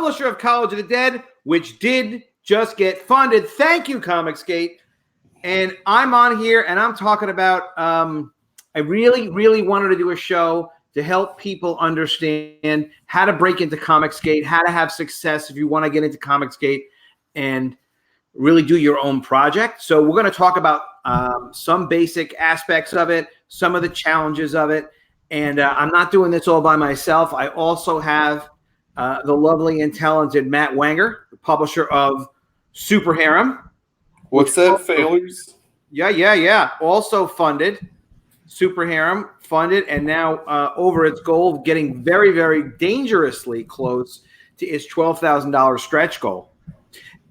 publisher of College of the Dead, which did just get funded. Thank you, COMICSGATE. And I'm on here, and I'm talking about I really, really wanted to do a show to help people understand how to break into COMICSGATE, how to have success if you want to get into COMICSGATE and really do your own project. So we're going to talk about some basic aspects of it, some of the challenges of it. And I'm not doing this all by myself. I also have the lovely and talented Matt Wenger, the publisher of Super Harem. What's that, failures? Yeah. Also funded. Super Harem funded, and now over its goal, getting very, very dangerously close to its $12,000 stretch goal.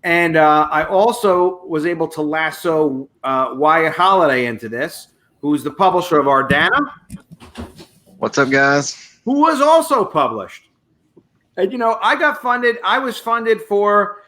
And I also was able to lasso Wyatt Holiday into this, who's the publisher of ARDANNA. What's up, guys? Who was also published. And, you know, I got funded. I was funded for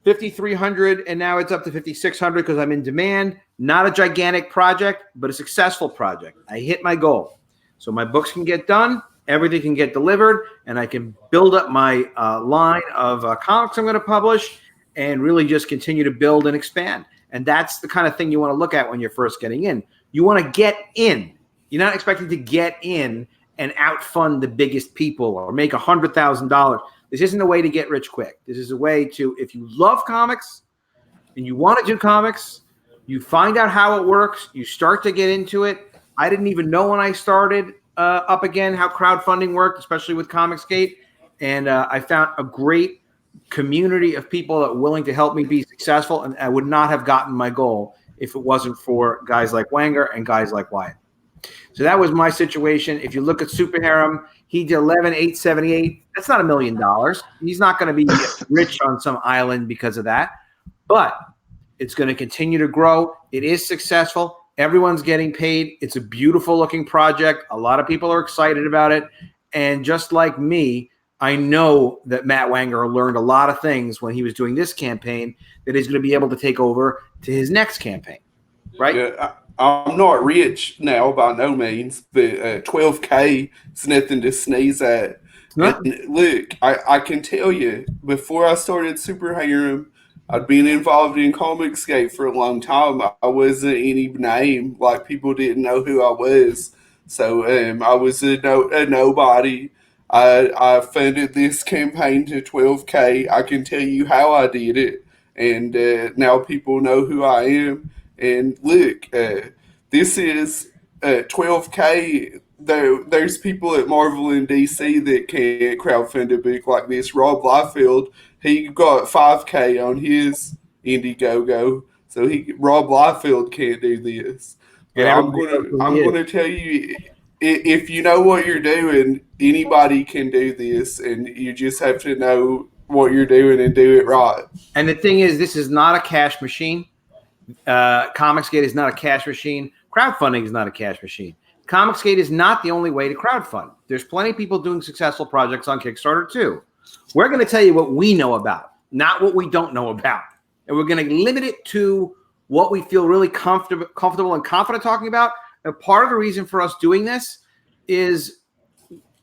$5,300, and now it's up to $5,600 because I'm in demand. Not a gigantic project, but a successful project. I hit my goal. So my books can get done, everything can get delivered, and I can build up my line of comics I'm going to publish and really just continue to build and expand. And that's the kind of thing you want to look at when you're first getting in. You want to get in. You're not expecting to get in and outfund the biggest people or make $100,000. This isn't a way to get rich quick. This is a way to, if you love comics and you want to do comics, you find out how it works, you start to get into it. I didn't even know when I started up again how crowdfunding worked, especially with COMICSGATE. And I found a great community of people that were willing to help me be successful. And I would not have gotten my goal if it wasn't for guys like Wenger and guys like Wyatt. So that was my situation. If you look at Super Harem, he did 11,878. That's not $1 million. He's not going to be rich on some island because of that. But it's going to continue to grow. It is successful. Everyone's getting paid. It's a beautiful looking project. A lot of people are excited about it. And just like me, I know that Matt Wenger learned a lot of things when he was doing this campaign that he's going to be able to take over to his next campaign. Right? Yeah, I'm not rich now by no means, but 12K is nothing to sneeze at. Look, I can tell you, before I started Super Harem, I'd been involved in COMICSGATE for a long time. I wasn't any name, like people didn't know who I was. So I was a nobody. I funded this campaign to 12K. I can tell you how I did it. And now people know who I am. And look, this is 12K. There's people at Marvel and DC that can't crowdfund a book like this. Rob Liefeld, he got 5K on his Indiegogo, so Rob Liefeld can't do this. Yeah, I'm gonna tell you, if you know what you're doing, anybody can do this, and you just have to know what you're doing and do it right. And the thing is, this is not a cash machine. COMICSGATE is not a cash machine. Crowdfunding is not a cash machine. COMICSGATE is not the only way to crowdfund. There's plenty of people doing successful projects on Kickstarter too. We're going to tell you what we know about, not what we don't know about. And we're going to limit it to what we feel really comfortable and confident talking about. And part of the reason for us doing this is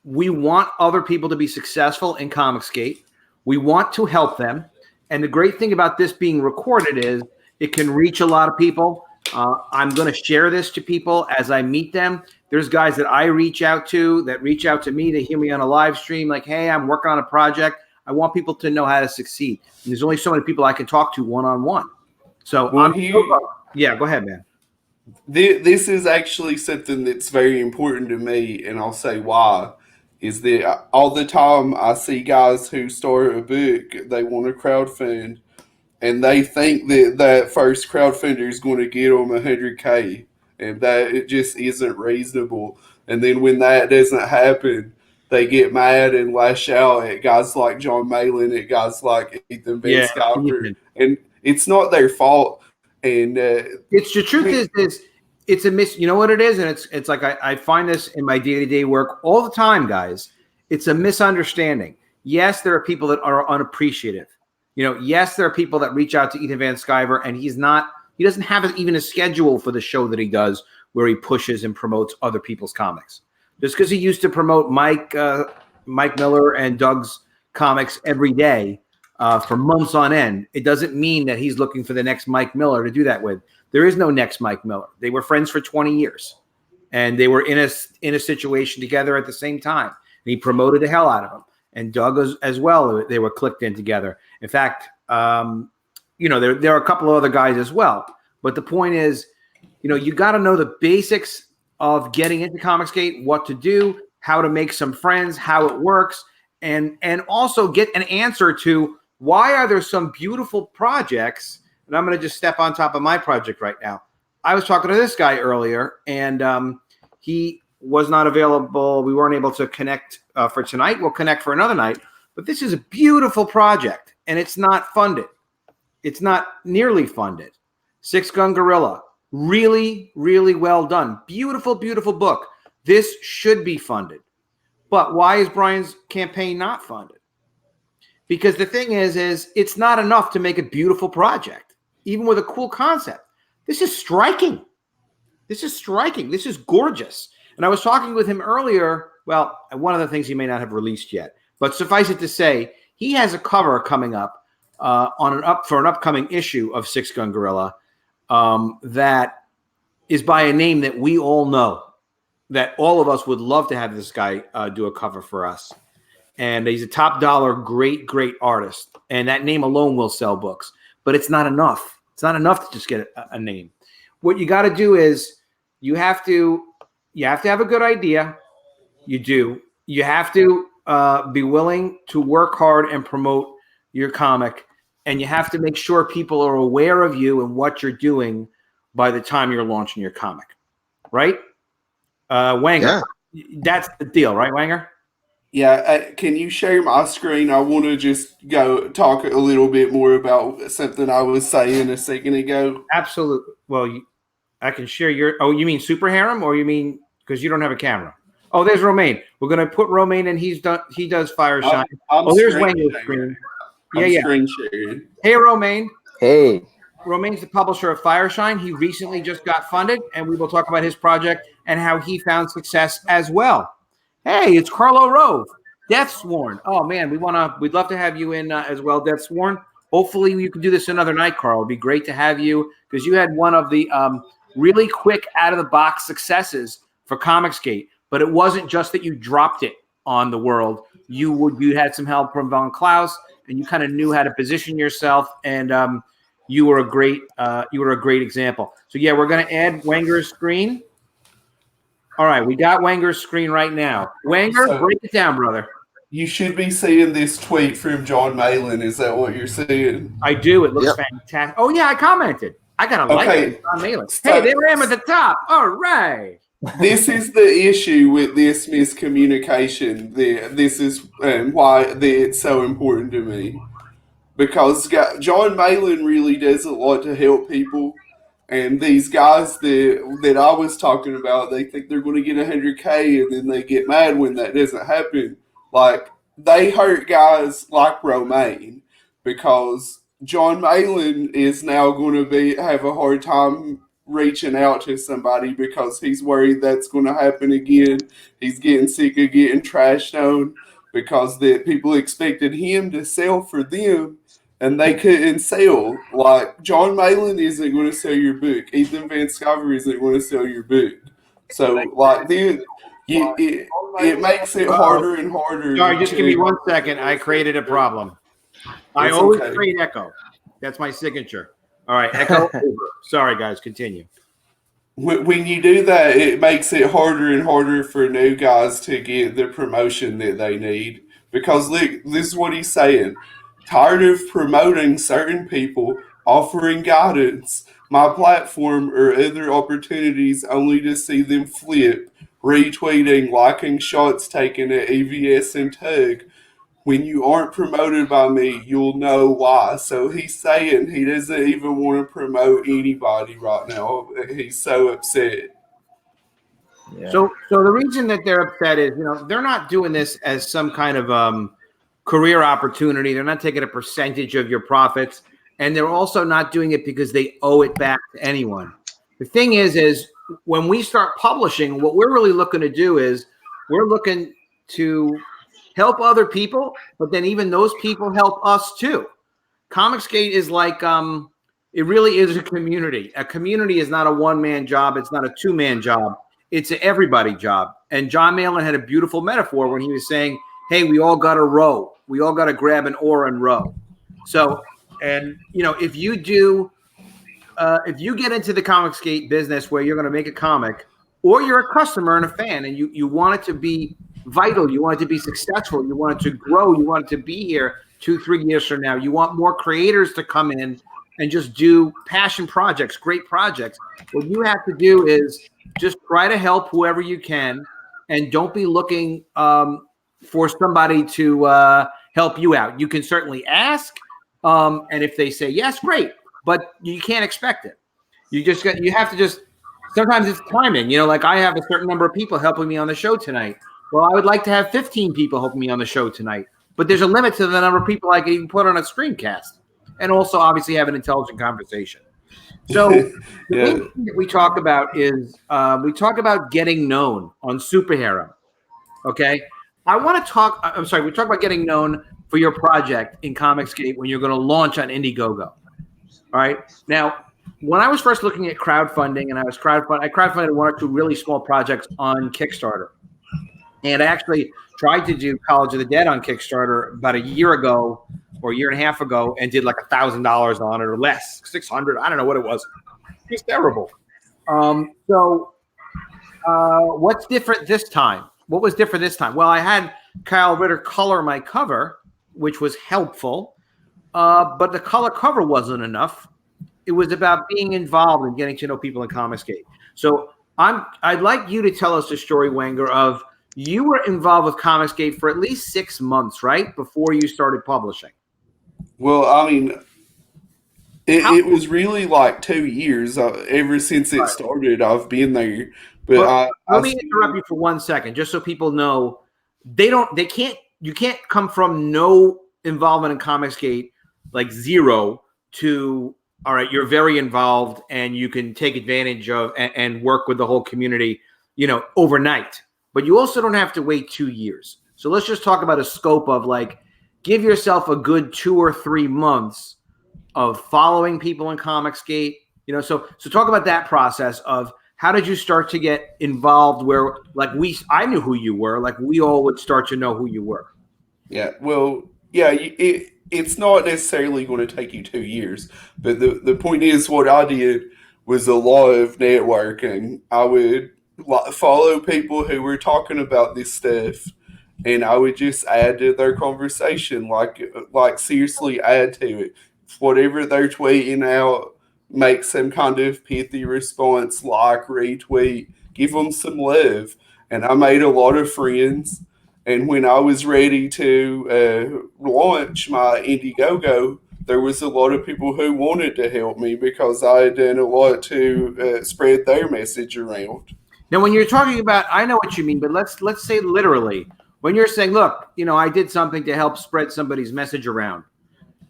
we want other people to be successful in COMICSGATE. We want to help them. And the great thing about this being recorded is it can reach a lot of people. I'm going to share this to people as I meet them. There's guys that I reach out to that reach out to me to hear me on a live stream like, hey, I'm working on a project. I want people to know how to succeed. And there's only so many people I can talk to one-on-one. So, yeah, go ahead, man. This is actually something that's very important to me, and I'll say why. Is that all the time I see guys who start a book, they want to crowdfund, and they think that first crowdfunder is going to get them 100K, and that it just isn't reasonable. And then when that doesn't happen, they get mad and lash out at guys like John Malin, at guys like Ethan Van Sciver, and it's not their fault. And it's the truth is it's a you know what it is, and it's like I find this in my day-to-day work all the time, guys. It's a misunderstanding. Yes, there are people that are unappreciative. You know, yes, there are people that reach out to Ethan Van Sciver, and he doesn't have even a schedule for the show that he does where he pushes and promotes other people's comics. Just because he used to promote Mike Miller and Doug's comics every day for months on end. It doesn't mean that he's looking for the next Mike Miller to do that with. There is no next Mike Miller. They were friends for 20 years, and they were in a situation together at the same time. And he promoted the hell out of him, and Doug as well. They were clicked in together. In fact, there are a couple of other guys as well. But the point is, you got to know the basics of getting into COMICSGATE, what to do, how to make some friends, how it works, and also get an answer to why are there some beautiful projects. And I'm going to just step on top of my project right now. I was talking to this guy earlier, and he was not available. We weren't able to connect for tonight. We'll connect for another night. But this is a beautiful project, and it's not funded. It's not nearly funded. Six Gun Gorilla. Really, really well done. Beautiful, beautiful book. This should be funded. But why is Brian's campaign not funded? Because the thing is it's not enough to make a beautiful project, even with a cool concept. This is striking. This is striking. This is gorgeous. And I was talking with him earlier. Well, one of the things he may not have released yet, but suffice it to say, he has a cover coming up for an upcoming issue of Six Gun Gorilla that is by a name that we all know, that all of us would love to have this guy do a cover for us. And he's a top dollar, great, great artist. And that name alone will sell books. But it's not enough. It's not enough to just get a name. What you got to do is you have to have a good idea. You do. You have to be willing to work hard and promote your comic. And you have to make sure people are aware of you and what you're doing by the time you're launching your comic. Right? Wenger. Yeah. That's the deal, right, Wenger? Yeah. Can you share my screen? I want to just go talk a little bit more about something I was saying a second ago. Absolutely. Well, I can share your – oh, you mean Super Harem, or you mean – because you don't have a camera? Oh, there's Romaine. We're going to put Romaine, and he does Fireshine. There's Wenger's screen. Yeah. Screen sharing. Hey, Romaine. Hey. Romaine's the publisher of Fireshine. He recently just got funded, and we will talk about his project and how he found success as well. Hey, it's Carlo Rove, Deathsworn. Oh man, we'd love to have you in as well, Deathsworn. Hopefully you can do this another night, Carl. It'd be great to have you because you had one of the really quick out of the box successes for COMICSGATE. But it wasn't just that you dropped it on the world. You had some help from Von Klaus, and you kind of knew how to position yourself, and you were a great example. So yeah, we're going to add Wenger's screen. All right, we got Wenger's screen right now. Wenger, break it down, brother. You should be seeing this tweet from John Malin. Is that what you're seeing? I do. It looks fantastic. Oh, yeah, I commented. I got to like it. John Malin. Hey, there I am at the top. All right. This is the issue with this miscommunication. This is why it's so important to me. Because John Malin really does a lot to help people. And these guys that I was talking about, they think they're going to get 100K, and then they get mad when that doesn't happen. Like, they hurt guys like Romaine because John Malin is now going to have a hard time reaching out to somebody because he's worried that's going to happen again. He's getting sick of getting trashed on because the people expected him to sell for them. And they couldn't sell. Like, John Malin isn't going to sell your book. Ethan Van Sciver isn't going to sell your book. So, like, it makes it harder and harder. Sorry, just give me 1 second. I created a problem. I always create echo. That's my signature. All right, echo over. Sorry, guys, continue. When you do that, it makes it harder and harder for new guys to get the promotion that they need. Because, look, this is what he's saying. Tired of promoting certain people, offering guidance, my platform, or other opportunities only to see them flip, retweeting, liking shots taken at EVS and Tug. When you aren't promoted by me, you'll know why. So he's saying he doesn't even want to promote anybody right now. He's so upset. Yeah. So the reason that they're upset is, they're not doing this as some kind of career opportunity. They're not taking a percentage of your profits, and they're also not doing it because they owe it back to anyone. The thing is when we start publishing, what we're really looking to do is we're looking to help other people, but then even those people help us too. COMICSGATE is like it really is a community. A community is not a one-man job. It's not a two-man job. It's an everybody job. And John Malin had a beautiful metaphor when he was saying, hey, we all got to row. We all got to grab an oar and row. So, and if you get into the COMICSGATE business where you're going to make a comic, or you're a customer and a fan, and you want it to be vital, you want it to be successful, you want it to grow, you want it to be here 2-3 years from now, you want more creators to come in and just do passion projects, great projects. What you have to do is just try to help whoever you can, and don't be looking for somebody to help you out. You can certainly ask, and if they say yes, great, but you can't expect it. You have to just, sometimes it's timing. Like I have a certain number of people helping me on the show tonight. Well, I would like to have 15 people helping me on the show tonight, but there's a limit to the number of people I can even put on a screencast, and also obviously have an intelligent conversation. So the thing that we talk about is we talk about getting known on Super Harem. Okay. We talk about getting known for your project in COMICSGATE when you're going to launch on Indiegogo. All right. Now, when I was first looking at crowdfunding, and I crowdfunded 1 or 2 really small projects on Kickstarter. And I actually tried to do College of the Dead on Kickstarter about a year ago or a year and a half ago, and did like $1,000 on it or less, 600. I don't know what it was. It's terrible. What's different this time? What was different this time? Well, I had Kyle Ritter color my cover, which was helpful, but the color cover wasn't enough. It was about being involved and getting to know people in COMICSGATE. So I'd like you to tell us the story, Wenger, of you were involved with COMICSGATE for at least 6 months, right, before you started publishing. Well, I mean, it was really like 2 years. Ever since it started, I've been there. But let me interrupt you for 1 second, just so people know you can't come from no involvement in COMICSGATE, like zero, to all right, you're very involved and you can take advantage of and work with the whole community, overnight. But you also don't have to wait 2 years. So let's just talk about a scope of like, give yourself a good 2 or 3 months of following people in COMICSGATE. So talk about that process of how did you start to get involved where like I knew who you were, like we all would start to know who you were. Yeah, well, yeah, it's not necessarily going to take you 2 years, but the point is what I did was a lot of networking. I would follow people who were talking about this stuff, and I would just add to their conversation, like seriously add to it. Whatever they're tweeting out, make some kind of pithy response, like, retweet, give them some love. And I made a lot of friends. And when I was ready to launch my Indiegogo, there was a lot of people who wanted to help me because I had done a lot to spread their message around. Now, when you're talking about, I know what you mean, but let's say literally, when you're saying, look, I did something to help spread somebody's message around.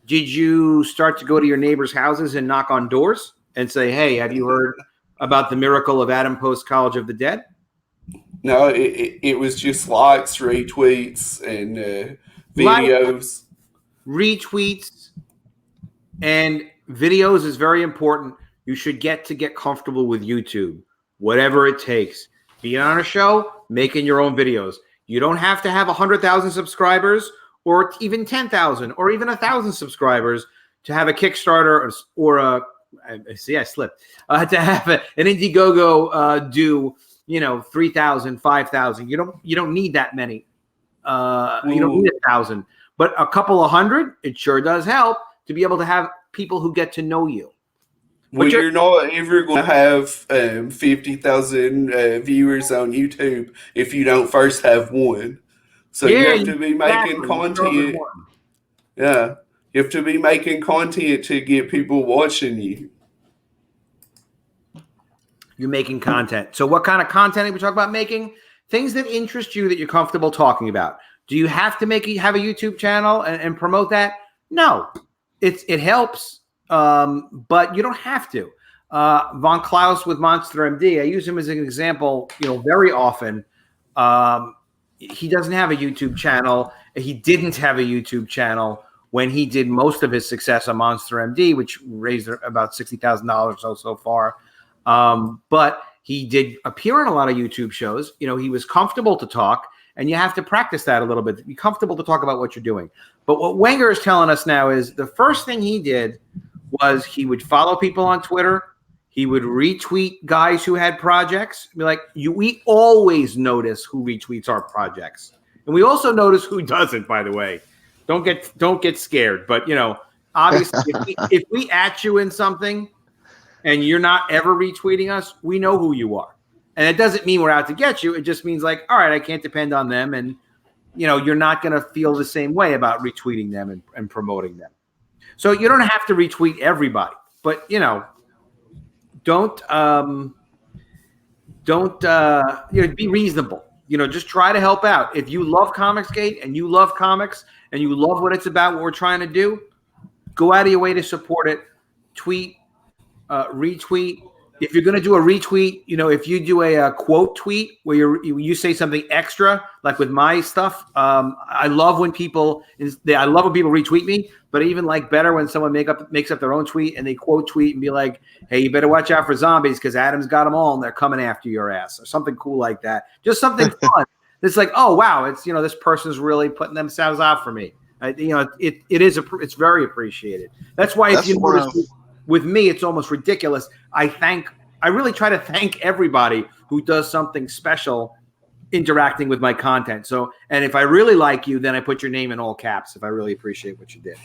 Did you start to go to your neighbors' houses and knock on doors and say, hey, have you heard about the miracle of Adam Post's College of the Dead? No, it was just likes, retweets, and videos. Retweets and videos is very important. You should get comfortable with YouTube, whatever it takes. Being on a show, making your own videos. You don't have to have 100,000 subscribers or even 10,000 or even 1,000 subscribers to have a Kickstarter or a I slipped. To have an Indiegogo do 3,000, 5,000. You don't need that many. You don't need 1,000, but a couple of hundred, it sure does help to be able to have people who get to know you. Well, you're not ever going to have 50,000 viewers on YouTube if you don't first have one. So you have to be making content. Yeah, you have to be making content to get people watching you. You're making content. So what kind of content are we talking about making? Things that interest you that you're comfortable talking about. Do you have to have a YouTube channel and promote that? No, it helps, but you don't have to. Von Klaus with Monster MD, I use him as an example, very often. he doesn't have a YouTube channel. He didn't have a YouTube channel when he did most of his success on Monster MD, which raised about $60,000 so far. But he did appear on a lot of YouTube shows. You know, he was comfortable to talk, and you have to practice that a little bit. Be comfortable to talk about what you're doing. But what Wenger is telling us now is the first thing he did was he would follow people on Twitter. He would retweet guys who had projects. Be like, we always notice who retweets our projects. And we also notice who doesn't, by the way. Don't get scared. But, you know, obviously, if we at you in something and you're not ever retweeting us, we know who you are. And it doesn't mean we're out to get you. It just means like, all right, I can't depend on them. And, you know, you're not going to feel the same way about retweeting them and promoting them. So you don't have to retweet everybody. But, you know, don't be reasonable. You know, just try to help out. If you love COMICSGATE and you love comics and you love what it's about, what we're trying to do, go out of your way to support it. Tweet, retweet. If you're going to do a retweet, you know, if you do a quote tweet where you say something extra, like with my stuff, I love when people retweet me, but I even like better when someone makes up their own tweet and they quote tweet and be like, hey, you better watch out for zombies because Adam's got them all and they're coming after your ass, or something cool like that. Just something fun. It's like, oh, wow, it's, you know, this person's really putting themselves out for me. You know, it's very appreciated. That's why if you notice with me, it's almost ridiculous. I really try to thank everybody who does something special interacting with my content. So, and if I really like you, then I put your name in all caps if I really appreciate what you did.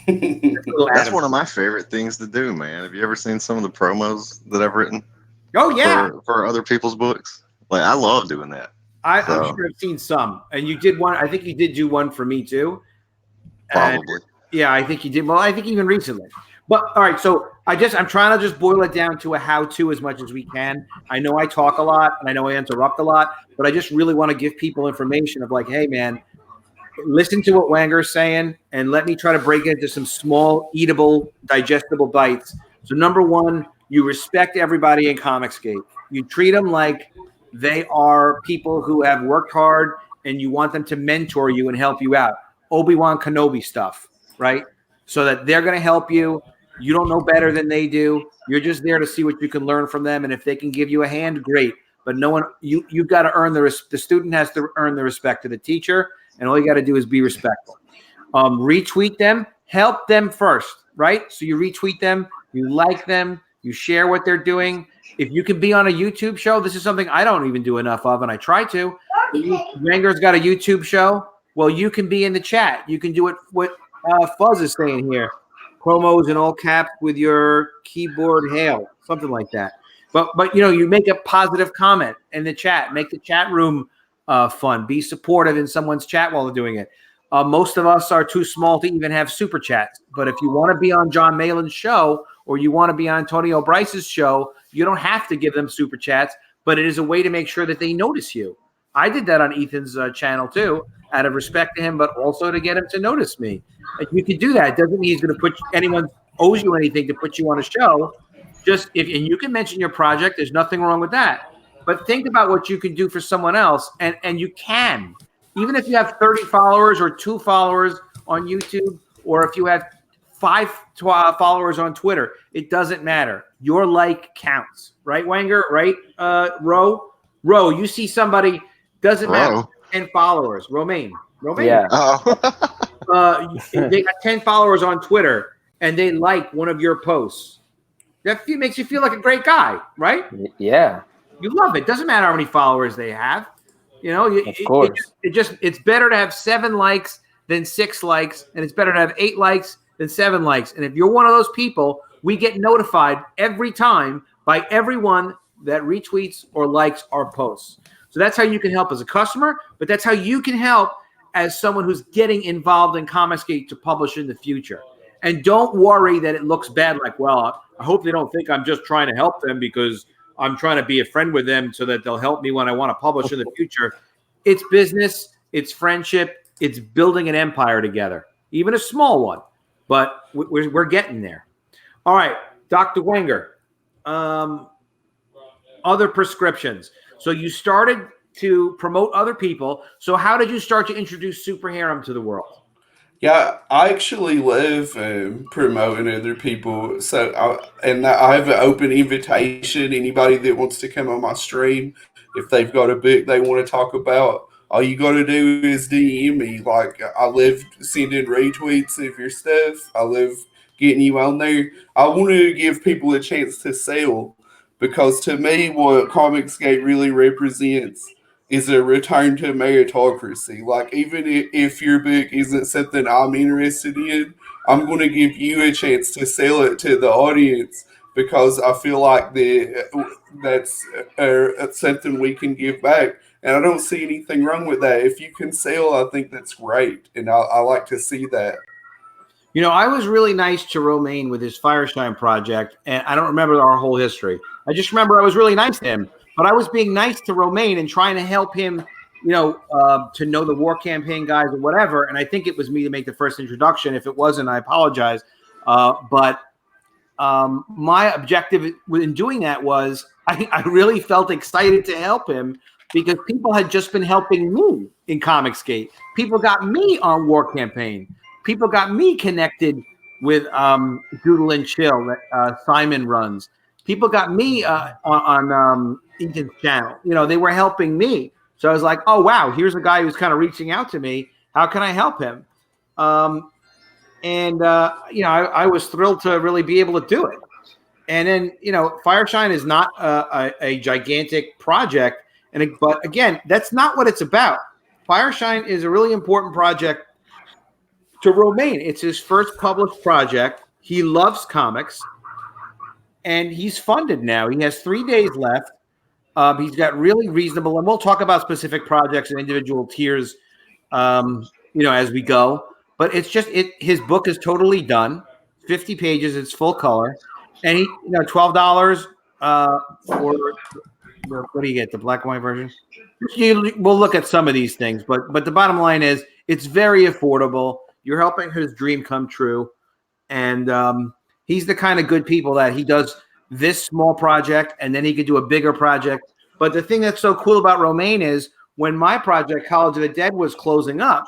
That's one of my favorite things to do, man. Have you ever seen some of the promos that I've written? Oh, yeah. For other people's books? Like, I love doing that. I'm sure I've seen some. And you did one. I think you did do one for me, too. Probably. And, yeah, I think you did. Well, I think even recently. But all right, so I'm trying to just boil it down to a how-to as much as we can. I know I talk a lot and I know I interrupt a lot, but I just really want to give people information of like, hey man, listen to what Wenger's saying and let me try to break it into some small, eatable, digestible bites. So number one, you respect everybody in COMICSGATE. You treat them like they are people who have worked hard and you want them to mentor you and help you out. Obi-Wan Kenobi stuff, right? So that they're going to help you. You don't know better than they do. You're just there to see what you can learn from them. And if they can give you a hand, great. But no one, you've got to earn the student has to earn the respect of the teacher. And all you got to do is be respectful. Retweet them, help them first, right? So you retweet them, you like them, you share what they're doing. If you can be on a YouTube show, this is something I don't even do enough of, and I try to. Wenger's got a YouTube show. Well, you can be in the chat. You can do it. What Fuzz is saying here. Promos in all caps with your keyboard hail, something like that. But you know, you make a positive comment in the chat, make the chat room fun. Be supportive in someone's chat while they're doing it. Most of us are too small to even have super chats. But if you want to be on John Malin's show or you want to be on Antonio Bryce's show, you don't have to give them super chats, but it is a way to make sure that they notice you. I did that on Ethan's channel too, out of respect to him, but also to get him to notice me. Like, you can do that. It doesn't mean he's going to anyone owes you anything to put you on a show. Just and you can mention your project. There's nothing wrong with that. But think about what you can do for someone else, and you can. Even if you have 30 followers or 2 followers on YouTube, or if you have 5 followers on Twitter, it doesn't matter. Your like counts, right, Wenger? Right, Ro, you see somebody, doesn't matter. 10 followers, Romaine. Yeah. They got 10 followers on Twitter and they like one of your posts. That makes you feel like a great guy, right? Yeah. You love it. Doesn't matter how many followers they have. You know, Of course. It's better to have 7 likes than 6 likes, and it's better to have 8 likes than 7 likes. And if you're one of those people, we get notified every time by everyone that retweets or likes our posts. So that's how you can help as a customer, but that's how you can help as someone who's getting involved in COMICSGATE to publish in the future. And don't worry that it looks bad, like, well, I hope they don't think I'm just trying to help them because I'm trying to be a friend with them so that they'll help me when I want to publish in the future. It's business, it's friendship, it's building an empire together, even a small one, but we're getting there. All right, Dr. Wenger, other prescriptions. So you started to promote other people. So how did you start to introduce Super Harem to the world? Yeah, I actually love promoting other people. I have an open invitation. Anybody that wants to come on my stream, if they've got a book they want to talk about, all you got to do is DM me. Like, I love sending retweets of your stuff. I love getting you on there. I want to give people a chance to sell because to me, what ComicsGate really represents is a return to meritocracy. Like, even if your book isn't something I'm interested in, I'm going to give you a chance to sell it to the audience because I feel like that's something we can give back. And I don't see anything wrong with that. If you can sell, I think that's great. And I like to see that. You know, I was really nice to Romaine with his Fireshine project, and I don't remember our whole history. I just remember I was really nice to him, but I was being nice to Romaine and trying to help him, to know the war campaign guys or whatever. And I think it was me to make the first introduction. If it wasn't, I apologize. But my objective in doing that was I really felt excited to help him because people had just been helping me in ComicsGate. People got me on War Campaign. People got me connected with Doodle and Chill that Simon runs. People got me on Ethan's channel. You know, they were helping me. So I was like, oh, wow, here's a guy who's kind of reaching out to me. How can I help him? I was thrilled to really be able to do it. And then, Fireshine is not a gigantic project. But again, that's not what it's about. Fireshine is a really important project to Romaine. It's his first published project. He loves comics, and he's funded now. He has 3 days left. He's got really reasonable, and we'll talk about specific projects and individual tiers, as we go. But it's just his book is totally done, 50 pages. It's full color, and he, $12 for what do you get? The black and white version. We'll look at some of these things, but the bottom line is it's very affordable. You're helping his dream come true, and he's the kind of good people that he does this small project, and then he could do a bigger project. But the thing that's so cool about Romaine is when my project, College of the Dead, was closing up,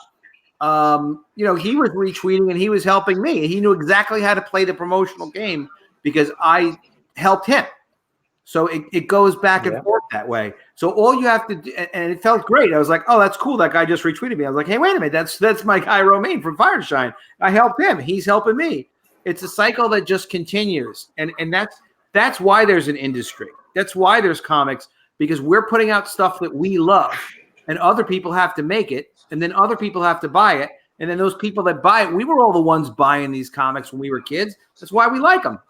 he was retweeting and he was helping me. He knew exactly how to play the promotional game because I helped him. So it goes back and forth that way. So all you have to do, and it felt great. I was like, oh, that's cool. That guy just retweeted me. I was like, hey, wait a minute. That's my guy Romaine from Fireshine. I helped him. He's helping me. It's a cycle that just continues. And that's why there's an industry. That's why there's comics, because we're putting out stuff that we love, and other people have to make it, and then other people have to buy it. And then those people that buy it, we were all the ones buying these comics when we were kids. That's why we like them,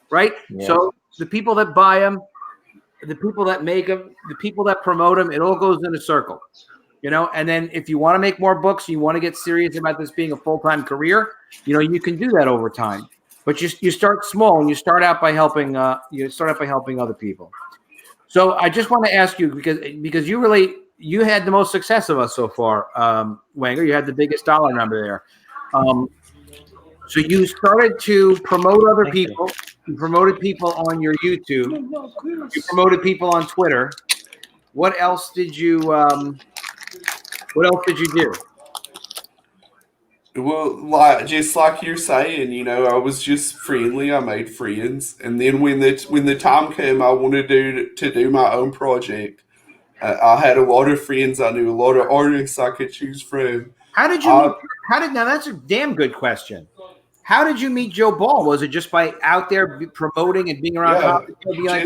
right? Yeah. So the people that buy them, the people that make them, the people that promote them, it all goes in a circle, And then if you want to make more books, you want to get serious about this being a full-time career, you can do that over time. But you start small, and you start out by helping. Other people. So I just want to ask you because you had the most success of us so far, Wenger. You had the biggest dollar number there. So you started to promote other people. You promoted people on your YouTube. You promoted people on Twitter. What else did you do? Well, just like you're saying, I was just friendly. I made friends, and then when the time came, I wanted to do my own project. I had a lot of friends. I knew a lot of artists I could choose from. Now that's a damn good question. How did you meet Joe Ball? Was it just by out there promoting and being around comics? Be like,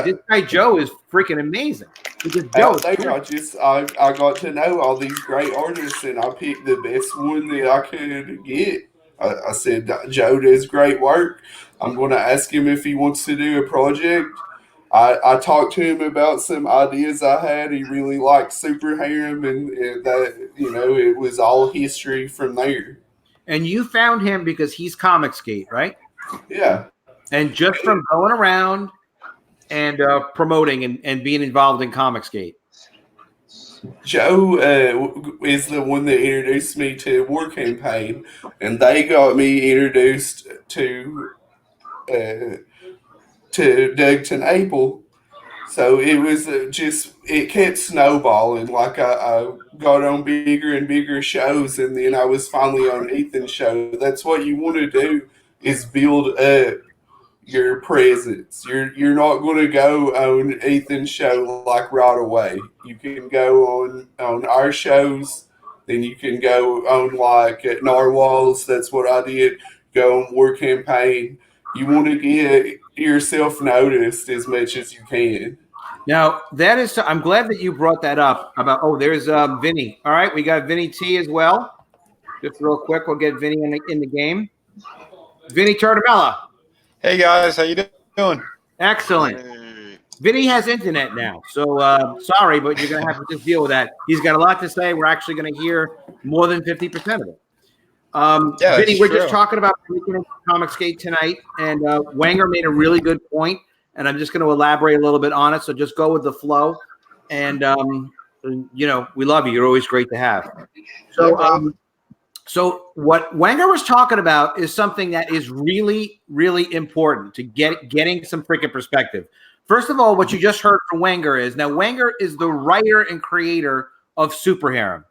this guy Joe is freaking amazing. Because Joe, I got to know all these great artists, and I picked the best one that I could get. I said, Joe does great work. I'm going to ask him if he wants to do a project. I talked to him about some ideas I had. He really liked Super Harem, and that it was all history from there. And you found him because he's COMICSGATE, right? Yeah. And just from going around and promoting and being involved in COMICSGATE. Joe is the one that introduced me to War Campaign, and they got me introduced to Doug Apple. So it was it kept snowballing. Like I got on bigger and bigger shows, and then I was finally on Ethan's show. That's what you want to do, is build up your presence. You're not going to go on Ethan's show like right away. You can go on our shows, then you can go on like at Narwhals. That's what I did. Go on War Campaign. You want to get yourself noticed as much as you can. Now that is, I'm glad that you brought that up about. Oh, there's Vinny. All right, we got Vinny T as well. Just real quick, we'll get Vinny in the game. Vinny Tortomella. Hey guys, how you doing? Excellent. Hey. Vinny has internet now, so sorry, but you're gonna have to just deal with that. He's got a lot to say. We're actually gonna hear more than 50% of it. Yeah, Vinny, it's we're true. just talking about COMICSGATE tonight, and Wenger made a really good point, and I'm just going to elaborate a little bit on it. So just go with the flow, and you know, we love you. You're always great to have. So, so what Wenger was talking about is something that is really, really important to getting some freaking perspective. First of all, what you just heard from Wenger is, now Wenger is the writer and creator of Super Harem.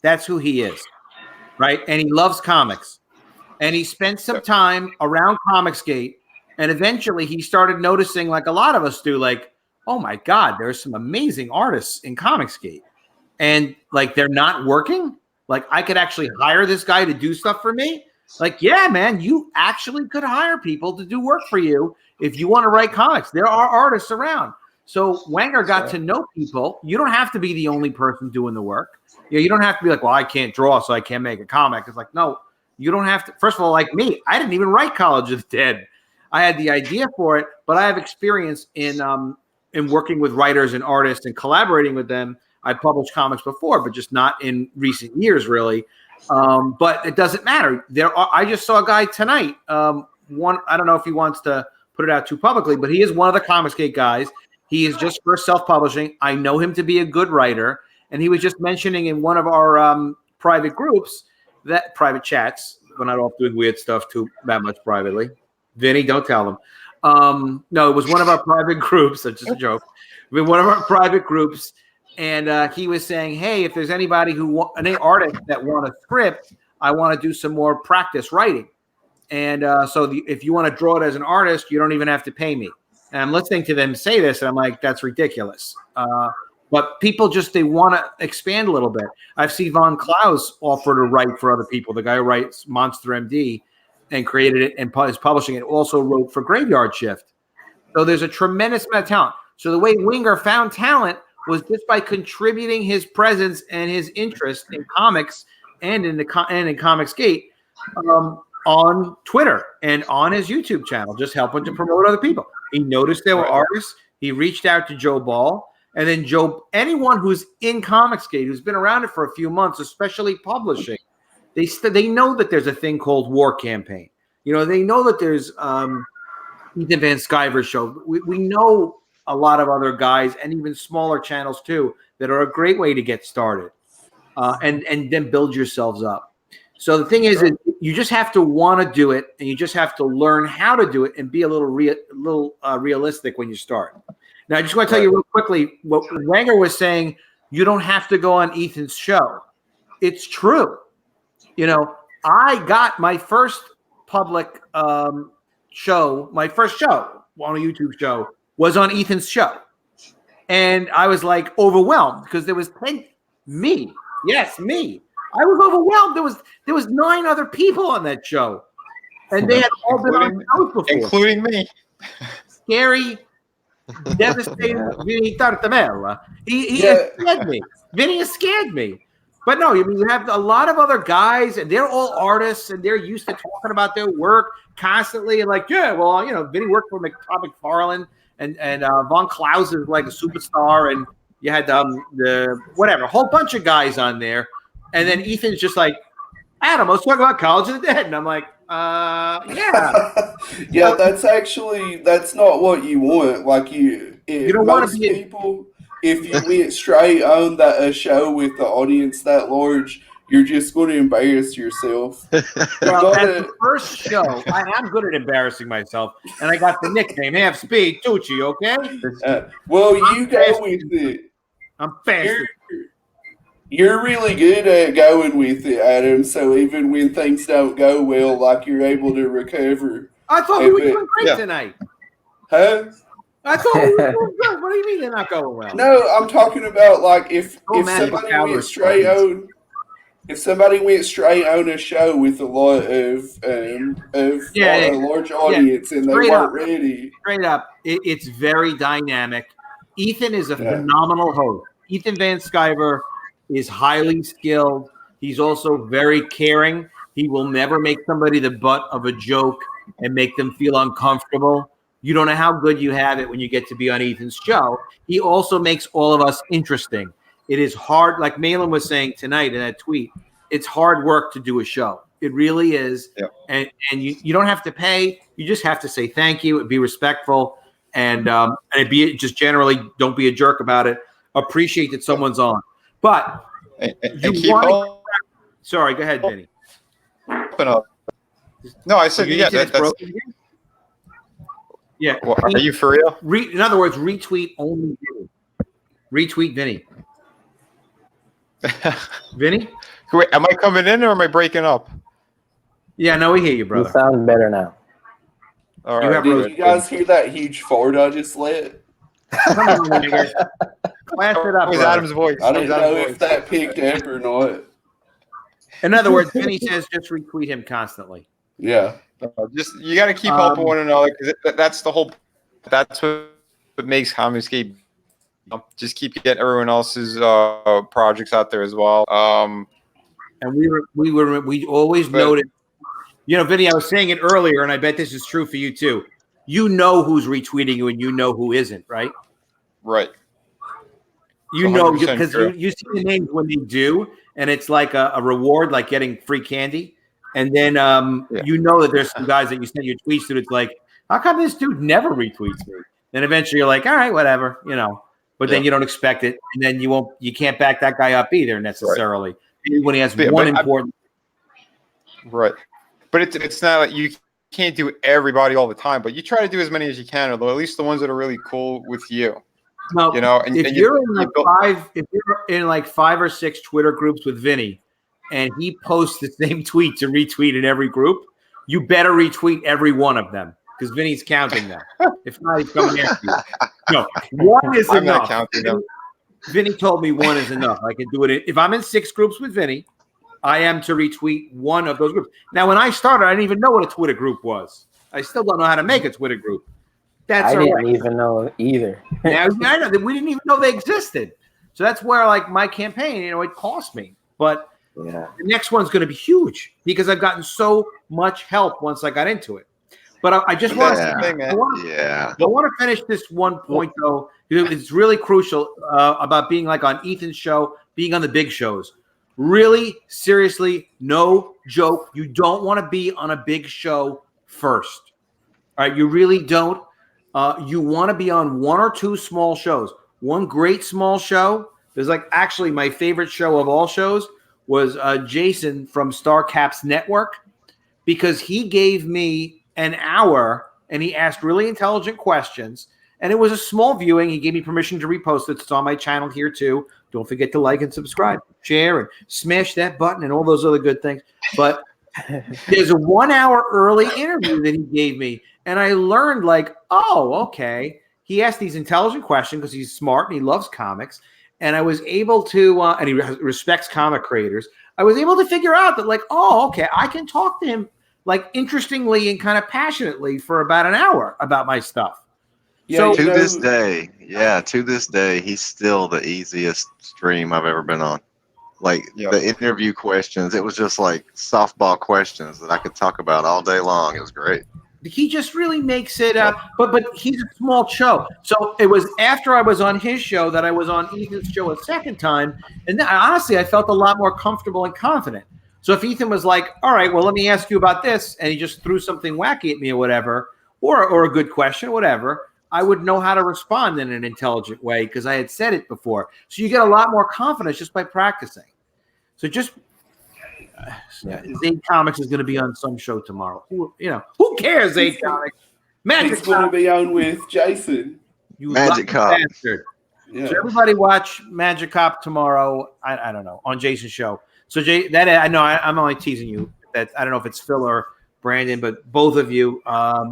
That's who he is. Right. And he loves comics, and he spent some time around COMICSGATE, and eventually he started noticing, like a lot of us do, like, oh my God, there's some amazing artists in COMICSGATE, and like they're not working. Like I could actually hire this guy to do stuff for me. Like, yeah, man, you actually could hire people to do work for you if you want to write comics. There are artists around. So Wenger got to know people. You don't have to be the only person doing the work. You don't have to be like, well, I can't draw, so I can't make a comic. It's like, no, you don't have to. First of all, like me, I didn't even write College of the Dead. I had the idea for it, but I have experience in working with writers and artists and collaborating with them. I published comics before, but just not in recent years, really. But it doesn't matter. I just saw a guy tonight. I don't know if he wants to put it out too publicly, but he is one of the COMICSGATE guys. He is just for self-publishing. I know him to be a good writer. And he was just mentioning in one of our private groups, that private chats, we're not all doing weird stuff too that much privately. Vinny, don't tell them. No, it was one of our private groups. That's just a joke. One of our private groups. And he was saying, hey, if there's anybody any artist that want a script, I want to do some more practice writing. And if you want to draw it as an artist, you don't even have to pay me. And I'm listening to them say this, and I'm like, that's ridiculous. But people they want to expand a little bit. I've seen Von Klaus offer to write for other people. The guy who writes Monster MD and created it and is publishing it also wrote for Graveyard Shift. So there's a tremendous amount of talent. So the way Wenger found talent was just by contributing his presence and his interest in comics and in COMICSGATE on Twitter and on his YouTube channel, just helping to promote other people. He noticed there were artists. He reached out to Joe Ball. And then anyone who's in COMICSGATE, who's been around it for a few months, especially publishing, they know that there's a thing called War Campaign. You know, they know that there's Ethan Van Sciver's show. We know a lot of other guys and even smaller channels too that are a great way to get started and then build yourselves up. So the thing is you just have to want to do it, and you just have to learn how to do it and be a little realistic when you start. Now, I just want to tell you real quickly what Wenger was saying. You don't have to go on Ethan's show. It's true. You know, I got my first public show, my first show on a YouTube show was on Ethan's show. And I was like overwhelmed because there was me. Yes, me. I was overwhelmed. There was 9 other people on that show. And they had all been on shows before. Including me. Scary, devastating Vinny Tartamella. He has scared me. Vinny has scared me. But no, I mean, you have a lot of other guys, and they're all artists, and they're used to talking about their work constantly. And like, yeah, well, you know, Vinny worked for Todd McFarlane, and Von Klaus is like a superstar, and you had the whatever, a whole bunch of guys on there. And then Ethan's just like, Adam, let's talk about College of the Dead. And I'm like, yeah. Yeah, that's not what you want. Like you don't want to be people. If you went straight on a show with the audience that large, you're just going to embarrass yourself. Well, at the first show, I am good at embarrassing myself, and I got the nickname Half Speed Tucci, okay? Well, you go with it. I'm fast. You're really good at going with it, Adam, so even when things don't go well, like, you're able to recover. I thought we were doing great tonight. Huh? I thought we were doing good. What do you mean they're not going well? No, I'm talking about, like, if somebody went straight on... If somebody went straight on a show with a lot of a large audience and they weren't ready. Straight up, it's very dynamic. Ethan is a phenomenal host. Ethan Van Sciver is highly skilled. He's also very caring. He will never make somebody the butt of a joke and make them feel uncomfortable. You don't know how good you have it when you get to be on Ethan's show. He also makes all of us interesting. It is hard, like Malin was saying tonight in that tweet, it's hard work to do a show. It really is. Yep. And you don't have to pay. You just have to say thank you and be respectful. And be just generally don't be a jerk about it. Appreciate that someone's on. But sorry, go ahead, Vinny. No, I said that's yeah. Well, are you for real? In other words, retweet only Vinny. Retweet Vinny. Vinny? Wait, am I coming in or am I breaking up? Yeah, no, we hear you, brother. You sound better now. All right. Did you guys hear that huge fart I just let? Come on, nigga. Class it up. It was Adam's voice. I don't know if that picked up or not. In other words, Vinny says just retweet him constantly. Yeah. Just you got to keep helping one another because that's the whole. That's what makes COMICSGATE. Just keep getting everyone else's projects out there as well. And we always noted. You know, Vinny, I was saying it earlier, and I bet this is true for you too. You know who's retweeting you, and you know who isn't, right? Right. You know because you see the names when they do, and it's like a reward, like getting free candy. And then you know that there's some guys that you send your tweets to. It's like, how come this dude never retweets me? Then eventually you're like, all right, whatever, you know. But then you don't expect it, and then you can't back that guy up either necessarily. Right. When he has one important. Right. But it's not like you can't do everybody all the time, but you try to do as many as you can, or at least the ones that are really cool with you. No, you know, if you're in like 5 or 6 Twitter groups with Vinny, and he posts the same tweet to retweet in every group, you better retweet every one of them because Vinny's counting them. If not, he's coming after you. No, one is I'm enough. not counting them. Vinny told me one is enough. I can do it. If I'm in 6 groups with Vinny, I am to retweet one of those groups. Now, when I started, I didn't even know what a Twitter group was. I still don't know how to make a Twitter group. I didn't even know either. Now, I know that we didn't even know they existed. So that's where, like, my campaign, it cost me. But the next one's going to be huge because I've gotten so much help once I got into it. But I just want to I want to finish this one point, though. It's really crucial about being, like, on Ethan's show, being on the big shows. Really, seriously, no joke. You don't want to be on a big show first. All right, you really don't. You want to be on 1 or 2 small shows. One great small show. There's like actually my favorite show of all shows was Jason from StarCaps Network because he gave me an hour and he asked really intelligent questions. And it was a small viewing. He gave me permission to repost it. It's on my channel here too. Don't forget to like and subscribe, share, and smash that button and all those other good things. But there's a 1 hour early interview that he gave me. And I learned like, oh, okay. He asked these intelligent questions because he's smart and he loves comics. And I was able to, and he respects comic creators. I was able to figure out that like, oh, okay, I can talk to him like interestingly and kind of passionately for about an hour about my stuff. Yeah, so, to this day, he's still the easiest stream I've ever been on. Like the interview questions, it was just like softball questions that I could talk about all day long. It was great. He just really makes it but he's a small show. So it was after I was on his show that I was on Ethan's show a second time. And then, honestly, I felt a lot more comfortable and confident. So if Ethan was like, all right, well, let me ask you about this, and he just threw something wacky at me or whatever, or a good question, whatever, I would know how to respond in an intelligent way because I had said it before. So you get a lot more confidence just by practicing. So just Zade Comics is going to be on some show tomorrow. Who cares, Zade Comics? He's going to be on with Jason. You Magic Cop. bastard. Yeah. So everybody watch Magic Cop tomorrow. I don't know, on Jason's show. So Jay, that I know I'm only teasing you. That I don't know if it's Phil or Brandon, but both of you. I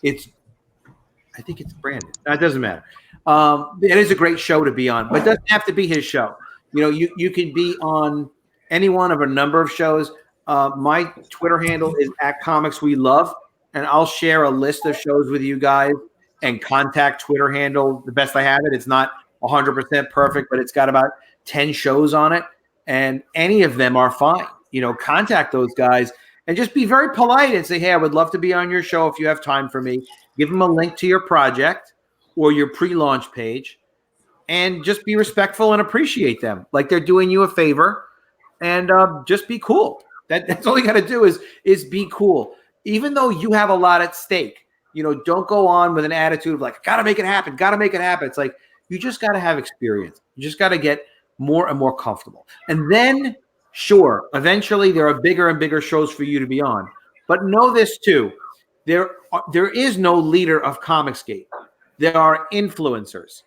think it's Brandon. It doesn't matter. It is a great show to be on, but it doesn't have to be his show. You can be on any one of a number of shows. My Twitter handle is @ComicsWeLove, and I'll share a list of shows with you guys and contact Twitter handle the best I have it. It's not 100% perfect, but it's got about 10 shows on it, and any of them are fine. Contact those guys and just be very polite and say, hey, I would love to be on your show if you have time for me. Give them a link to your project or your pre-launch page, and just be respectful and appreciate them like they're doing you a favor, and just be cool. That's all you got to do is be cool. Even though you have a lot at stake, don't go on with an attitude of like, got to make it happen. It's like, you just got to have experience. You just got to get more and more comfortable. And then, sure, eventually there are bigger and bigger shows for you to be on. But know this too, there is no leader of COMICSGATE. There are influencers.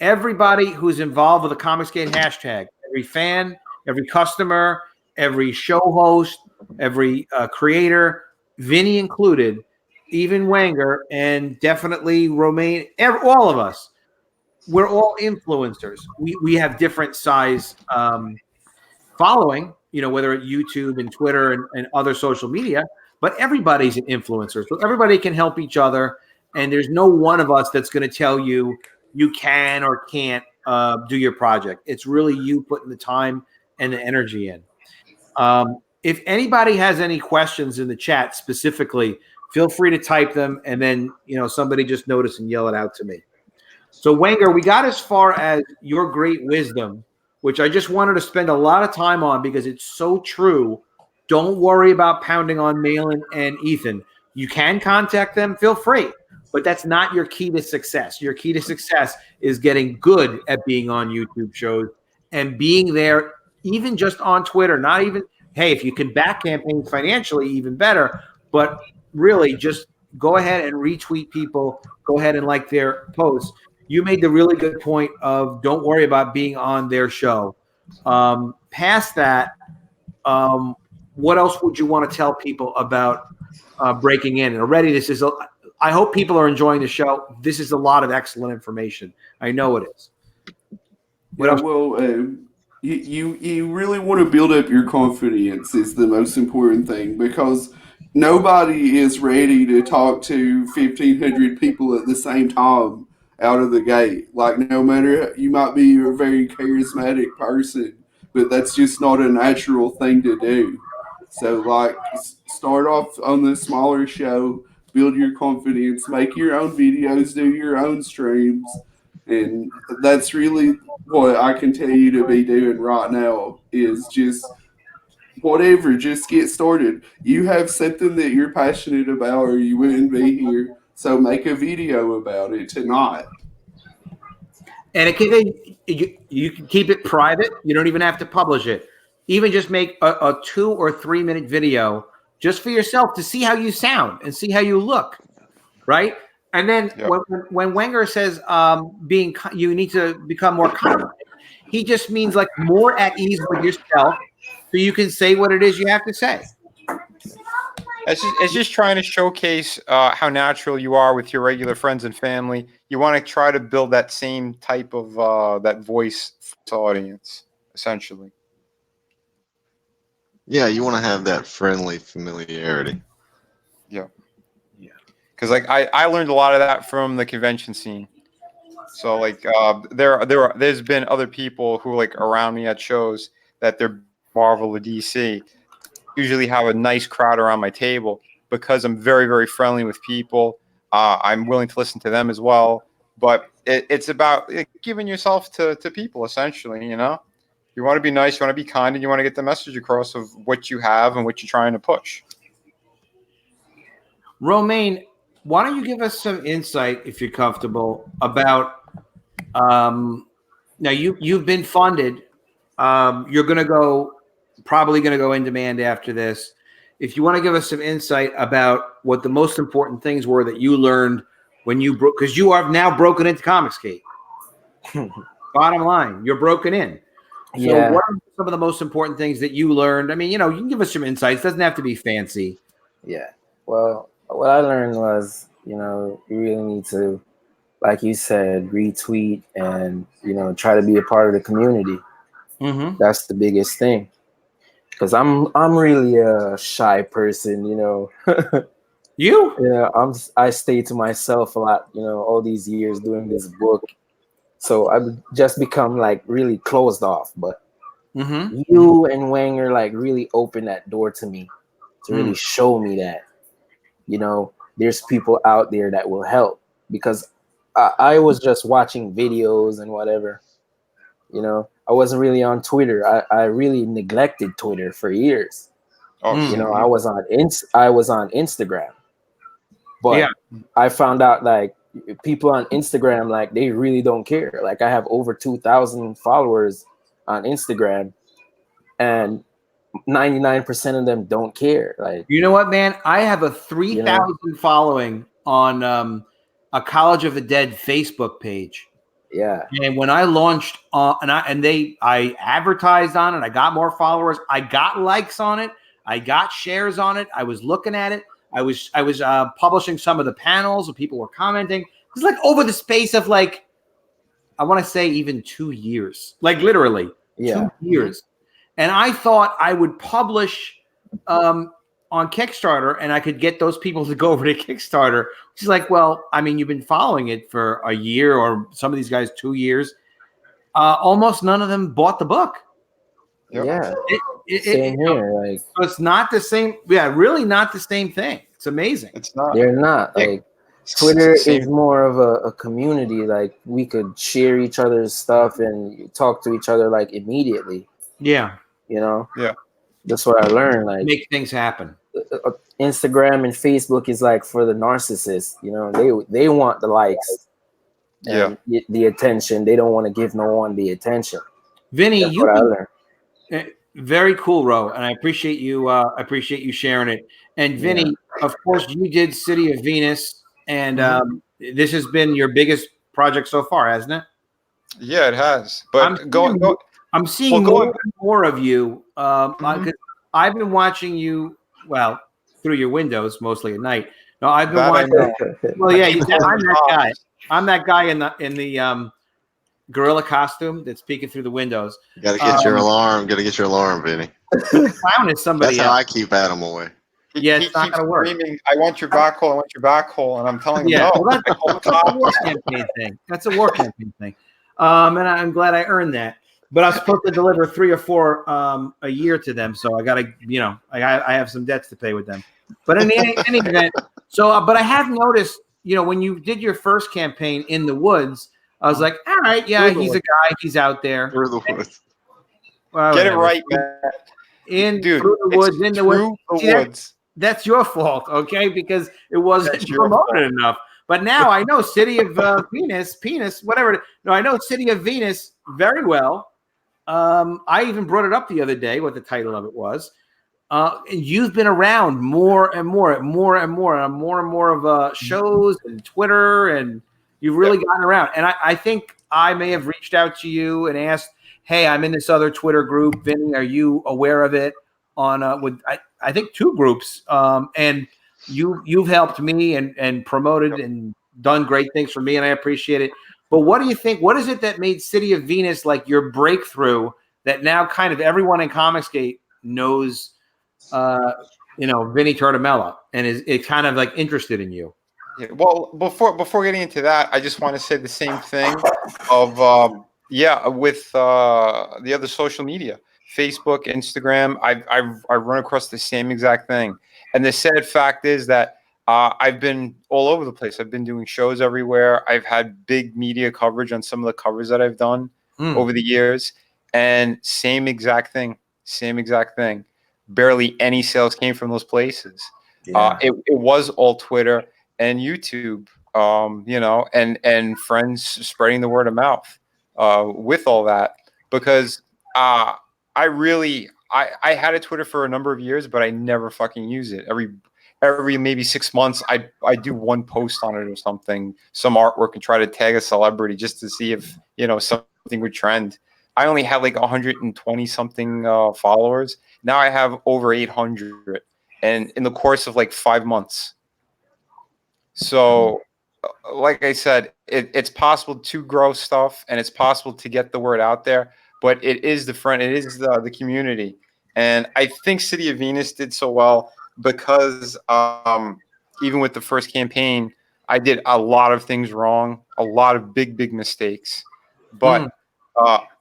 Everybody who's involved with the COMICSGATE hashtag, every fan, every customer, every show host, every creator, Vinny included, even Wenger, and definitely Romaine, all of us, we're all influencers. We have different size following, whether at YouTube and Twitter and other social media, but everybody's an influencer. So everybody can help each other, and there's no one of us that's going to tell you can or can't do your project. It's really you putting the time and the energy in. If anybody has any questions in the chat specifically, feel free to type them, and then somebody just notice and yell it out to me. So Wenger, we got as far as your great wisdom, which I just wanted to spend a lot of time on because it's so true. Don't worry about pounding on Malin and Ethan. You can contact them, feel free, but that's not your key to success. Your key to success is getting good at being on YouTube shows and being there, even just on Twitter. Not even, hey, if you can back campaigns financially, even better, but really just go ahead and retweet people, go ahead and like their posts. You made the really good point of don't worry about being on their show. Past that, what else would you want to tell people about breaking in? And already I hope people are enjoying the show. This is a lot of excellent information. I know it is. What else? Well, you really want to build up your confidence is the most important thing, because nobody is ready to talk to 1,500 people at the same time out of the gate. Like, no matter, you might be a very charismatic person, but that's just not a natural thing to do. So, like, start off on the smaller show, build your confidence, make your own videos, do your own streams, and that's really what I can tell you to be doing right now is just whatever, just get started. You have something that you're passionate about or you wouldn't be here, so make a video about it tonight. And you can keep it private. You don't even have to publish it. Even just make a 2 or 3 minute video just for yourself to see how you sound and see how you look, right? And then when Wenger says you need to become more confident, he just means like more at ease with yourself so you can say what it is you have to say. It's just trying to showcase how natural you are with your regular friends and family. You want to try to build that same type of that voice to audience, essentially. Yeah, you want to have that friendly familiarity. Yeah. Because like I learned a lot of that from the convention scene. So like there's been other people who like around me at shows that they're Marvel or DC. Usually have a nice crowd around my table because I'm very, very friendly with people. I'm willing to listen to them as well. But it's about giving yourself to people, essentially, You want to be nice, you want to be kind, and you want to get the message across of what you have and what you're trying to push. Romaine, why don't you give us some insight, if you're comfortable, about now you've been funded. You're going to go probably going to go in demand after this. If you want to give us some insight about what the most important things were that you learned when you broke, because you are now broken into COMICSGATE. Bottom line, you're broken in. So Yeah. what are some of the most important things that you learned? I mean, you can give us some insights. It doesn't have to be fancy. Yeah. Well, what I learned was, you really need to, like you said, retweet and, try to be a part of the community. Mm-hmm. That's the biggest thing. Because I'm really a shy person, You? Yeah, I stay to myself a lot, all these years doing this book. So I've just become like really closed off. But you and Wenger like really opened that door to me to really show me that, there's people out there that will help. Because I was just watching videos and whatever, I wasn't really on Twitter. I really neglected Twitter for years. Oh, I was on Instagram. But I found out like people on Instagram, like they really don't care. Like I have over 2,000 followers on Instagram, and 99% of them don't care. Like, you know what, man? I have a 3,000 following on a College of the Dead Facebook page. Yeah. And when I launched I advertised on it, I got more followers. I got likes on it. I got shares on it. I was looking at it. I was publishing some of the panels and people were commenting. It was like over the space of like, I want to say even 2 years, like literally 2 years. And I thought I would publish on Kickstarter and I could get those people to go over to Kickstarter. She's like, well, I mean, you've been following it for a year or some of these guys 2 years. Almost none of them bought the book. Yeah. Same here. Like, so it's not the same. Yeah, really not the same thing. It's amazing. It's not. They're not. Like, Twitter is more of a community. Like, we could share each other's stuff and talk to each other like immediately. Yeah. Yeah. That's what I learned. Like, make things happen. Instagram and Facebook is like for the narcissists. They want the likes. And the attention. They don't want to give no one the attention. Vinny, That's what I learned. Very cool, Ro, and I appreciate you sharing it. And Vinny, of course, you did City of Venus, and this has been your biggest project so far, hasn't it? Yeah, it has. But I'm seeing more and more of you. Because I've been watching you, well, through your windows mostly at night. No, I've been watching. Well, yeah, I'm that guy. I'm that guy in the gorilla costume that's peeking through the windows. Got to get your alarm. Got to get your alarm, Vinny. Clown is somebody. That's how I keep Adam away. It's not going to work. Screaming, I want your back hole. I want your back hole, and I'm telling him no. Well, that's a war campaign thing. That's a war campaign thing. And I'm glad I earned that. But I was supposed to deliver 3 or 4 a year to them, so I got to, I have some debts to pay with them. But in any event, but I have noticed, when you did your first campaign in the woods, I was like, all right, yeah, he's a guy, he's out there. Through the woods. Well, get it right, man. Through the woods, in the woods. That's your fault, okay? Because it wasn't promoted enough. But now I know City of Penis, whatever. No, I know City of Venus very well. I even brought it up the other day, what the title of it was. And you've been around more and more of shows and Twitter, and you've really gotten around. And I think I may have reached out to you and asked, hey, I'm in this other Twitter group. Vinny, are you aware of it? With I think 2 groups. And you've helped me and promoted and done great things for me, and I appreciate it. But what do you think? What is it that made City of Venus like your breakthrough that now kind of everyone in COMICSGATE knows, Vinny Tortomella, and is kind of like interested in you? Yeah, well, before getting into that, I just want to say the same thing of with the other social media, Facebook, Instagram. I run across the same exact thing, and the sad fact is that I've been all over the place. I've been doing shows everywhere. I've had big media coverage on some of the covers that I've done over the years, and same exact thing. Barely any sales came from those places. Yeah. It was all Twitter and YouTube, and friends spreading the word of mouth with all that, because I I had a Twitter for a number of years, but I never fucking use it. Every maybe 6 months, I do one post on it or something, some artwork, and try to tag a celebrity just to see if something would trend. I only had like 120 something followers. Now I have over 800, and in the course of like 5 months. So, like I said, it's possible to grow stuff, and it's possible to get the word out there. But it is the community, and I think City of Venus did so well because even with the first campaign, I did a lot of things wrong, a lot of big mistakes, but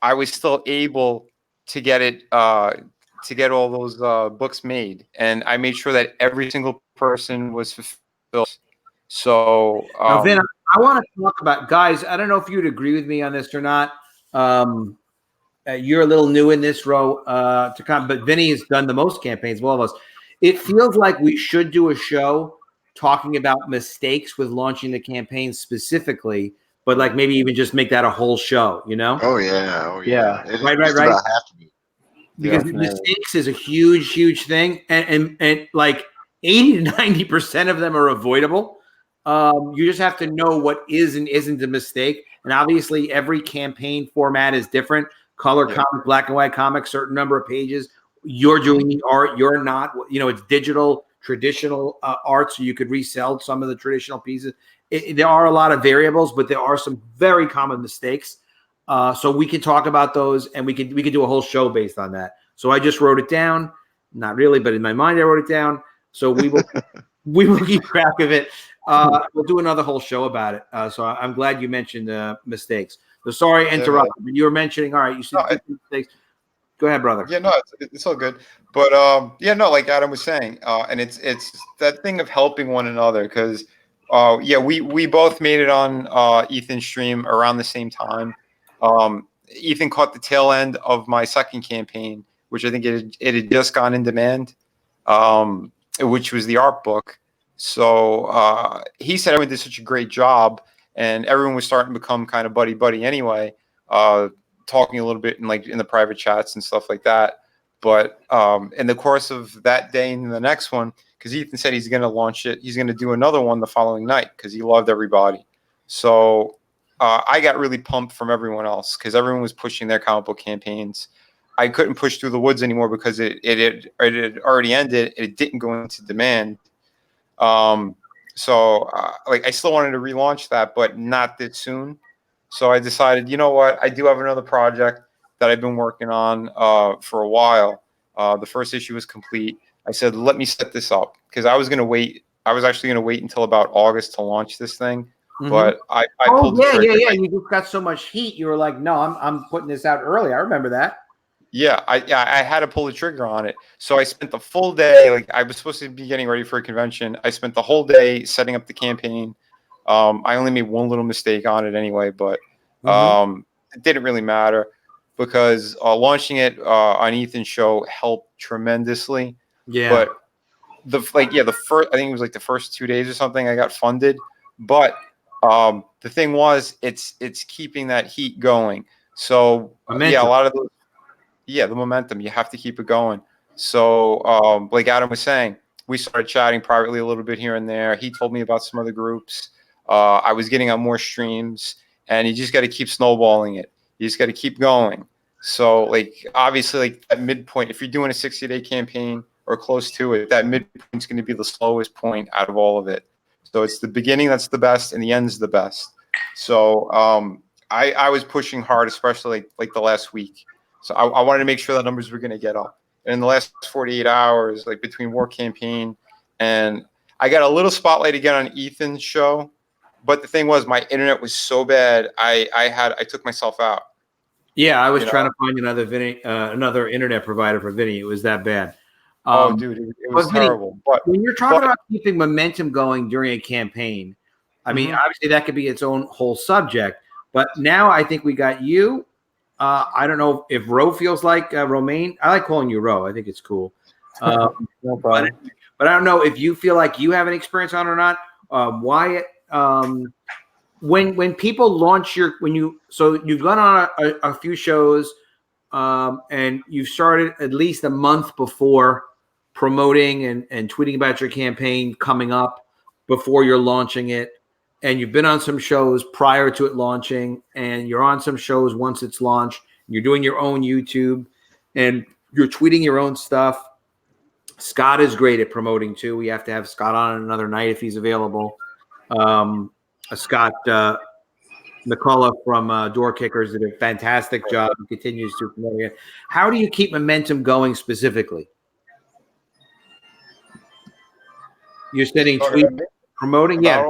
I was still able to get it to get all those books made, and I made sure that every single person was fulfilled. So now, Vin, I want to talk about, guys. I don't know if you'd agree with me on this or not. You're a little new in this row to come, but Vinny has done the most campaigns of all of us. It feels like we should do a show talking about mistakes with launching the campaign specifically, but like maybe even just make that a whole show, you know? Oh yeah. It Right. just about have to be. Because mistakes is a huge thing, and like 80 to 90% of them are avoidable. You just have to know what is and isn't a mistake, and obviously every campaign format is different. Color comic, black and white comic, certain number of pages. You're doing the art. You're not. It's digital, traditional art, so you could resell some of the traditional pieces. There are a lot of variables, but there are some very common mistakes. So we can talk about those, and we could do a whole show based on that. So I just wrote it down. Not really, but in my mind I wrote it down. So we will keep track of it. We'll do another whole show about it. So I'm glad you mentioned mistakes. So sorry to interrupt. But you were mentioning, all right, you said mistakes. Go ahead, brother. Yeah, no, it's all good. But like Adam was saying, and it's that thing of helping one another, because we both made it on Ethan's stream around the same time. Ethan caught the tail end of my second campaign, which I think it had just gone in demand, which was the art book. So he said everyone did such a great job, and everyone was starting to become kind of buddy anyway, talking a little bit in the private chats and stuff like that. But in the course of that day and the next one, because Ethan said he's going to launch it, he's going to do another one the following night because he loved everybody. So I got really pumped from everyone else because everyone was pushing their comic book campaigns. I couldn't push Through the Woods anymore because it had already ended. It didn't go into demand. So I still wanted to relaunch that, but not this soon. So I decided, you know what? I do have another project that I've been working on for a while. The first issue was complete. I said, let me set this up because I was going to wait. I was actually going to wait until about August to launch this thing. But I pulled the trigger. Yeah. You just got so much heat. You were like, no, I'm putting this out early. I remember that. Yeah, I had to pull the trigger on it. So I spent the full day, like I was supposed to be getting ready for a convention. I spent the whole day setting up the campaign. I only made one little mistake on it anyway, but it didn't really matter because launching it on Ethan's show helped tremendously. Yeah. But the first, I think it was like the first 2 days or something, I got funded. But the thing was, it's keeping that heat going. So a lot of those. Yeah, the momentum. You have to keep it going. So, like Adam was saying, we started chatting privately a little bit here and there. He told me about some other groups. I was getting on more streams, and you just got to keep snowballing it. You just got to keep going. So, obviously, that midpoint, if you're doing a 60-day campaign or close to it, that midpoint is going to be the slowest point out of all of it. So it's the beginning that's the best, and the end's the best. So I was pushing hard, especially like the last week. So I wanted to make sure the numbers were going to get up. And in the last 48 hours, between War Campaign and I got a little spotlight again on Ethan's show, but the thing was my internet was so bad I took myself out. Yeah, I was trying to find another internet provider for Vinny. It was that bad. Dude, it was terrible. But when you're talking about keeping momentum going during a campaign, I mean, obviously that could be its own whole subject. But now I think we got you. I don't know if Ro feels like Romaine. I like calling you Ro. I think it's cool. No problem. But I don't know if you feel like you have an experience on it or not. Wyatt, when people launch you've gone on a few shows. and you started at least a month before promoting and tweeting about your campaign coming up before you're launching it. And you've been on some shows prior to it launching, and you're on some shows once it's launched. You're doing your own YouTube, and you're tweeting your own stuff. Scott is great at promoting too. We have to have Scott on another night if he's available. Scott McCullough from Door Kickers did a fantastic job and continues to promote it. How do you keep momentum going specifically? You're sending tweets, promoting, yeah.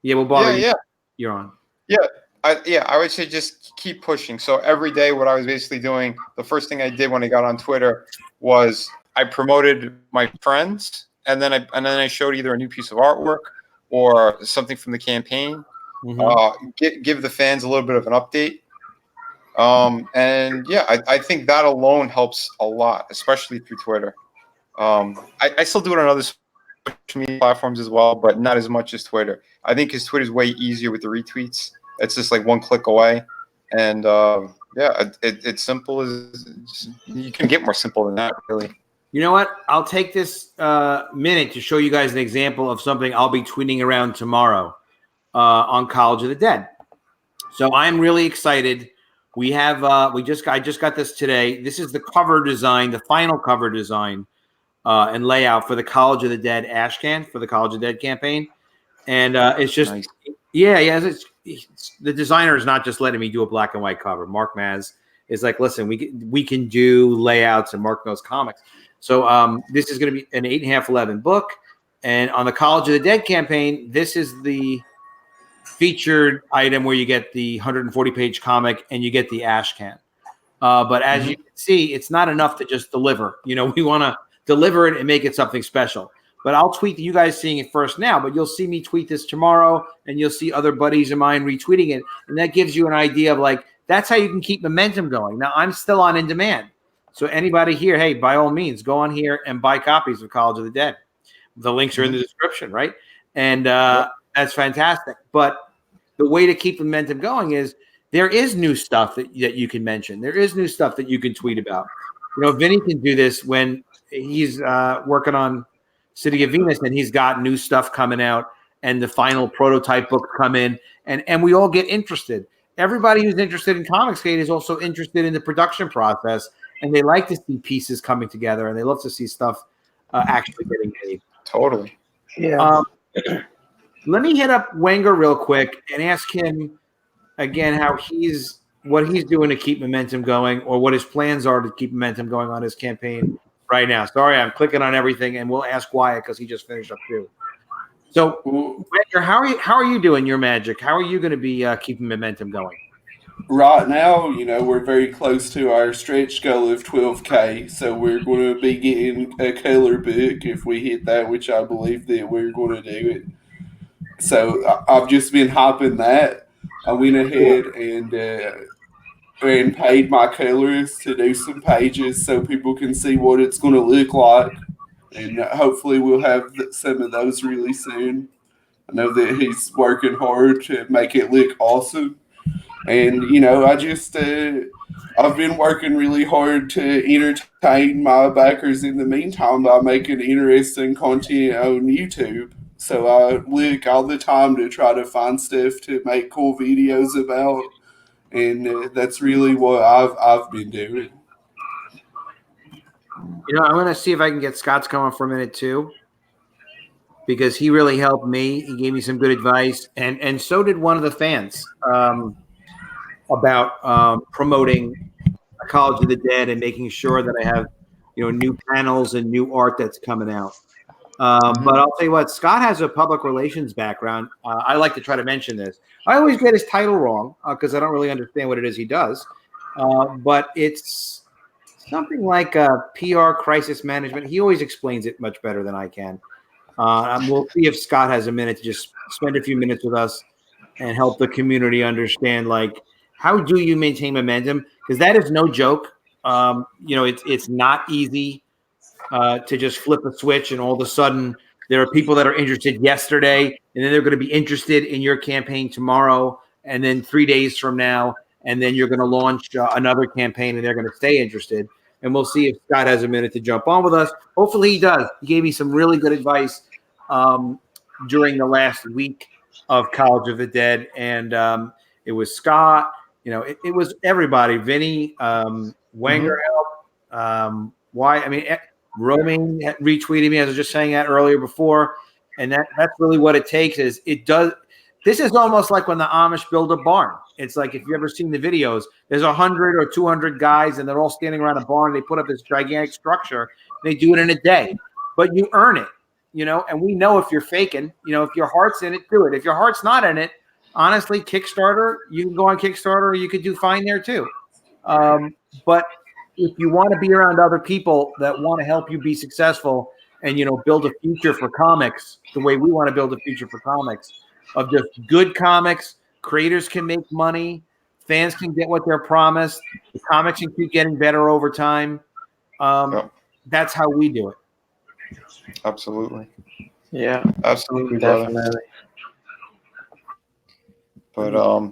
Yeah, we'll bother you. Yeah. You're on. Yeah. I would say just keep pushing. So every day, what I was basically doing, the first thing I did when I got on Twitter was I promoted my friends, and then I showed either a new piece of artwork or something from the campaign. Give the fans a little bit of an update. And yeah, I think that alone helps a lot, especially through Twitter. I still do it on other social media platforms as well, but not as much as Twitter. I think because Twitter is way easier with the retweets. It's just like one click away, and yeah, it's simple as you can get more simple than that, really. You know what? I'll take this minute to show you guys an example of something I'll be tweeting around tomorrow on College of the Dead. So I'm really excited. We have I just got this today. This is the cover design, the final cover design and layout for the College of the Dead ash can for the College of the Dead campaign, and it's just nice. It's the designer is not just letting me do a black and white cover. Mark Maz is like, listen, we can do layouts, and Mark knows comics. So this is going to be an 8.5, 11 book, and on the College of the Dead campaign, this is the featured item where you get the 140-page comic and you get the ash can. But as you can see, it's not enough to just deliver. You know, we want to deliver it and make it something special. But I'll tweet you guys seeing it first now, but you'll see me tweet this tomorrow, and you'll see other buddies of mine retweeting it. And that gives you an idea of like, that's how you can keep momentum going. Now, I'm still on In Demand. So anybody here, hey, by all means, go on here and buy copies of College of the Dead. The links are in the description, right? And that's fantastic. But the way to keep momentum going is there is new stuff that you can mention. There is new stuff that you can tweet about. You know, Vinny can do this when he's working on City of Venus, and he's got new stuff coming out, and the final prototype books come in, and we all get interested. Everybody who's interested in COMICSGATE is also interested in the production process, and they like to see pieces coming together, and they love to see stuff actually getting made. Totally. Yeah. Let me hit up Wenger real quick and ask him again what he's doing to keep momentum going, or what his plans are to keep momentum going on his campaign right now. Sorry, I'm clicking on everything, and we'll ask Wyatt because he just finished up too. So, Wenger, how are you doing your magic? How are you going to be keeping momentum going? Right now, you know, we're very close to our stretch goal of 12K, so we're going to be getting a color book if we hit that, which I believe that we're going to do it. So I've just been hopping that. I went ahead and paid my colorist to do some pages so people can see what it's going to look like. And hopefully we'll have some of those really soon. I know that he's working hard to make it look awesome. And, you know, I've been working really hard to entertain my backers in the meantime by making interesting content on YouTube. So I look all the time to try to find stuff to make cool videos about. And that's really what I've been doing. You know, I'm going to see if I can get Scott's come on for a minute too, because he really helped me. He gave me some good advice, and so did one of the fans about promoting College of the Dead and making sure that I have, you know, new panels and new art that's coming out. But I'll tell you what, Scott has a public relations background. I like to try to mention this. I always get his title wrong because I don't really understand what it is he does. But it's something like PR crisis management. He always explains it much better than I can. We'll see if Scott has a minute to just spend a few minutes with us and help the community understand, like, how do you maintain momentum? Because that is no joke. You know, it's not easy to just flip a switch and all of a sudden there are people that are interested yesterday, and then they're going to be interested in your campaign tomorrow, and then 3 days from now, and then you're going to launch another campaign, and they're going to stay interested. And we'll see if Scott has a minute to jump on with us. Hopefully he does. He gave me some really good advice during the last week of College of the Dead, and it was Scott. It was everybody. Vinny, Wenger helped. Romaine retweeted me. I was just saying that earlier before, and that's really what it takes. Is it does. This is almost like when the Amish build a barn. It's like if you've ever seen the videos, there's 100 or 200 guys, and they're all standing around a barn. They put up this gigantic structure. They do it in a day, but you earn it, and we know if you're faking, if your heart's in it, do it. If your heart's not in it, honestly, Kickstarter, you can go on Kickstarter, or you could do fine there too. But if you want to be around other people that want to help you be successful and, build a future for comics the way we want to build a future for comics, of just good comics, creators can make money, fans can get what they're promised, the comics can keep getting better over time. That's how we do it. Absolutely. Yeah, Absolutely, definitely. But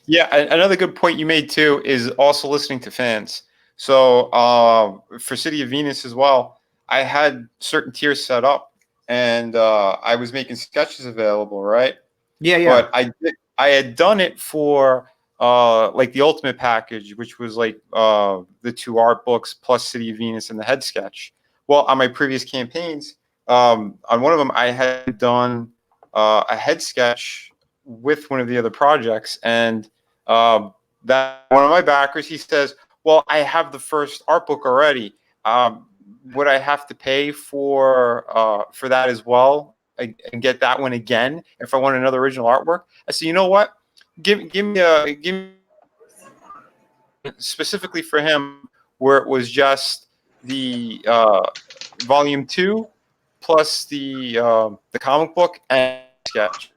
yeah, another good point you made too is also listening to fans. So for City of Venus as well, I had certain tiers set up, and I was making sketches available, right? Yeah. But I had done it for like the ultimate package, which was like the 2 art books plus City of Venus and the head sketch. Well, on my previous campaigns, on one of them, I had done a head sketch with one of the other projects, and that one of my backers, he says, well, I have the first art book already. Would I have to pay for that as well and get that one again if I want another original artwork? I said, you know what? Give me specifically for him, where it was just the volume 2 plus the comic book and sketch.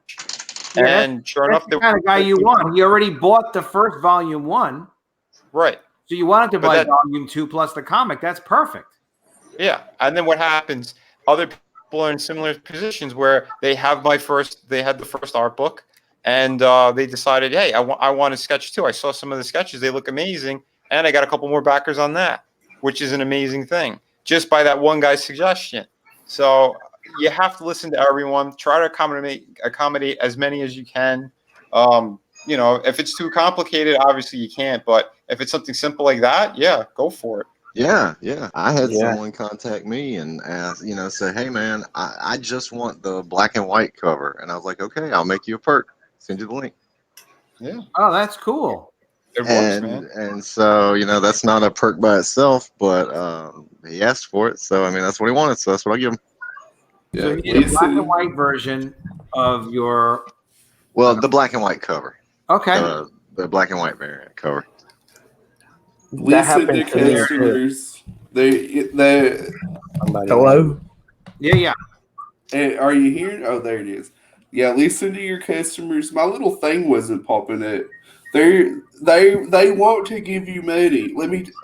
Yeah, and sure enough, the kind of guy you want. He already bought the first volume 1, right? So you wanted to buy volume 2 plus the comic. That's perfect. Yeah, and then what happens? Other people are in similar positions where they had the first art book, and they decided, hey, I want a sketch too. I saw some of the sketches; they look amazing, and I got a couple more backers on that, which is an amazing thing, just by that one guy's suggestion. So you have to listen to everyone. Try to accommodate as many as you can. If it's too complicated, obviously you can't. But if it's something simple like that, yeah, go for it. Yeah. I had someone contact me and ask, say, hey man, I just want the black and white cover, and I was like, okay, I'll make you a perk. Send you the link. Yeah. Oh, that's cool. It works, man. And so that's not a perk by itself, but he asked for it, so I mean that's what he wanted, so that's what I give him. Yeah, so you need a black and white version of your. Well, the black and white cover. Okay. The black and white variant cover. Listen to customers. Hello. Yeah. Are you here? Oh, there it is. Yeah, listen to your customers. My little thing wasn't popping up. They want to give you money.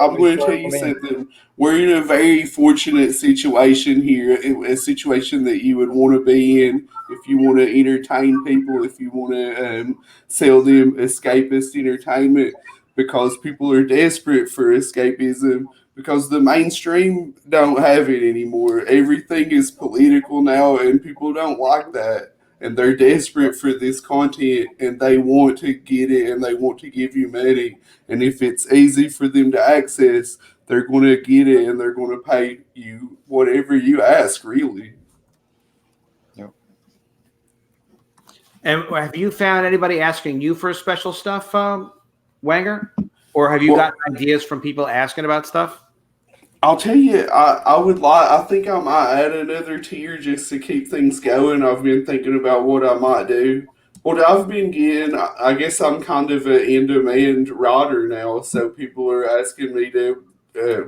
I'm going to tell you something. We're in a very fortunate situation here, a situation that you would want to be in if you want to entertain people, if you want to sell them escapist entertainment, because people are desperate for escapism, because the mainstream don't have it anymore. Everything is political now, and people don't like that. And they're desperate for this content, and they want to get it, and they want to give you money. And if it's easy for them to access, they're going to get it, and they're going to pay you whatever you ask, really. Yep. And have you found anybody asking you for special stuff, Wenger? Or have you gotten ideas from people asking about stuff? I'll tell you, I think I might add another tier just to keep things going. I've been thinking about what I might do. What I've been getting, I guess I'm kind of an in-demand writer now, so people are asking me to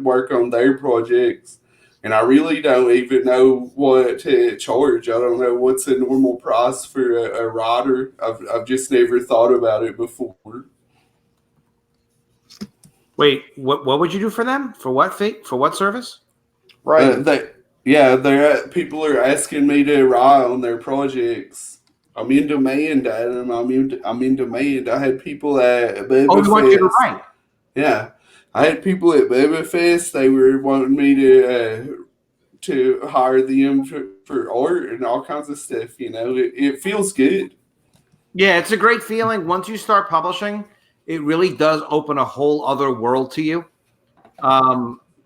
work on their projects, and I really don't even know what to charge. I don't know what's a normal price for a writer. I've just never thought about it before. Wait, what would you do for them? For what fee? For what service? Right. People are asking me to write on their projects. I'm in demand, Adam. I'm in demand. I had people at Bubba Oh, we want you to Fest. write. Yeah, I had people at Bubba Fest. They were wanting me to hire them for art and all kinds of stuff. You know, it feels good. Yeah, it's a great feeling. Once you start publishing, it really does open a whole other world to you.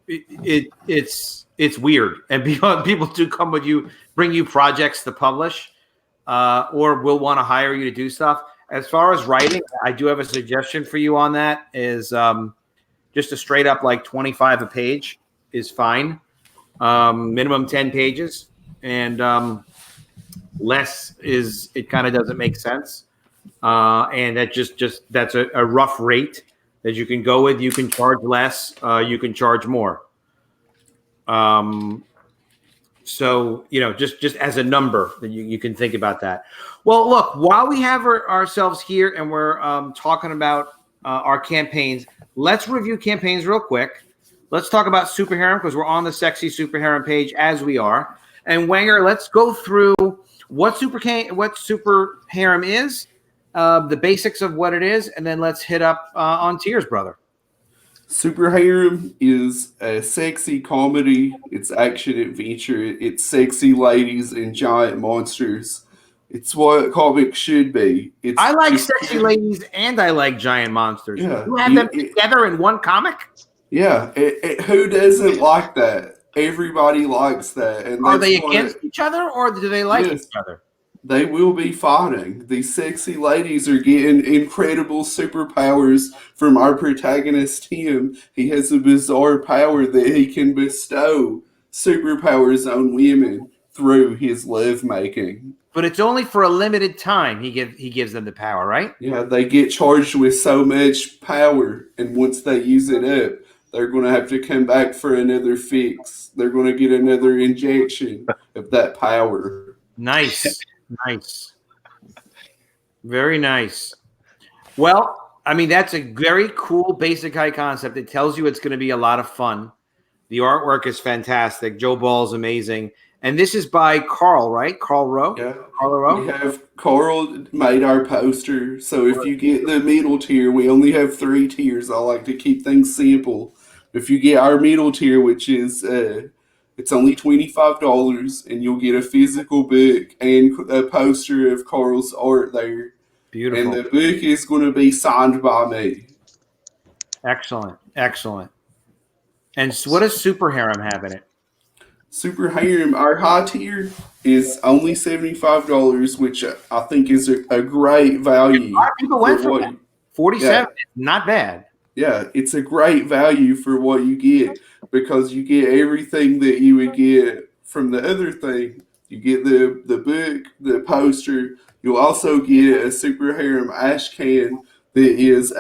It's weird, and people do come with you, bring you projects to publish, or will want to hire you to do stuff. As far as writing, I do have a suggestion for you on that. Is just a straight up like 25 a page is fine. Minimum 10 pages, and less is it kind of doesn't make sense. And that just that's a rough rate that you can go with. You can charge less, you can charge more. So, you know, just as a number that you can think about that. Well, look, while we have ourselves here and we're talking about our campaigns, let's review campaigns real quick. Let's talk about Super Harem because we're on the Sexy Super Harem page as we are. And Wenger, let's go through what Super Harem is, the basics of what it is, and then let's hit up on tiers, brother. Super Harem is a sexy comedy. It's action adventure. It's sexy ladies and giant monsters. It's what comics should be. I like sexy ladies and I like giant monsters. Yeah, you have them together in one comic? Yeah. Who doesn't like that? Everybody likes that. And are they against each other or do they like each other? They will be fighting. These sexy ladies are getting incredible superpowers from our protagonist, Tim. He has a bizarre power that he can bestow superpowers on women through his lovemaking. But it's only for a limited time he gives them the power, right? Yeah, they get charged with so much power, and once they use it up, they're going to have to come back for another fix. They're going to get another injection of that power. Nice. Nice. Very nice. Well, I mean, that's a very cool basic high concept. It tells you it's going to be a lot of fun. The artwork is fantastic. Joe Ball's amazing. And this is by Carl, right? Carl Rowe? Yeah. Carl Rowe? We have Carl made our poster. So if you get the middle tier, we only have 3 tiers. I like to keep things simple. If you get our middle tier, which is it's only $25, and you'll get a physical book and a poster of Carl's art there. Beautiful. And the book is going to be signed by me. Excellent. Excellent. And so what does Super Harem have in it? Super Harem, our high tier is only $75, which I think is a great value. A lot of people went for that. 47, not bad. Yeah, it's a great value for what you get because you get everything that you would get from the other thing. You get the book, the poster. You'll also get a Super Harem ash can that is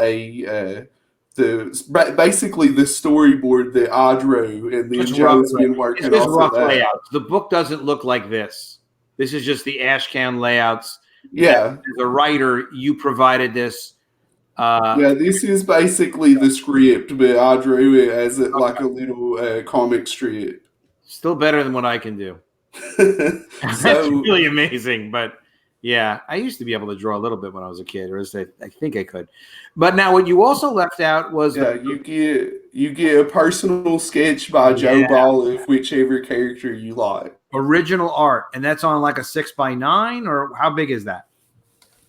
basically the storyboard that I drew, and then Joe's been working off rough of that. Layouts. The book doesn't look like this. This is just the ash can layouts. Yeah. As a writer, you provided this. This is basically the script, but I drew it as like a little comic strip. Still better than what I can do. That's really amazing. But yeah, I used to be able to draw a little bit when I was a kid, or at least I think I could. But now what you also left out was you get a personal sketch by Joe Ball of whichever character you like. Original art, and that's on like a 6x9, or how big is that?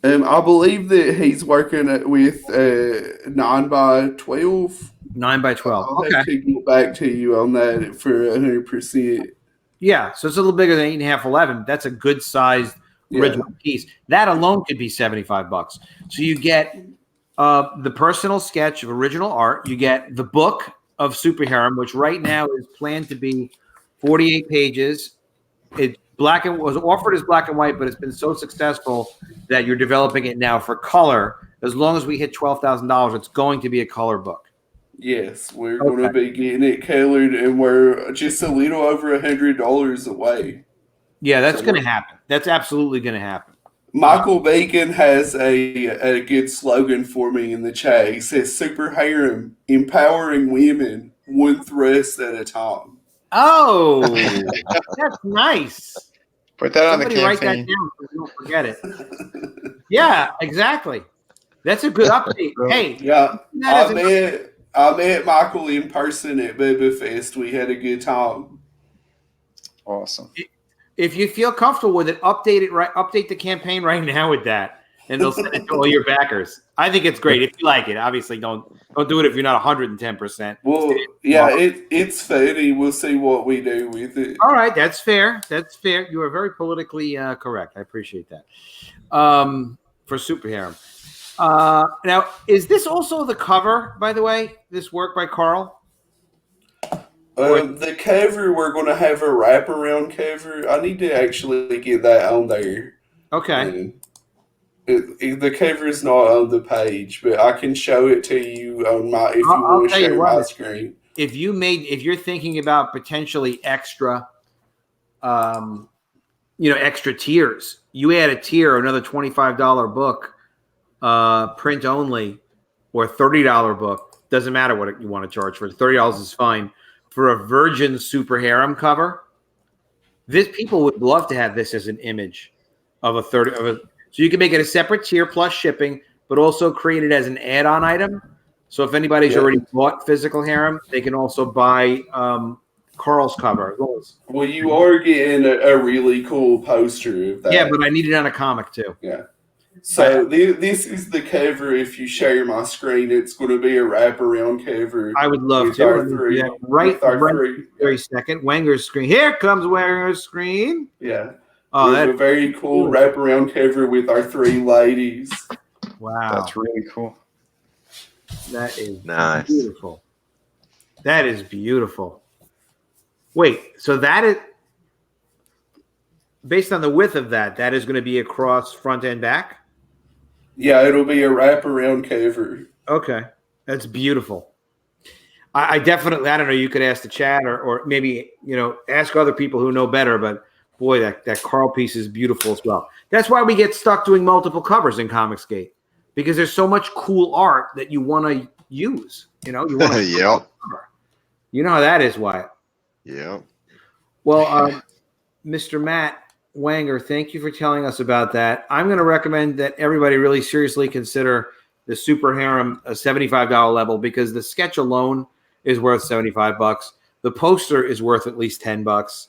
I believe that he's working with 9x12. 9x12. I'll have to get back to you on that for 100%. Yeah, so it's a little bigger than 8.5, 11. That's a good sized original piece. That alone could be $75. So you get the personal sketch of original art. You get the book of Super Harem, which right now is planned to be 48 pages. It was offered as black and white, but it's been so successful that you're developing it now for color. As long as we hit $12,000, it's going to be a color book. Yes, we're going to be getting it colored, and we're just a little over $100 away. Yeah, that's going to happen. That's absolutely going to happen. Michael Bacon has a good slogan for me in the chat. He says, Super Harem, empowering women one thrust at a time. Oh, that's nice. Put that on the Somebody write that campaign. down so we don't forget it. Yeah, exactly. That's a good update. Hey, Yeah, that is a- I met Michael in person at Bubba Fest. We had a good time. Awesome. if you feel comfortable with it, update the campaign right now with that, and they'll send it to all your backers. I think it's great. If you like it, obviously don't do it if you're not 110%. Well, yeah, it's funny. We'll see what we do with it. All right, that's fair. That's fair. You are very politically correct. I appreciate that. For Super Harem. Now, is this also the cover, by the way, this work by Carl? The cover, we're going to have a wraparound cover. I need to actually get that on there. Okay. The cover is not on the page, but I can show it to you on my if you want to share my screen. If you're thinking about potentially extra, extra tiers, you add a tier, another $25 book, print only, or $30 book. Doesn't matter what you want to charge for it. $30 is fine for a Virgin Super Harem cover. People would love to have this as an image of a 30 of a. So you can make it a separate tier plus shipping, but also create it as an add-on item. So if anybody's already bought physical Harem, they can also buy Carl's cover. Well, you are getting a really cool poster of that. Yeah, but I need it on a comic too. Yeah. So this is the cover. If you share my screen, it's going to be a wraparound cover. I would love to. Right second. Wenger's screen. Here comes Wenger's screen. Yeah. Oh, that's a very cool wraparound cover with our 3 ladies. Wow. That's really cool. That is nice. Beautiful. That is beautiful. Wait, so that is based on the width of that is going to be across front and back? Yeah, it'll be a wraparound cover. Okay. That's beautiful. I definitely, I don't know, you could ask the chat or maybe, ask other people who know better, but boy, that Carl piece is beautiful as well. That's why we get stuck doing multiple covers in COMICSGATE, because there's so much cool art that you want to use. You want to yep. You know how that is, Wyatt. Yep. Well, Mr. Matt Wenger, thank you for telling us about that. I'm going to recommend that everybody really seriously consider the Super Harem a $75 level, because the sketch alone is worth $75. The poster is worth at least $10.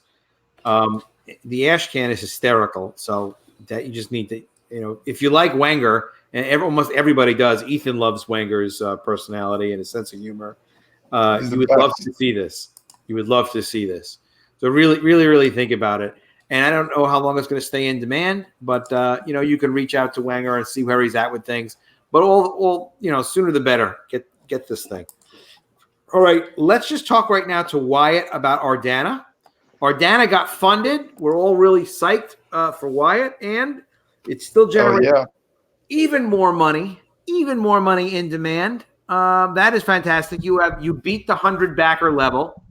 The ash can is hysterical, so that you just need to, if you like Wenger, and almost everybody does. Ethan loves Wenger's personality and his sense of humor. You would love to see this. You would love to see this. So really, really, really think about it. And I don't know how long it's going to stay in demand, but you can reach out to Wenger and see where he's at with things. But all sooner the better. Get this thing. All right, let's just talk right now to Wyatt about ARDANNA. ARDANNA got funded. We're all really psyched for Wyatt, and it's still generating even more money in demand. That is fantastic. You beat the 100 backer level.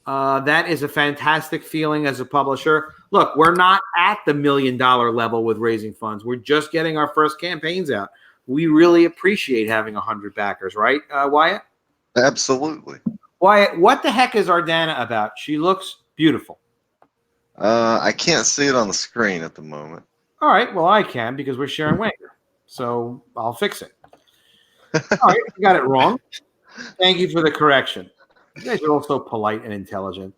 That is a fantastic feeling as a publisher. Look, we're not at the $1 million level with raising funds. We're just getting our first campaigns out. We really appreciate having 100 backers, right, Wyatt? Absolutely. Wyatt, what the heck is ARDANNA about? She looks beautiful. I can't see it on the screen at the moment. All right, well, I can because we're sharing Wenger, so I'll fix it. All right, I got it wrong. Thank you for the correction. You guys are all so polite and intelligent.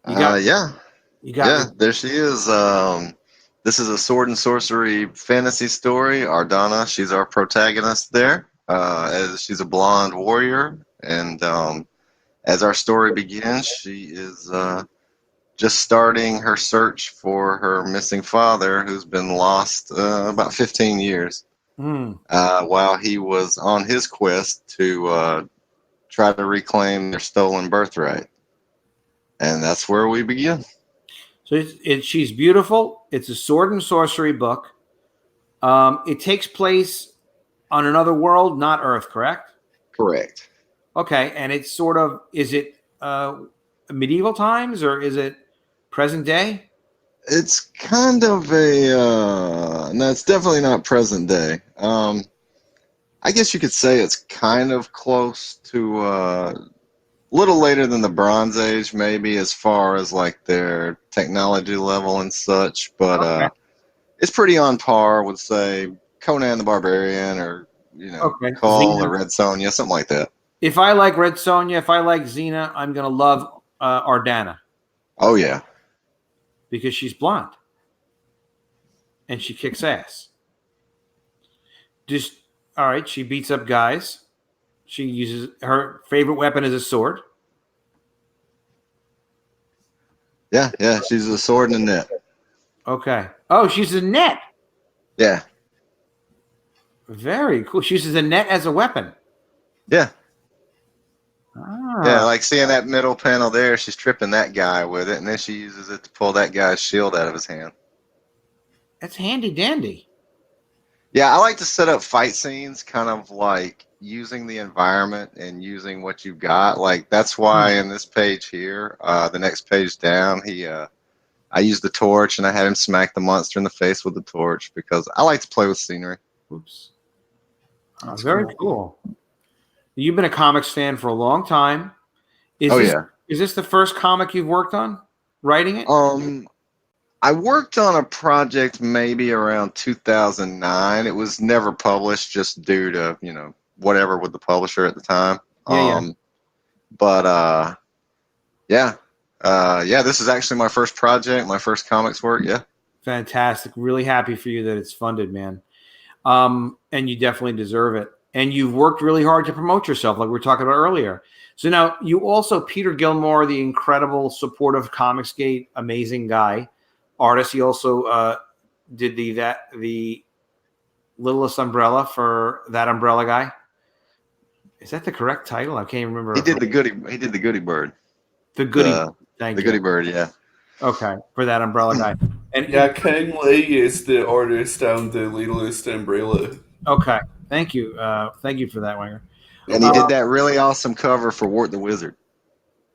There she is. This is a sword and sorcery fantasy story. ARDANNA, she's our protagonist there. As she's a blonde warrior, and as our story begins, she is just starting her search for her missing father, who's been lost about 15 years, while he was on his quest to try to reclaim their stolen birthright. And that's where we begin. So she's beautiful. It's a sword and sorcery book. It takes place on another world, not Earth, correct? Correct. Okay, and it's sort of, is it medieval times or is it present day? It's kind of no, it's definitely not present day. I guess you could say it's kind of close to little later than the Bronze Age, maybe, as far as like their technology level and such. But Okay. it's pretty on par with, say, Conan the Barbarian, or Okay. Call Xena. or Red Sonja, something like that. If I like Red Sonja, if I like Xena, I'm gonna love Ardanna Oh yeah. because she's blonde and she kicks ass. Just all right. She beats up guys. She uses her favorite weapon as a sword. Yeah, yeah. She's a sword and a net. Okay. Oh, she's a net. Yeah. Very cool. She uses a net as a weapon. Yeah. Ah, Yeah, like seeing that middle panel there, she's tripping that guy with it, and then she uses it to pull that guy's shield out of his hand. that's handy dandy. Yeah, I like to set up fight scenes kind of like using the environment and using what you've got. Like that's why in this page here, the next page down, I used the torch and I had him smack the monster in the face with the torch because I like to play with scenery. Oops. Very cool. You've been a comics fan for a long time. Is this the first comic you've worked on? Writing it? I worked on a project maybe around 2009. It was never published just due to, whatever with the publisher at the time. But this is actually my first project, my first comics work. Yeah. Fantastic. Really happy for you that it's funded, man. And you definitely deserve it. And you've worked really hard to promote yourself, like we were talking about earlier. So now you also, Peter Gilmore, the incredible, supportive COMICSGATE, amazing guy, artist. He also did the Littlest Umbrella for That Umbrella Guy. Is that the correct title? I can't remember. He did the Goody Bird. The Goody. Thank you. The Goody Bird, yeah. Okay, for That Umbrella Guy. And yeah, King Lee is the artist on the Littlest Umbrella. Okay, thank you. Thank you for that, Wenger. And he did that really awesome cover for Wart the Wizard.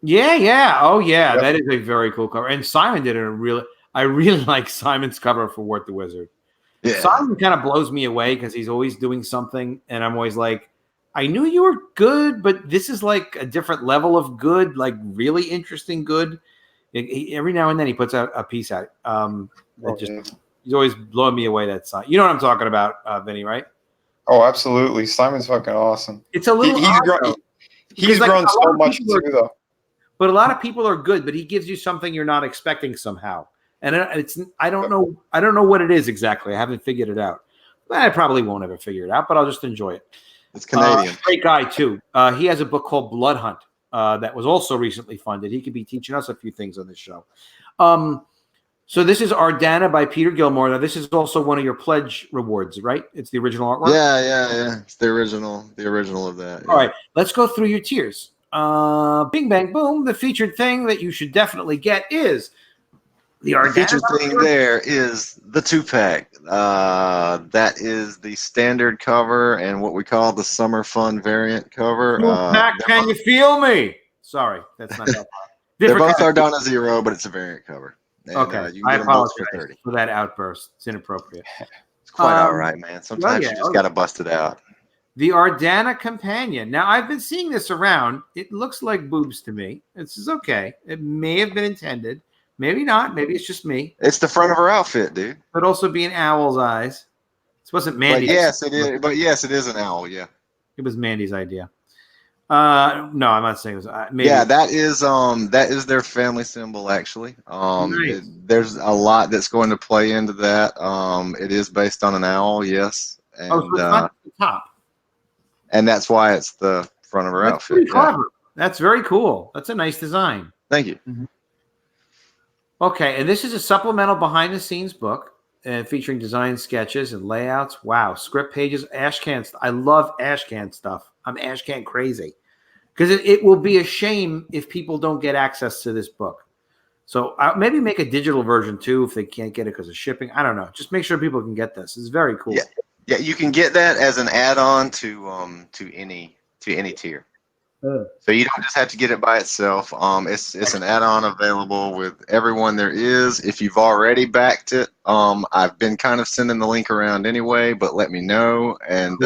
Yeah. Oh, yeah. Yep. That is a very cool cover. And Simon did I really like Simon's cover for Wart the Wizard. Yeah. Simon kind of blows me away because he's always doing something. And I'm always like, I knew you were good, but this is like a different level of good, like really interesting good. Every now and then he puts out a piece out. He's always blowing me away, that side. You know what I'm talking about, Vinny, right? Oh, absolutely. Simon's fucking awesome. It's a little he's grown so much too, though. But a lot of people are good, but he gives you something you're not expecting somehow. And I don't know what it is exactly. I haven't figured it out. I probably won't ever figure it out, but I'll just enjoy it. It's Canadian. Great guy too. He has a book called Blood Hunt that was also recently funded. He could be teaching us a few things on this show. So this is Ardanna by Peter Gilmore. Now this is also one of your pledge rewards, right? It's the original artwork. Yeah. It's the original of that. Yeah. All right, let's go through your tiers. Bing bang boom. The featured thing that you should definitely get is the Ardanna. The featured thing there is the 2-pack. That is the standard cover and what we call the summer fun variant cover. 2-pack, can you feel me? Sorry, that's not that. They're both Ardanna Zero, but it's a variant cover. And, okay, you can I get them both apologize for that outburst. It's inappropriate. It's quite all right, man. Sometimes you just got to bust it out. The Ardanna Companion. Now, I've been seeing this around. It looks like boobs to me. This is okay. It may have been intended. Maybe not. Maybe it's just me. It's the front of her outfit, dude. Could also be an owl's eyes. This wasn't Mandy's. But yes, it is. But yes, it is an owl. Yeah. It was Mandy's idea. No, I'm not saying it was. Maybe. Yeah, that is their family symbol, actually. Nice. There's a lot that's going to play into that. It is based on an owl, yes. And, so it's not the top. And that's why it's the front of her outfit. Pretty clever. That's very cool. That's a nice design. Thank you. Mm-hmm. Okay, and this is a supplemental behind-the-scenes book featuring design sketches and layouts. Wow, script pages, Ashcan. I love Ashcan stuff. I'm Ashcan crazy because it will be a shame if people don't get access to this book. So maybe make a digital version too if they can't get it because of shipping. I don't know. Just make sure people can get this. It's very cool. Yeah, you can get that as an add-on to any tier. So you don't just have to get it by itself. It's an add-on available with everyone there is. If you've already backed it, I've been kind of sending the link around anyway, but let me know. And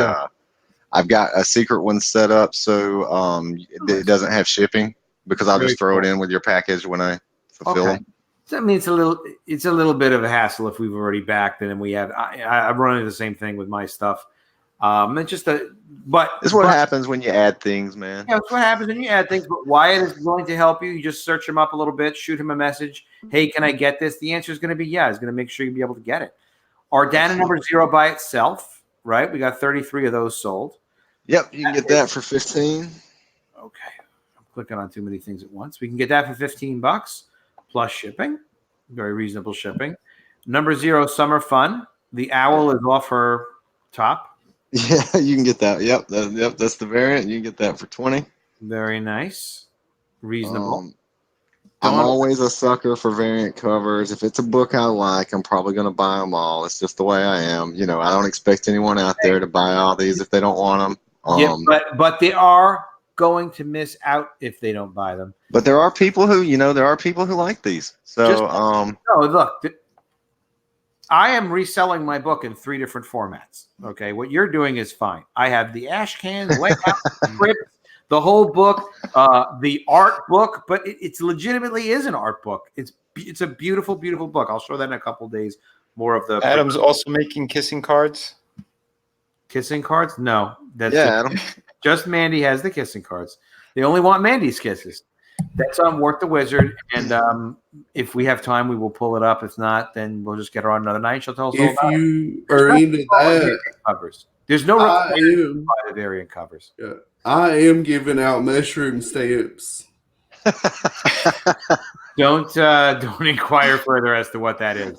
I've got a secret one set up so it doesn't have shipping. because I'll Very just throw it cool. in with your package when I fulfill Okay. them. So, I mean, it's a little bit of a hassle if we've already backed it, and we have. I'm running the same thing with my stuff. It's just It's what happens when you add things, man. Yeah, that's what happens when you add things. But Wyatt is willing to help you. You just search him up a little bit, shoot him a message. Hey, can I get this? The answer is going to be yeah. He's going to make sure you'll be able to get it. Ardana number 0 by itself, right? We got 33 of those sold. Yep, you can get that for 15. Okay, I'm clicking on too many things at once. We can get that for $15 plus shipping. Very reasonable shipping. Number 0, Summer Fun. The owl is off her top. Yeah, you can get that. Yep, that's the variant. You can get that for 20. Very nice. Reasonable. I'm always a sucker for variant covers. If it's a book I like, I'm probably going to buy them all. It's just the way I am. You know, I don't expect anyone out there to buy all these if they don't want them. Yeah, but they are going to miss out if they don't buy them. But there are people who, like these. So, no, look, I am reselling my book in 3 different formats. Okay, what you're doing is fine. I have the ash can, the layout, script, the whole book, the art book, but it's legitimately is an art book. It's a beautiful, beautiful book. I'll show that in a couple of days. More of the Adam's also making kissing cards. Kissing cards? No, that's Adam. Just Mandy has the kissing cards. They only want Mandy's kisses. That's on Work the Wizard, and if we have time, we will pull it up. If not, then we'll just get her on another night. She'll tell us all If about you are into that, covers. There's no requirement to buy the variant covers. Yeah, I am giving out mushroom stamps. Don't inquire further as to what that is.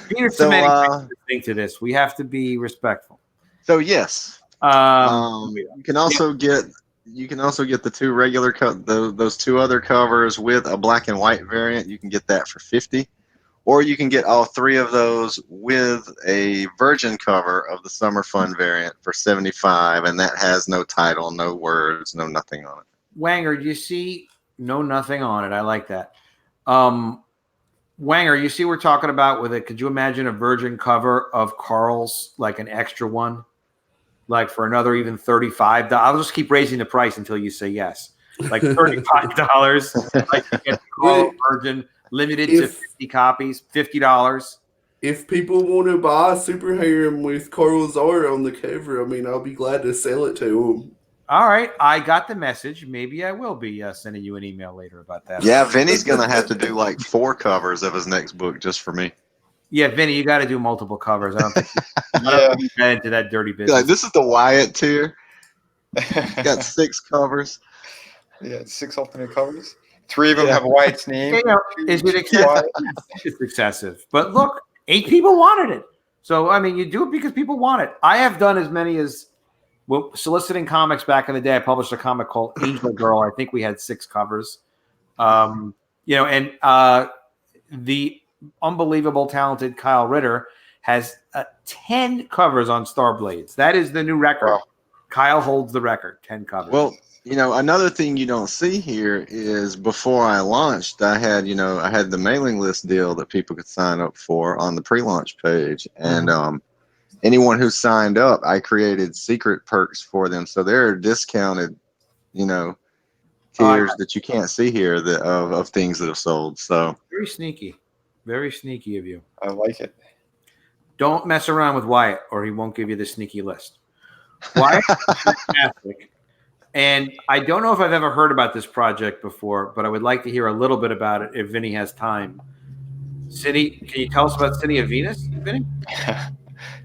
Peter listening to this, we have to be respectful. So yes, you can also get the 2 regular those 2 other covers with a black and white variant. You can get that for 50, or you can get all 3 of those with a virgin cover of the Summer Fun variant for 75, and that has no title, no words, no nothing on it. Wenger, do you see no nothing on it? I like that. Wenger, you see we're talking about with it. Could you imagine a virgin cover of Carl's, like an extra one? Like for another even $35. I'll just keep raising the price until you say yes. Like $35. Like you get the Carl Virgin limited to 50 copies, $50. If people want to buy Super Harem with Carl's art on the cover, I mean, I'll be glad to sell it to them. All right, I got the message. Maybe I will be sending you an email later about that. Yeah, Vinny's gonna have to do like 4 covers of his next book just for me. Yeah, Vinny, you got to do multiple covers. I don't think you get into that dirty business. Like, this is the Wyatt tier. Got 6 covers. Yeah, 6 alternate covers. 3 of them have Wyatt's name. Is it excessive? It's excessive. But look, 8 people wanted it. So, I mean, you do it because people want it. I have done as many as soliciting comics back in the day. I published a comic called Angel Girl. I think we had 6 covers. And the unbelievable talented Kyle Ritter has 10 covers on Star Blades. That is the new record. Wow. Kyle holds the record, 10 covers. Well, another thing you don't see here is before I launched, I had the mailing list deal that people could sign up for on the pre-launch page. And anyone who signed up, I created secret perks for them. So there are discounted, tiers that you can't see here of things that have sold. So very sneaky. Very sneaky of you. I like it. Don't mess around with Wyatt or he won't give you the sneaky list. Wyatt is fantastic. And I don't know if I've ever heard about this project before, but I would like to hear a little bit about it if Vinny has time. City, can you tell us about City of Venus, Vinny?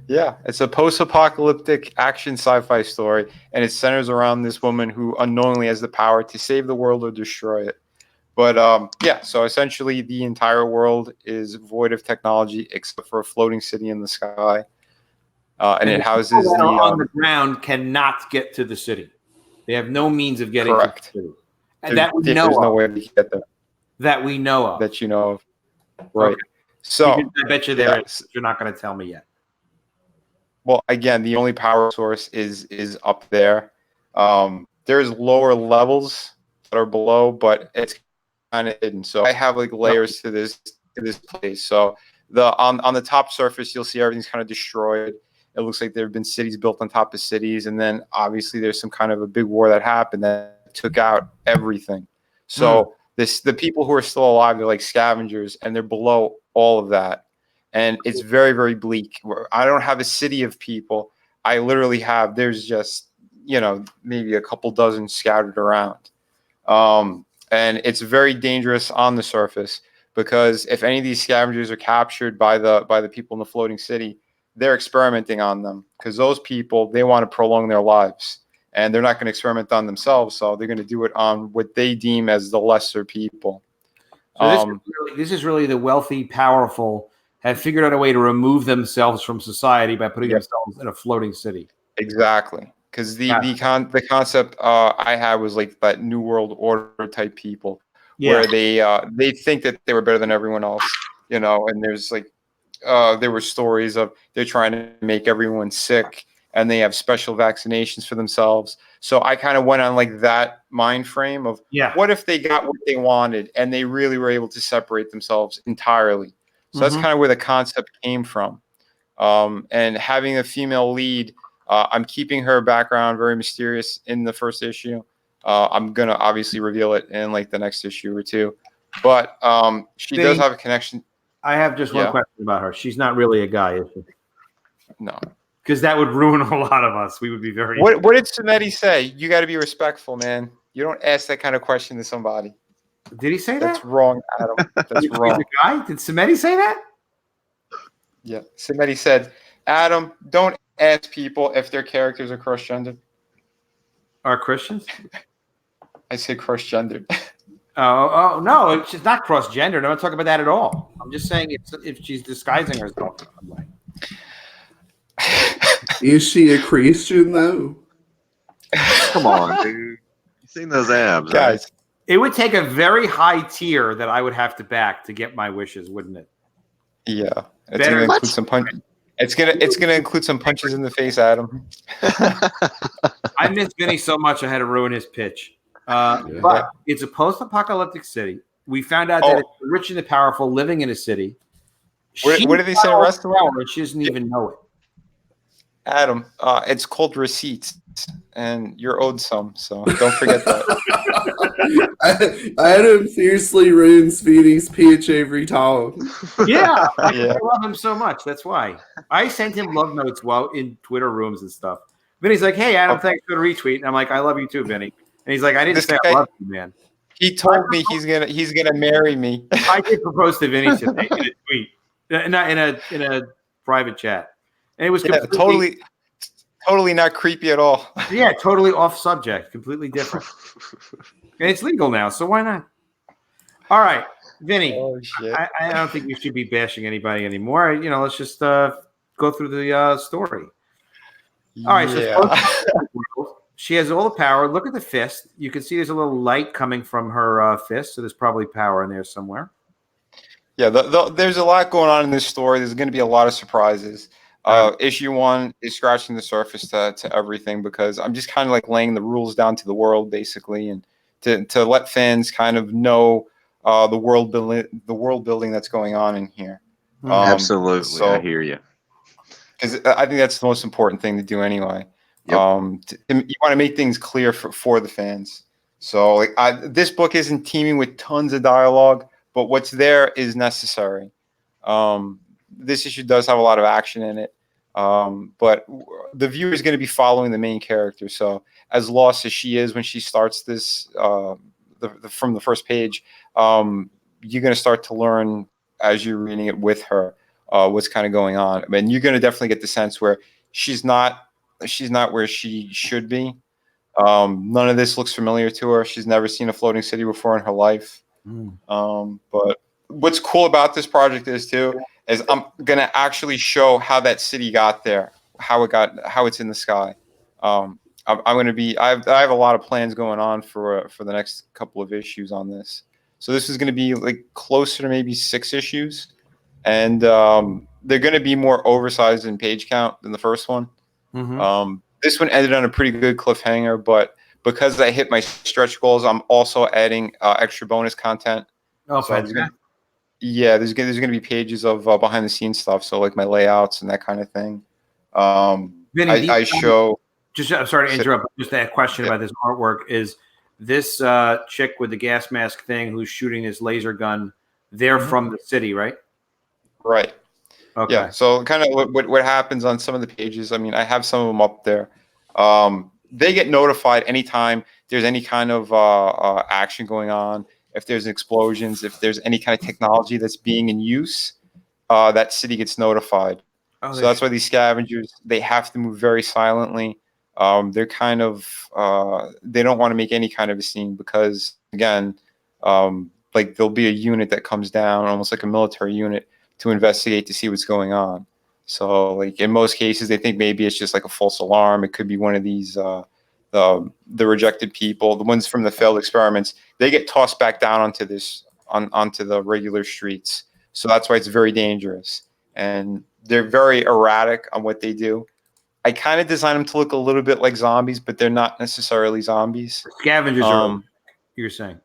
Yeah, it's a post-apocalyptic action sci-fi story, and it centers around this woman who unknowingly has the power to save the world or destroy it. But so essentially the entire world is void of technology except for a floating city in the sky. And it houses on the ground cannot get to the city. They have no means of getting to the city. And that we know there's of. No way to get there. That we know of. That you know of. Right. Okay. So I bet you there is. You're not going to tell me yet. Well, again, the only power source is up there. There's lower levels that are below, but it's kind of hidden. So I have like layers to this place. So on the top surface, you'll see everything's kind of destroyed. It looks like there have been cities built on top of cities, and then obviously there's some kind of a big war that happened that took out everything. So the people who are still alive, they're like scavengers, and they're below all of that. And it's very, very bleak. I don't have a city of people. I literally have, there's just, maybe a couple dozen scattered around. And it's very dangerous on the surface, because if any of these scavengers are captured by the people in the floating city, they're experimenting on them, because those people, they want to prolong their lives, and they're not going to experiment on themselves. So they're going to do it on what they deem as the lesser people. So this is really the wealthy, powerful have figured out a way to remove themselves from society by putting themselves in a floating city. Exactly. Because the concept I had was like that New World Order type people, where they think that they were better than everyone else, and there's like there were stories of they're trying to make everyone sick, and they have special vaccinations for themselves. So I kind of went on like that mind frame of what if they got what they wanted and they really were able to separate themselves entirely. So that's kind of where the concept came from. And having a female lead, I'm keeping her background very mysterious in the first issue. I'm going to obviously reveal it in like the next issue or two. But she does have a connection. I have just one question about her. She's not really a guy, is she? No. Because that would ruin a lot of us. We would be very... What did Samedi say? You got to be respectful, man. You don't ask that kind of question to somebody. Did he say that? That's wrong, Adam. That's wrong. A guy? Did Samedi say that? Yeah. Samedi said, Adam, don't ask people if their characters are cross-gendered. Are Christians? I say cross-gendered. Oh, no, she's not cross-gendered. I'm not talking about that at all. I'm just saying if she's disguising herself in some way. Is she a Christian, though? Come on, dude. You seen those abs, guys? Right? It would take a very high tier that I would have to back to get my wishes, wouldn't it? Yeah. It's going to include some punches. It's gonna include some punches in the face, Adam. I miss Vinny so much I had to ruin his pitch. But it's a post-apocalyptic city. We found out that it's the rich and the powerful living in a city. What did they say? Restaurant? She doesn't even know it. Adam, it's called receipts, and you're owed some, so don't forget that. Adam fiercely ruins Speedy's pitch every time. Yeah, I love him so much. That's why I sent him love notes in Twitter rooms and stuff. Vinny's like, "Hey, Adam, thanks for the retweet." And I'm like, "I love you too, Vinny." And he's like, "I didn't say I love you, man." He told me he's gonna marry me. I did propose to Vinny today in a tweet, in a private chat. And it was totally not creepy at all. Yeah, totally off subject, completely different. And it's legal now, so why not? All right, Vinny. Oh, shit. I don't think we should be bashing anybody anymore. Let's just go through the story. All right, so she has all the power. Look at the fist. You can see there's a little light coming from her fist, so there's probably power in there somewhere. Yeah, there's a lot going on in this story. There's going to be a lot of surprises. Issue 1 is scratching the surface to everything, because I'm just kind of like laying the rules down to the world, basically, and to let fans kind of know the world building that's going on in here. Absolutely, so, I hear you. Because I think that's the most important thing to do anyway. Yep. You want to make things clear for the fans. So like this book isn't teeming with tons of dialogue, but what's there is necessary. This issue does have a lot of action in it. But the viewer is going to be following the main character. So as lost as she is when she starts this from the first page, you're going to start to learn as you're reading it with her what's kind of going on. I mean, you're going to definitely get the sense where she's not where she should be. None of this looks familiar to her. She's never seen a floating city before in her life. But what's cool about this project is I'm going to actually show how that city got there, how it's in the sky. I have a lot of plans going on for the next couple of issues on this. So this is going to be like closer to maybe 6 issues, and they're going to be more oversized in page count than the first one. This one ended on a pretty good cliffhanger, but because I hit my stretch goals, I'm also adding extra bonus content. Oh, so there's going to be pages of behind the scenes stuff, so like my layouts and that kind of thing. Vinny, I'm sorry to interrupt. Just that question about this artwork is this chick with the gas mask thing who's shooting this laser gun, they're from the city, right? Right. Okay. Yeah. So kind of what happens on some of the pages. I mean, I have some of them up there. They get notified anytime there's any kind of action going on. If there's explosions, if there's any kind of technology that's being in use, that city gets notified. Oh, So that's why these scavengers, they have to move very silently. They're kind of they don't want to make any kind of a scene because again, like there'll be a unit that comes down, almost like a military unit, to investigate to see what's going on. So like in most cases, they think maybe it's just like a false alarm. It could be one of these the rejected people, the ones from the failed experiments. They get tossed back down onto onto the regular streets. So that's why it's very dangerous. And they're very erratic on what they do. I kind of designed them to look a little bit like zombies, but they're not necessarily zombies. Scavengers are, you're saying?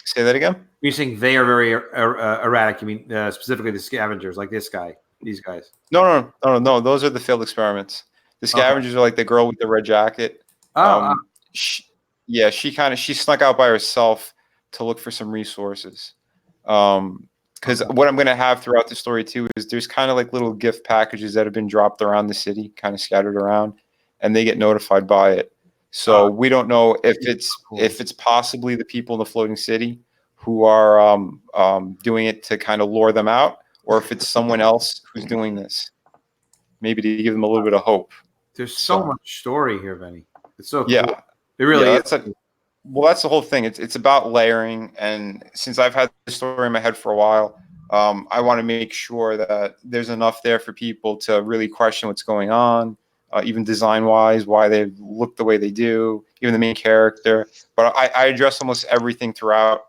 Say that again? You're saying they are very erratic. You mean specifically the scavengers, like this guy, these guys? No. Those are the failed experiments. The scavengers are like the girl with the red jacket. She snuck out by herself to look for some resources. Because what I'm going to have throughout the story too is there's kind of like little gift packages that have been dropped around the city, kind of scattered around, and they get notified by it. So we don't know if it's possibly the people in the floating city who are doing it to kind of lure them out, or if it's someone else who's doing this, maybe to give them a little bit of hope. There's so much story here, Benny. It's so cool. Yeah, it really is. Well, that's the whole thing. It's about layering, and since I've had the story in my head for a while, I want to make sure that there's enough there for people to really question what's going on, even design-wise, why they look the way they do, even the main character. But I address almost everything throughout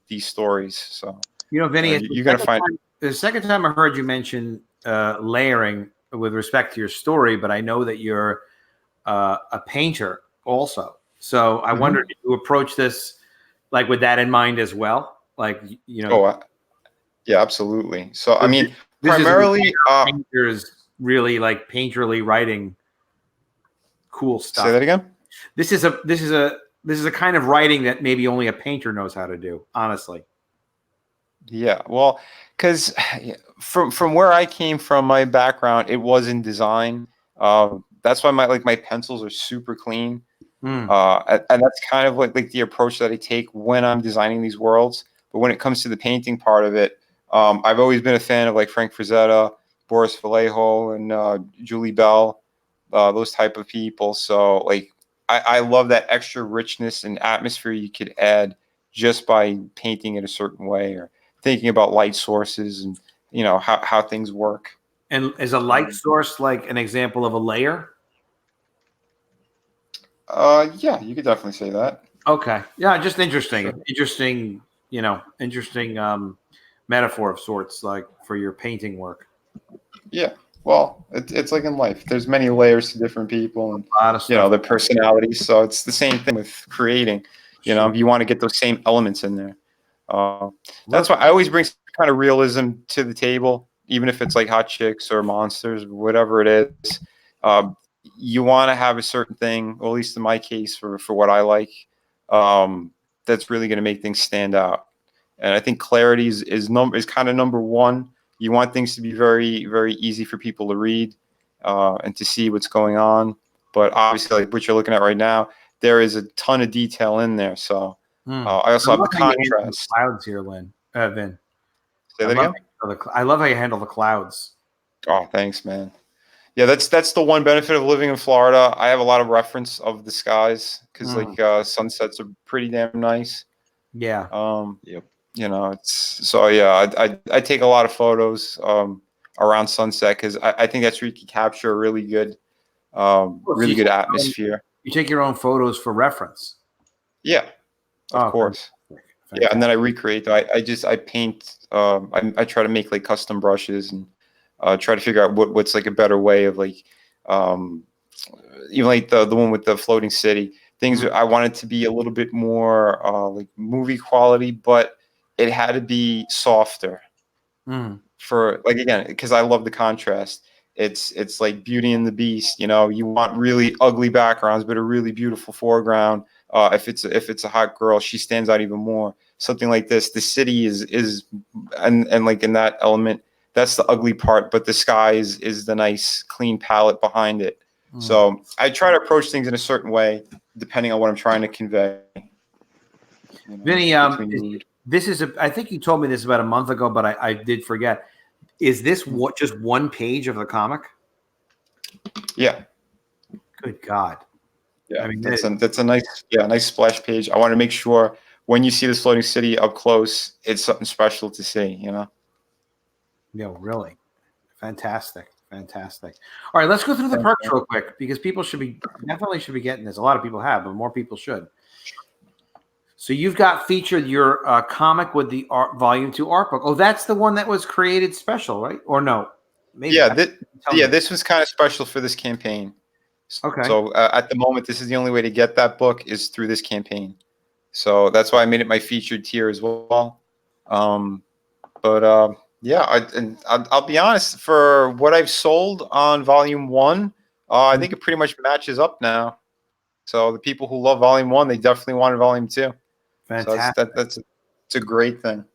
these stories. So Vinny, you're gonna find the second time I heard you mention layering with respect to your story, but I know that you're a painter also. So I wondered if you approach this like with that in mind as well, like yeah, absolutely. So I mean, primarily, painters really like painterly writing cool stuff. Say that again. This is a kind of writing that maybe only a painter knows how to do. Honestly. Yeah, well, because from where I came from, my background, it was in design. That's why my pencils are super clean. And that's kind of like the approach that I take when I'm designing these worlds. But when it comes to the painting part of it, I've always been a fan of like Frank Frazetta, Boris Vallejo, and Julie Bell, those type of people. So like I love that extra richness and atmosphere you could add just by painting it a certain way or thinking about light sources and how things work. And is a light source like an example of a layer? Yeah, you could definitely say that. Okay. Yeah, just interesting. Sure. Interesting metaphor of sorts, like for your painting work. Yeah. Well, it's like in life. There's many layers to different people and a lot of stuff. Their personalities. So it's the same thing with creating. You want to get those same elements in there. That's why I always bring some kind of realism to the table, even if it's like hot chicks or monsters, whatever it is. You want to have a certain thing, or at least in my case, for what I like, that's really going to make things stand out. And I think clarity is kind of number one. You want things to be very, very easy for people to read and to see what's going on. But obviously, like what you're looking at right now, there is a ton of detail in there. So I also have the contrast. Clouds here, Vin. Say that again? I love how you handle the clouds. Oh, thanks, man. Yeah, that's the one benefit of living in Florida. I have a lot of reference of the skies because sunsets are pretty damn nice. Yeah. Yep. I take a lot of photos around sunset because I think that's where you can capture a really good good atmosphere. You take your own photos for reference. Yeah, of course. Fantastic. Yeah, and then I recreate. I paint. I try to make like custom brushes and try to figure out what's like a better way of like even like the one with the floating city things. I wanted to be a little bit more like movie quality, but it had to be softer for like, again, because I love the contrast. It's like Beauty and the Beast. You want really ugly backgrounds, but a really beautiful foreground. If it's a hot girl, she stands out even more. Something like this, the city is and like in that element, that's the ugly part, but the sky is the nice clean palette behind it. So I try to approach things in a certain way depending on what I'm trying to convey. You know, Vinny, this is I think you told me this about a month ago, but I did forget. Is this just one page of the comic? Yeah. Good God. Yeah, I mean, that's a nice splash page. I want to make sure when you see this floating city up close, it's something special to see, you know? Yeah, really. Fantastic. Fantastic. All right, let's go through the perks real quick because people definitely should be getting this. A lot of people have, but more people should. So you've got featured your comic with the volume 2 art book. Oh, that's the one that was created special, right? Or no? Maybe. Yeah, this was kind of special for this campaign. Okay. So at the moment, this is the only way to get that book is through this campaign. So that's why I made it my featured tier as well. Yeah, I'll be honest. For what I've sold on Volume 1, I think it pretty much matches up now. So the people who love Volume 1, they definitely wanted Volume 2. Fantastic. So it's a great thing.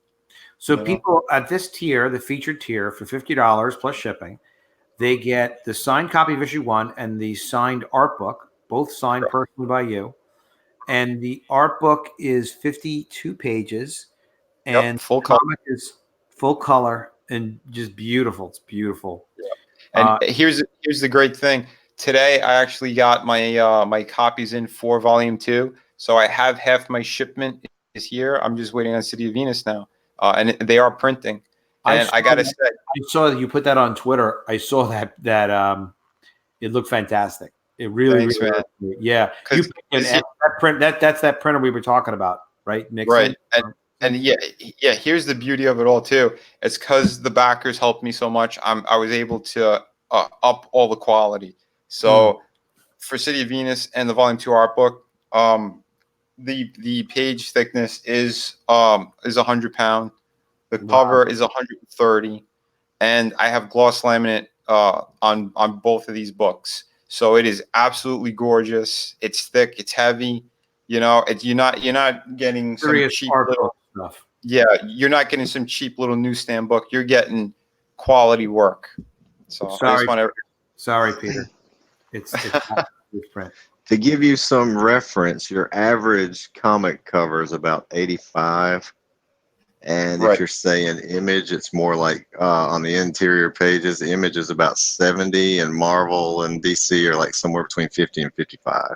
So people at this tier, the featured tier, for $50 plus shipping, they get the signed copy of issue 1 and the signed art book, both signed personally by you. And the art book is 52 pages, and full color. comic is full color and just beautiful. It's beautiful. Yeah. And here's the great thing. Today I actually got my my copies in for Volume 2, so I have half my shipment is here. I'm just waiting on City of Venus now, and they are printing. And I gotta say, I saw that you put that on Twitter. I saw that it looked fantastic. It really, thanks, really man. Yeah, that's that printer we were talking about, right? Nixon? Right. And yeah. Here's the beauty of it all too. It's because the backers helped me so much. I was able to up all the quality. So for City of Venus and the Volume 2 art book, the page thickness is 100 pound. The cover is 130, and I have gloss laminate on both of these books. So it is absolutely gorgeous. It's thick. It's heavy. You know, you're not getting some cheap little stuff. Yeah, you're not getting some cheap little newsstand book. You're getting quality work. So sorry, Peter. It's not print. To give you some reference, your average comic cover is about 85. And if you're saying image, it's more like on the interior pages, the image is about 70, and Marvel and DC are like somewhere between 50 and 55.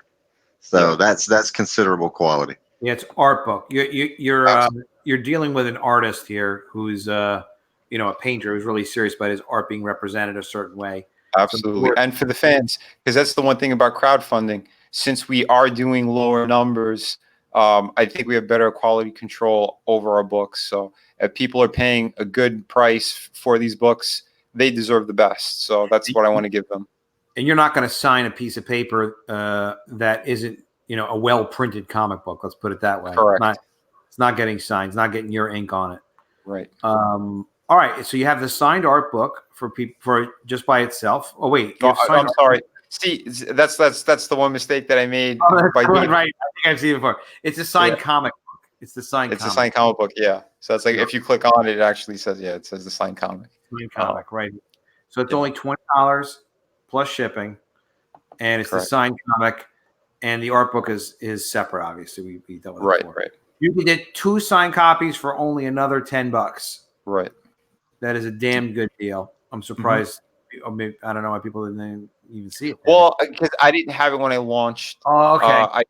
So that's considerable quality. Yeah, it's art book. You're dealing with an artist here who's a painter who's really serious about his art being represented a certain way. Absolutely. And for the fans, because that's the one thing about crowdfunding, since we are doing lower numbers, I think we have better quality control over our books. So if people are paying a good price for these books, they deserve the best. So that's what I want to give them. And you're not going to sign a piece of paper that isn't, a well-printed comic book. Let's put it that way. Correct. It's not getting signed. It's not getting your ink on it. Right. All right. So you have the signed art book for people for just by itself. Oh wait. I'm sorry. See, that's the one mistake that I made. Right. I think I've seen it before. It's a signed comic book. It's the signed. It's a signed comic book. Yeah. So it's like if you click on it, it actually says it says the signed comic. Signed comic, right? So it's only $20 plus shipping, and it's the signed comic, and the art book is separate. Obviously, we dealt with it before. Right. You can get 2 signed copies for only another $10. Right. That is a damn good deal. I'm surprised. Or maybe, I don't know why people didn't even see it. Well, because I didn't have it when I launched. Oh, okay. I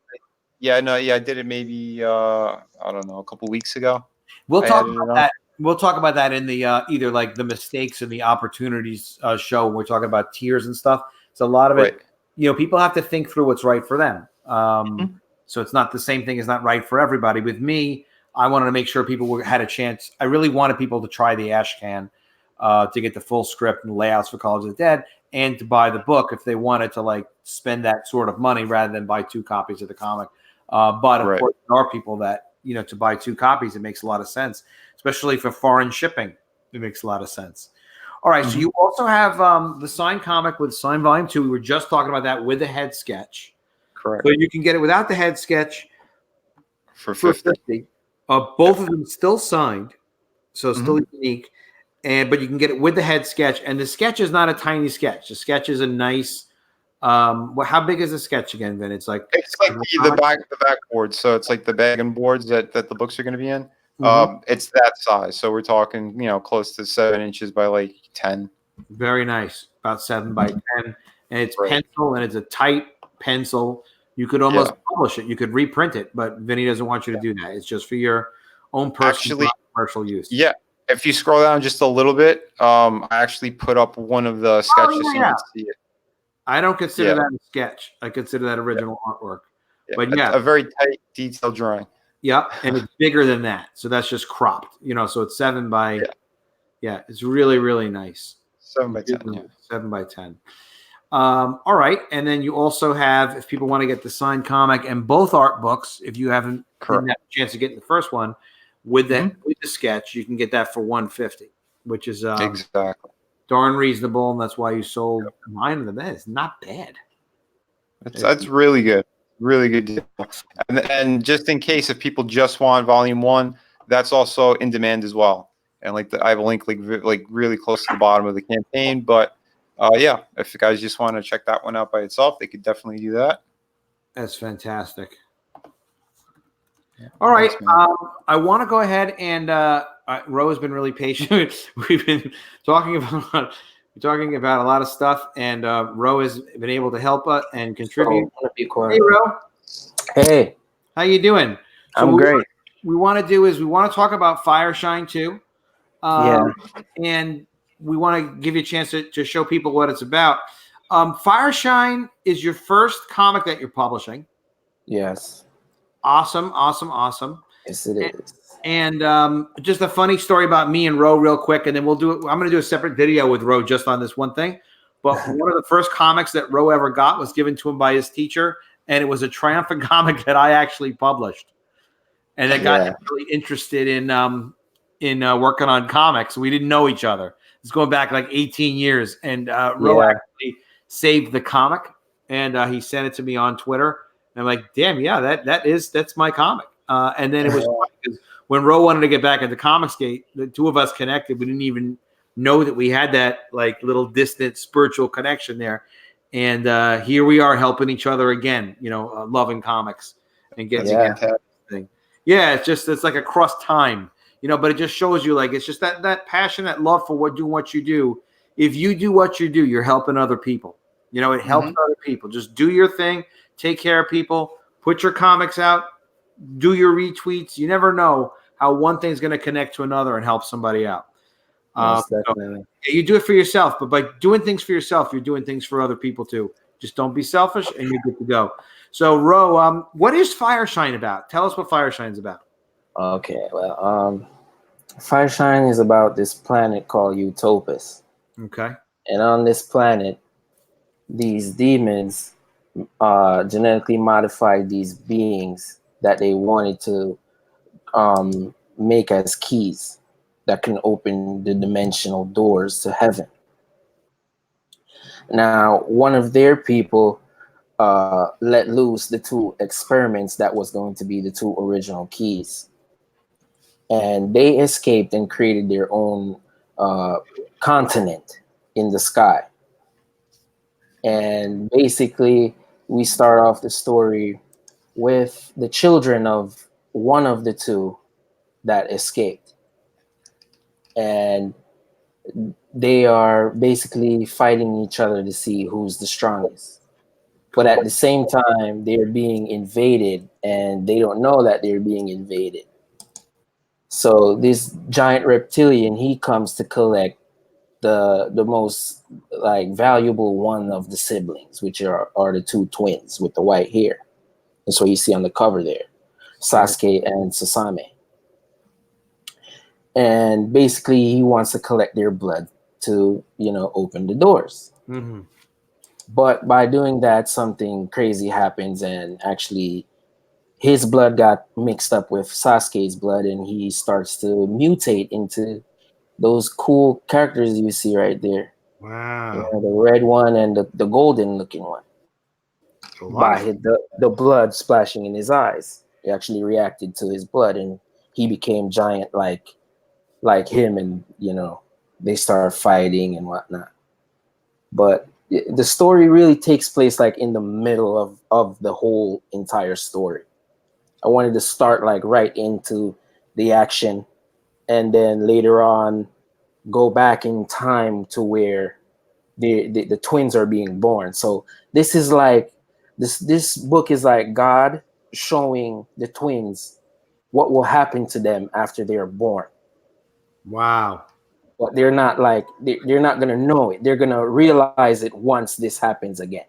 did it maybe I don't know, a couple weeks ago. We'll talk about that. We'll talk about that in the either like the mistakes and the opportunities show when we're talking about tiers and stuff. So a lot of it, people have to think through what's right for them. So it's not the same thing. It's not right for everybody. With me, I wanted to make sure people had a chance. I really wanted people to try the Ashcan to get the full script and layouts for Call of the Dead, and to buy the book if they wanted to like spend that sort of money rather than buy 2 copies of the comic. But of course, there are people that, to buy 2 copies, it makes a lot of sense, especially for foreign shipping. It makes a lot of sense. All right. So you also have the signed comic with signed volume 2. We were just talking about that with the head sketch. Correct. So you can get it without the head sketch. for 50. Both of them still signed, so still unique. But you can get it with the head sketch, and the sketch is not a tiny sketch. The sketch is a nice. How big is the sketch again? Then it's like the backboard. So it's like the bag and boards that the books are going to be in. It's that size. So we're talking, close to 7 inches by like 10. Very nice, about 7 by 10, and it's pencil, and it's a tight pencil. You could almost publish it. You could reprint it, but Vinny doesn't want you to do that. It's just for your own personal commercial use. Yeah. If you scroll down just a little bit, I actually put up one of the sketches so you can see it. I don't consider that a sketch. I consider that original artwork. But a very tight, detailed drawing. Yep, and it's bigger than that. So that's just cropped, so it's 7 by it's really, really nice. 7 by 10. 7 by 10. All right. And then you also have, if people want to get the signed comic and both art books, if you haven't had a chance to get the first one with the sketch, you can get that for $150, which is exactly darn reasonable, and that's why you sold 9 of them. That is not bad. That's really good. Really good deal. And just in case if people just want volume 1, that's also in demand as well. And I have a link like really close to the bottom of the campaign. But if you guys just want to check that one out by itself, they could definitely do that. That's fantastic. All right. I want to go ahead and Ro has been really patient. We've been talking about a lot of stuff, and Ro has been able to help us and contribute. Hey, Ro. Hey. How you doing? I'm great. We want to talk about Fireshine too. And we want to give you a chance to show people what it's about. Fireshine is your first comic that you're publishing. Yes. Awesome. Yes, it is. And just a funny story about me and Ro real quick, and then we'll do it. I'm going to do a separate video with Ro just on this one thing. But one of the first comics that Ro ever got was given to him by his teacher, and it was a triumphant comic that I actually published. And that got him really interested in working on comics. We didn't know each other. It's going back like 18 years. And Ro actually saved the comic, and he sent it to me on Twitter. And I'm like, damn, that's my comic. And then it was funny because when Ro wanted to get back into COMICSGATE, the two of us connected. We didn't even know that we had that like little distant spiritual connection there. And here we are helping each other again, loving comics and getting into thing. Yeah, it's like across time, but it just shows you like it's just that passion, that love for what you do. If you do what you do, you're helping other people. It helps other people. Just do your thing, take care of people, put your comics out, do your retweets. You never know how one thing's going to connect to another and help somebody out. Definitely. You do it for yourself, but by doing things for yourself, you're doing things for other people too. Just don't be selfish, and you're good to go. So, Ro, what is Fireshine about? Tell us what Fireshine's about. Okay, well, Fireshine is about this planet called Utopus. Okay. And on this planet, these demons genetically modified these beings that they wanted to make as keys that can open the dimensional doors to heaven. Now, one of their people let loose the 2 experiments that was going to be the 2 original keys. And they escaped and created their own continent in the sky. And basically, we start off the story with the children of one of the 2 that escaped. And they are basically fighting each other to see who's the strongest. But at the same time, they're being invaded, and they don't know that they're being invaded. So this giant reptilian, he comes to collect the most like valuable one of the siblings, which are the 2 twins with the white hair. That's what you see on the cover there, Sasuke and Sasame. And basically, he wants to collect their blood to, open the doors. Mm-hmm. But by doing that, something crazy happens, and actually, his blood got mixed up with Sasuke's blood, and he starts to mutate into those cool characters you see right there. Wow. The red one and the golden looking one. By the blood splashing in his eyes. He actually reacted to his blood, and he became giant like him, and they started fighting and whatnot. But the story really takes place like in the middle of the whole entire story. I wanted to start like right into the action, and then later on go back in time to where the twins are being born. So this is like this book is like God showing the twins what will happen to them after they are born. Wow. But they're not like they're not gonna know it. They're gonna realize it once this happens again.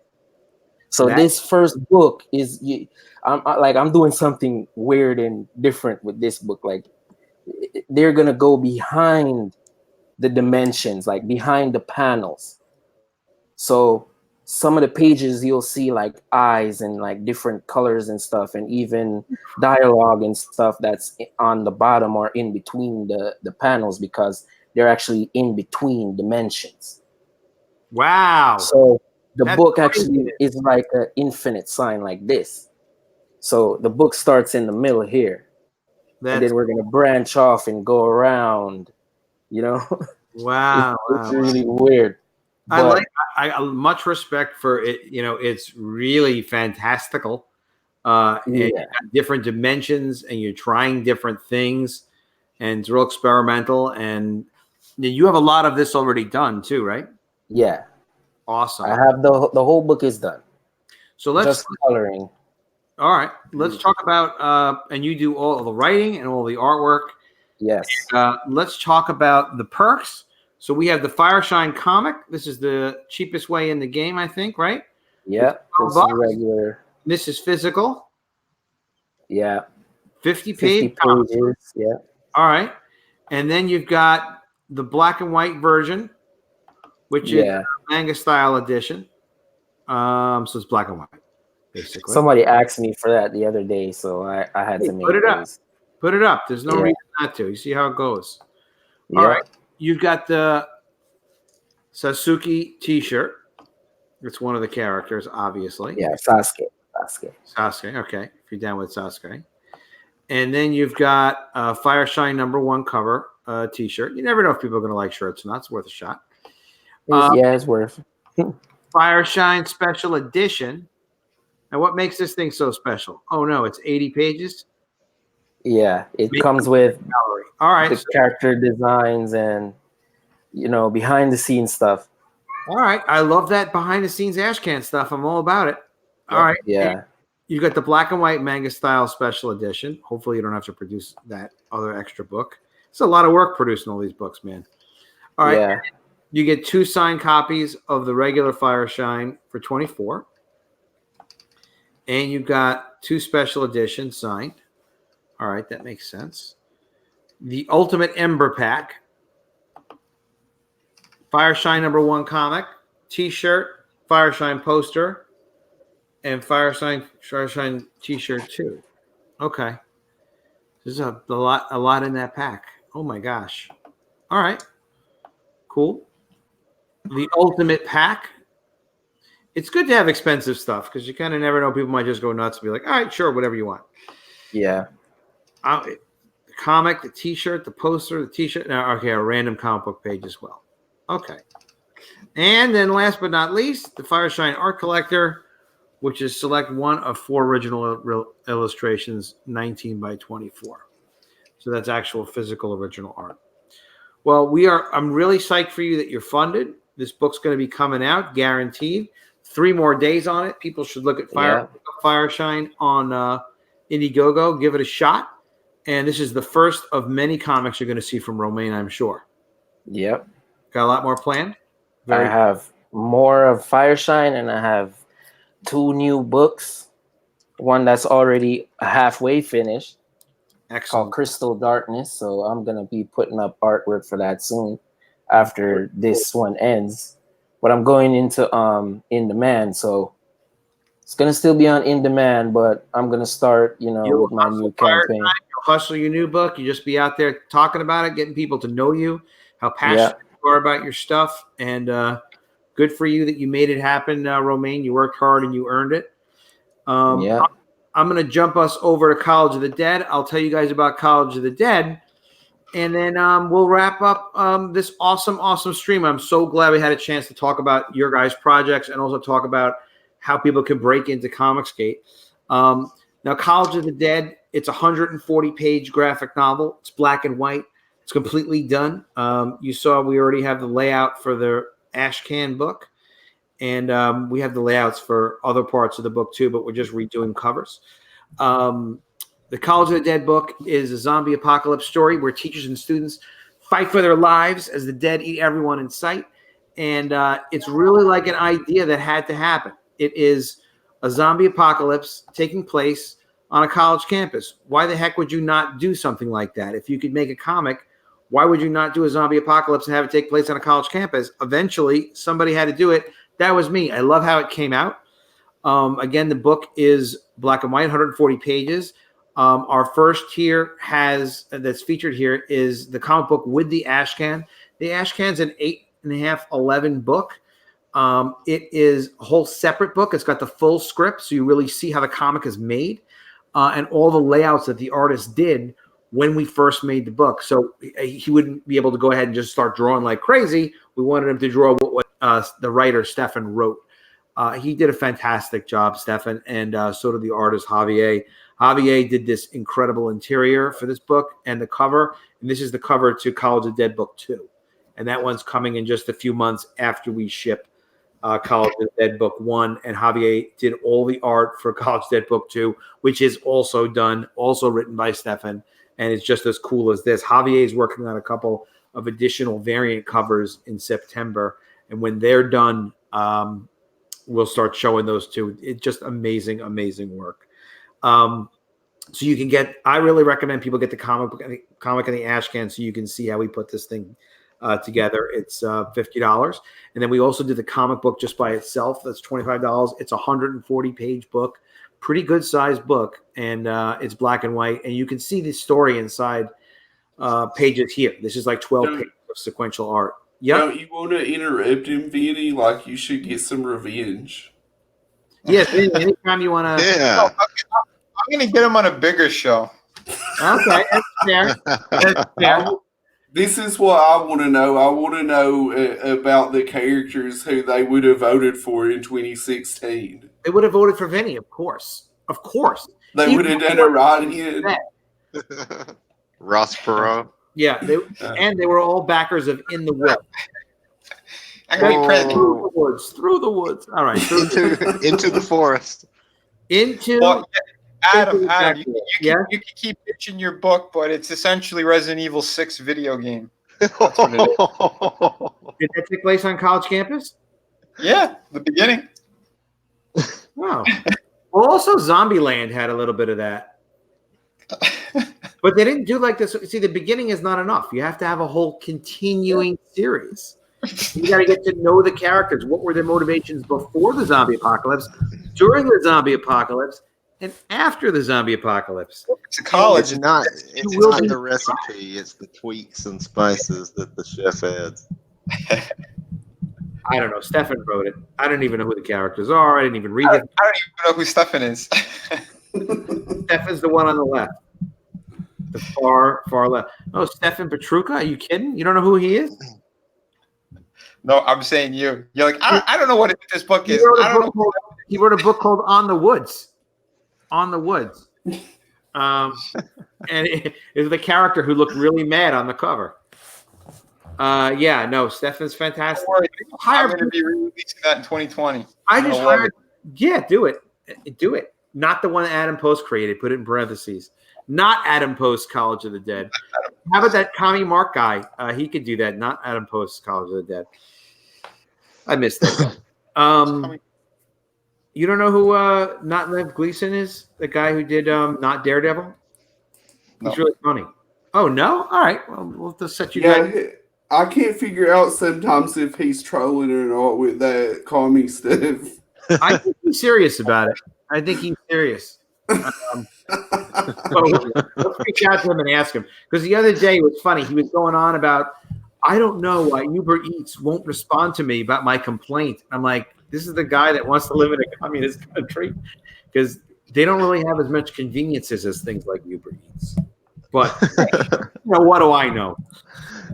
So this first book is I'm doing something weird and different with this book. Like they're gonna go behind the dimensions, like behind the panels. So some of the pages you'll see like eyes and like different colors and stuff, and even dialogue and stuff that's on the bottom or in between the panels, because they're actually in between dimensions. Wow. So the That's book crazy. actually is like an infinite sign like this. So the book starts in the middle here. And then we're going to branch off and go around, Wow. It's really weird. But I much respect for it. It's really fantastical. And you got different dimensions, and you're trying different things, and it's real experimental. And you have a lot of this already done too, right? Yeah. Awesome. I have the whole book is done. So let's just coloring. All right. Let's talk about and you do all the writing and all the artwork. Yes. Let's talk about the perks. So we have the Fireshine comic. This is the cheapest way in the game, I think, right? Yeah. This is regular. This is physical. Yeah. 50 pages. Yeah. All right. And then you've got the black and white version, which is manga style edition. So it's black and white, basically. Somebody asked me for that the other day, so I had to make put it those. up. Put it up. There's no reason not to. You see how it goes. All right. You've got the Sasuke t-shirt. It's one of the characters, obviously. Yeah, Sasuke. Sasuke. Okay. If you're down with Sasuke. And then you've got Fireshine #1 cover t-shirt. You never know if people are going to like shirts or not. It's worth a shot. It's worth. Fireshine Special Edition. Now, what makes this thing so special? Oh, no. It's 80 pages? Yeah. It comes with all right, the character designs and, behind the scenes stuff. All right. I love that behind the scenes ashcan stuff. I'm all about it. All right. Yeah. You got the black and white manga style special edition. Hopefully you don't have to produce that other extra book. It's a lot of work producing all these books, man. All right. Yeah. You get 2 signed copies of the regular Fireshine for $24. And you've got 2 special editions signed. All right. That makes sense. The Ultimate Ember Pack. Fireshine #1 comic, t-shirt, Fireshine poster, and Fireshine t-shirt too. Okay. There's a lot in that pack. Oh my gosh. All right. Cool. The Ultimate Pack. It's good to have expensive stuff because you kind of never know. People might just go nuts and be like, all right, sure, whatever you want. Yeah. The comic, the t-shirt, the poster, the t-shirt. Now, okay, a random comic book page as well. Okay. And then last but not least, the Fireshine Art Collector, which is select one of 4 original illustrations, 19 by 24. So that's actual physical original art. Well, I'm really psyched for you that you're funded. This book's going to be coming out, guaranteed. 3 more days on it. People should look at Fireshine on Indiegogo. Give it a shot. And this is the first of many comics you're going to see from Romain, I'm sure. Yep. Got a lot more planned? I have more of Fireshine, and I have 2 new books. One that's already halfway finished. Excellent. Called Crystal Darkness. So I'm going to be putting up artwork for that soon after this one ends. But I'm going into In Demand. So it's going to still be on In Demand, but I'm going to start, with my new campaign. You'll hustle your new book. You just be out there talking about it, getting people to know you, how passionate you are about your stuff. And good for you that you made it happen, Romain. You worked hard and you earned it. I'm I'm going to jump us over to College of the Dead. I'll tell you guys about College of the Dead, and then we'll wrap up this awesome stream. I'm so glad we had a chance to talk about your guys' projects and also talk about how people can break into COMICSGATE. Now, College of the Dead, it's a 140-page graphic novel. It's black and white. It's completely done. You saw we already have the layout for the Ashcan book, and we have the layouts for other parts of the book too, but we're just redoing covers. The College of the Dead book is a zombie apocalypse story where teachers and students fight for their lives as the dead eat everyone in sight. And it's really like an idea that had to happen. It is a zombie apocalypse taking place on a college campus. Why the heck would you not do something like that? If you could make a comic, why would you not do a zombie apocalypse and have it take place on a college campus? Eventually, somebody had to do it. That was me. I love how it came out. Again, the book is black and white, 140 pages. Our first tier that's featured here is the comic book with the Ashcan. The Ashcan's an 8.5, 11 book. It is a whole separate book. It's got the full script, so you really see how the comic is made, and all the layouts that the artist did when we first made the book. So he wouldn't be able to go ahead and just start drawing like crazy. We wanted him to draw what the writer Stefan wrote. He did a fantastic job, Stefan, and so did the artist Javier. Javier did this incredible interior for this book and the cover, and this is the cover to College of the Dead Book 2. And that one's coming in just a few months after we ship College of the Dead Book 1. And Javier did all the art for College of the Dead Book 2, which is also done, also written by Stefan, and it's just as cool as this. Javier is working on a couple of additional variant covers in September, and when they're done, we'll start showing those too. It's just amazing, amazing work. So you can I really recommend people get the comic and the Ashcan so you can see how we put this thing together. It's $50. And then we also did the comic book just by itself. That's $25. It's a 140-page book, pretty good sized book. And it's black and white. And you can see the story inside pages here. This is like 12 pages of sequential art. Yeah. Don't you want to interrupt him, Vinny? Like you should get some revenge. Yes, anytime you want to. Yeah. I'm going to get him on a bigger show. Okay, that's fair. That's fair. This is what I want to know. I want to know about the characters who they would have voted for in 2016. They would have voted for Vinny, of course. Of course. They would have done a write-in. Ross Perot. Yeah, and they were all backers of In the Woods. I'm going to be president. Through the woods. All right. Into the forest. Adam, you can keep pitching your book, but it's essentially Resident Evil 6 video game. That's what it is. Did that take place on college campus? Yeah, the beginning. Wow. Well, also Zombieland had a little bit of that. But they didn't do like this. See, the beginning is not enough. You have to have a whole continuing series. You got to get to know the characters. What were their motivations before the zombie apocalypse, during the zombie apocalypse, and after the zombie apocalypse? It's a college. It's not the recipe. It's the tweaks and spices that the chef adds. I don't know. Stefan wrote it. I don't even know who the characters are. I didn't even read it. I don't even know who Stefan is. Stefan's the one on the left. The far left. Oh, Stefan Petrucca? Are you kidding? You don't know who he is? No, I'm saying you. You're like, I don't know what this book is. He wrote a book called On the Woods. On the Woods. And it was the character who looked really mad on the cover. Yeah, no, Stefan's fantastic. Don't worry, I'm going to be releasing that in 2020. I just hired. Yeah, do it. Do it. Not the one Adam Post created. Put it in parentheses. Not Adam Post College of the Dead. How about that Commie Mark guy? He could do that. Not Adam Post College of the Dead. I missed that. You don't know who Not Lev Gleason is? The guy who did Not Daredevil? He's really funny. Oh, no? All right. Well, we'll just set you guys. I can't figure out sometimes if he's trolling or not with that commie stuff. I think he's serious about it. I think he's serious. So let's reach out to him and ask him. Because the other day it was funny. He was going on about, I don't know why Uber Eats won't respond to me about my complaint. I'm like, this is the guy that wants to live in a communist country. Because They don't really have as much conveniences as things like Uber Eats. But what do I know?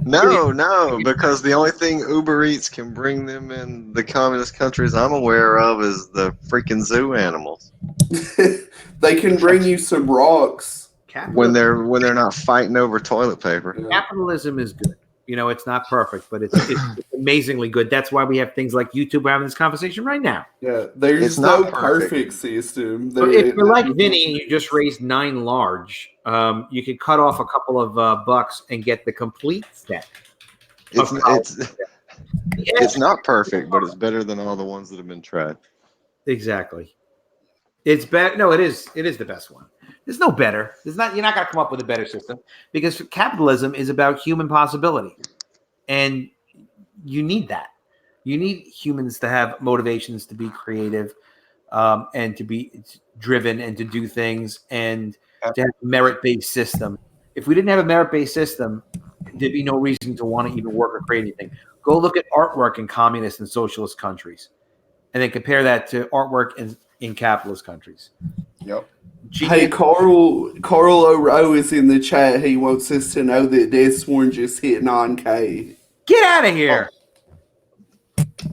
No, because the only thing Uber Eats can bring them in the communist countries I'm aware of is the freaking zoo animals. They can bring you some rocks when they're not fighting over toilet paper. Capitalism is good. It's not perfect, but it's amazingly good. That's why we have things like YouTube. We're having this conversation right now. Yeah, there's no perfect system. But if you're like Vinny and you just raised 9 large, you could cut off a couple of bucks and get the complete set. It's not perfect, but it's better than all the ones that have been tried. Exactly. It's better. No, it is. It is the best one. There's no better. There's not. You're not going to come up with a better system because capitalism is about human possibility, and you need that. You need humans to have motivations to be creative, and to be driven and to do things and to have a merit-based system. If we didn't have a merit-based system, there'd be no reason to want to even work or create anything. Go look at artwork in communist and socialist countries, and then compare that to artwork in capitalist countries. Yep. Hey, Carl O'Rowe is in the chat. He wants us to know that Deathsworn just hit 9K. Get out of here.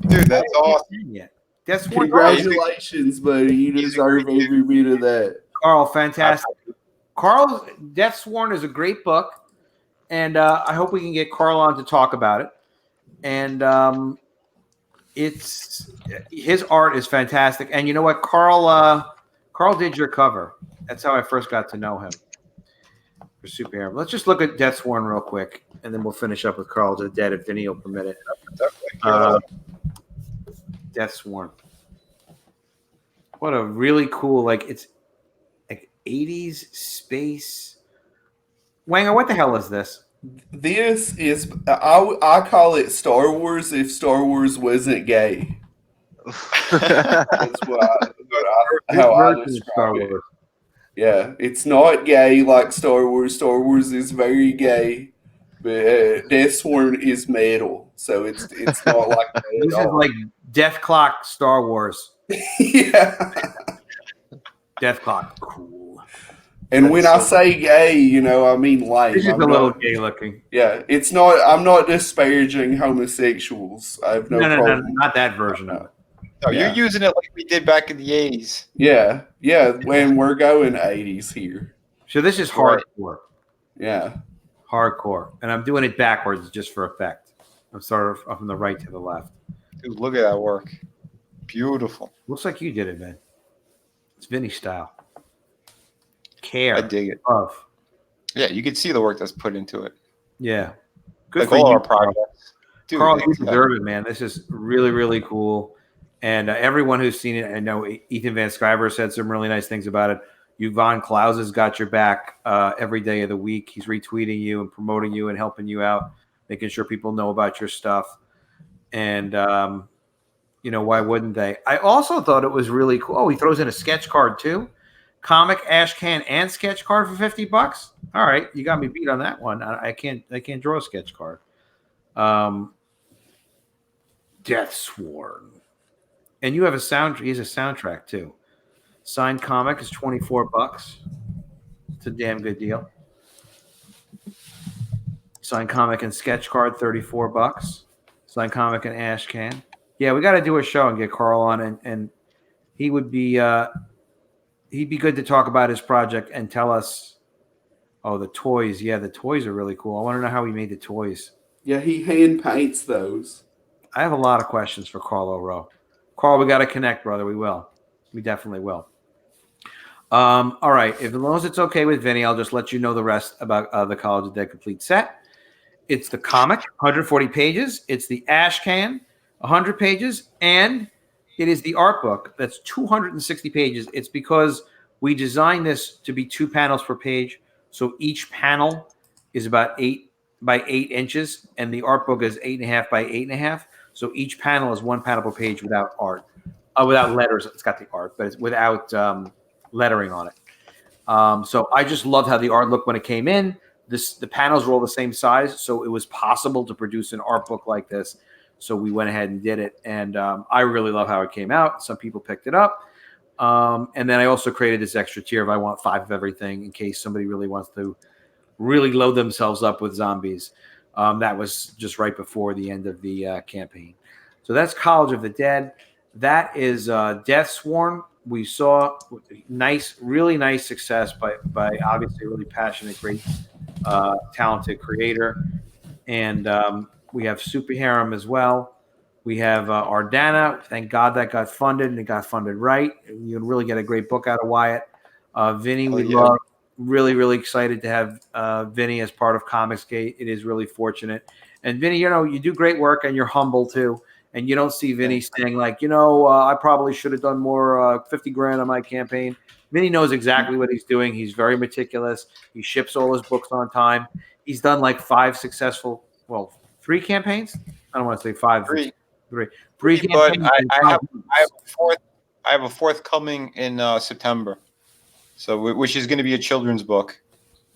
Dude, that's awesome. That's Congratulations, buddy. You deserve every bit of that. Carl, fantastic. Carl, Deathsworn is a great book, and I hope we can get Carl on to talk about it. And his art is fantastic. And you know what? Carl did your cover. That's how I first got to know him for Super Harem. Let's just look at Deathsworn real quick, and then we'll finish up with Carl to the Dead if Vinny will permit it. Deathsworn. What a really cool, it's like 80s space. Wenger, what the hell is this? This is, I call it Star Wars if Star Wars wasn't gay. That's how I describe it. Yeah, it's not gay like Star Wars. Star Wars is very gay, but Deathsworn is metal, so it's not like that. This is like Death Clock Star Wars. Yeah. Death Clock, cool. And when I say gay, I mean lame. This is a little gay looking. Yeah, it's not. I'm not disparaging homosexuals. I have no problem. No, not that version of it. No, you're using it like we did back in the 80s. Yeah. When we're going 80s here. So this is hardcore. Yeah. Hardcore. And I'm doing it backwards just for effect. I'm sort of from the right to the left. Dude, look at that work. Beautiful. Looks like you did it, man. It's Vinny style. Care. I dig it. Love. Yeah, you can see the work that's put into it. Yeah. Good like for all you, our projects. Dude, Carl, you deserve it, man. This is really, really cool. And everyone who's seen it, I know Ethan Van Sciver said some really nice things about it. Yvonne Klaus has got your back every day of the week. He's retweeting you and promoting you and helping you out, making sure people know about your stuff. And, why wouldn't they? I also thought it was really cool. Oh, he throws in a sketch card too. Comic, ash can, and sketch card for $50. All right, you got me beat on that one. I can't draw a sketch card. Deathsworn. And you have a he has a soundtrack too. Signed comic is $24. It's a damn good deal. Signed comic and sketch card, $34. Signed comic and ash can. Yeah, we got to do a show and get Carl on, and he would be he'd be good to talk about his project and tell us. Oh, the toys. Yeah, the toys are really cool. I want to know how he made the toys. Yeah, he hand paints those. I have a lot of questions for Carl O'Rowe. Carl, we got to connect, brother. We will. We definitely will. All right. As long as it's okay with Vinny, I'll just let you know the rest about the College of Dead complete set. It's the comic, 140 pages. It's the ash can, 100 pages. And it is the art book. That's 260 pages. It's because we designed this to be 2 panels per page. So each panel is about 8 by 8 inches. And the art book is 8.5 by 8.5. So each panel is 1 panel per page without art, without letters. It's got the art, but it's without lettering on it. So I just loved how the art looked when it came in. The panels were all the same size, so it was possible to produce an art book like this. So we went ahead and did it, and I really love how it came out. Some people picked it up. And then I also created this extra tier of I want 5 of everything in case somebody really wants to really load themselves up with zombies. That was just right before the end of the campaign. So that's College of the Dead. That is Death Sworn. We saw really nice success by obviously a really passionate, great, talented creator. And we have Super Harem as well. We have ARDANNA. Thank God that got funded, and it got funded right. You can really get a great book out of Wyatt. Vinny, we love. Really, really excited to have Vinny as part of COMICSGATE. It is really fortunate. And Vinny, you do great work, and you're humble too. And you don't see Vinny saying like, I probably should have done more, 50 grand on my campaign. Vinny knows exactly what he's doing. He's very meticulous. He ships all his books on time. He's done like 3 campaigns. I don't want to say 5. Three. Three But campaigns. I have a fourth coming in September. So, which is going to be a children's book.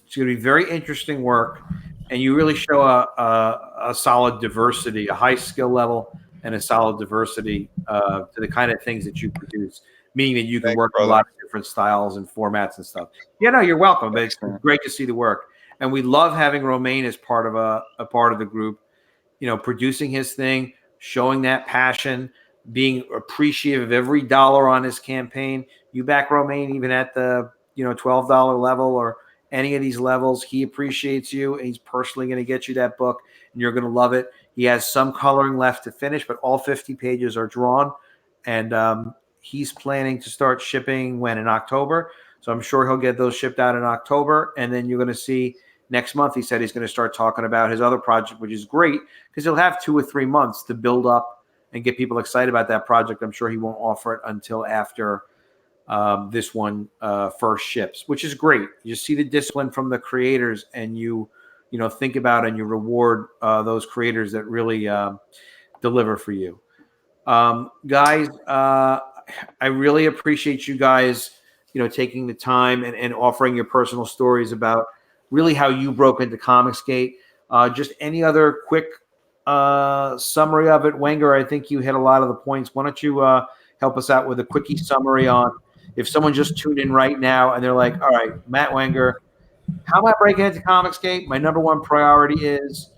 It's going to be very interesting work, and you really show a solid diversity, a high skill level, and a solid diversity to the kind of things that you produce. Meaning that you can work with a lot of different styles and formats and stuff. Yeah, no, you're welcome. But it's great to see the work, and we love having Romain as part of a part of the group. Producing his thing, showing that passion, being appreciative of every dollar on his campaign. You back Romain even at the $12 level or any of these levels. He appreciates you, and he's personally going to get you that book, and you're going to love it. He has some coloring left to finish, but all 50 pages are drawn, and he's planning to start shipping in October. So I'm sure he'll get those shipped out in October, and then you're going to see next month. He said he's going to start talking about his other project, which is great because he'll have 2 or 3 months to build up and get people excited about that project. I'm sure he won't offer it until after this one first ships, which is great. You see the discipline from the creators, and you think about and you reward those creators that really deliver for you. Guys, I really appreciate you guys, taking the time and offering your personal stories about really how you broke into COMICSGATE. Just any other quick summary of it, Wenger? I think you hit a lot of the points. Why don't you help us out with a quickie summary on if someone just tuned in right now and they're like, all right, Matt Wenger, how am I breaking into COMICSGATE? My number one priority is...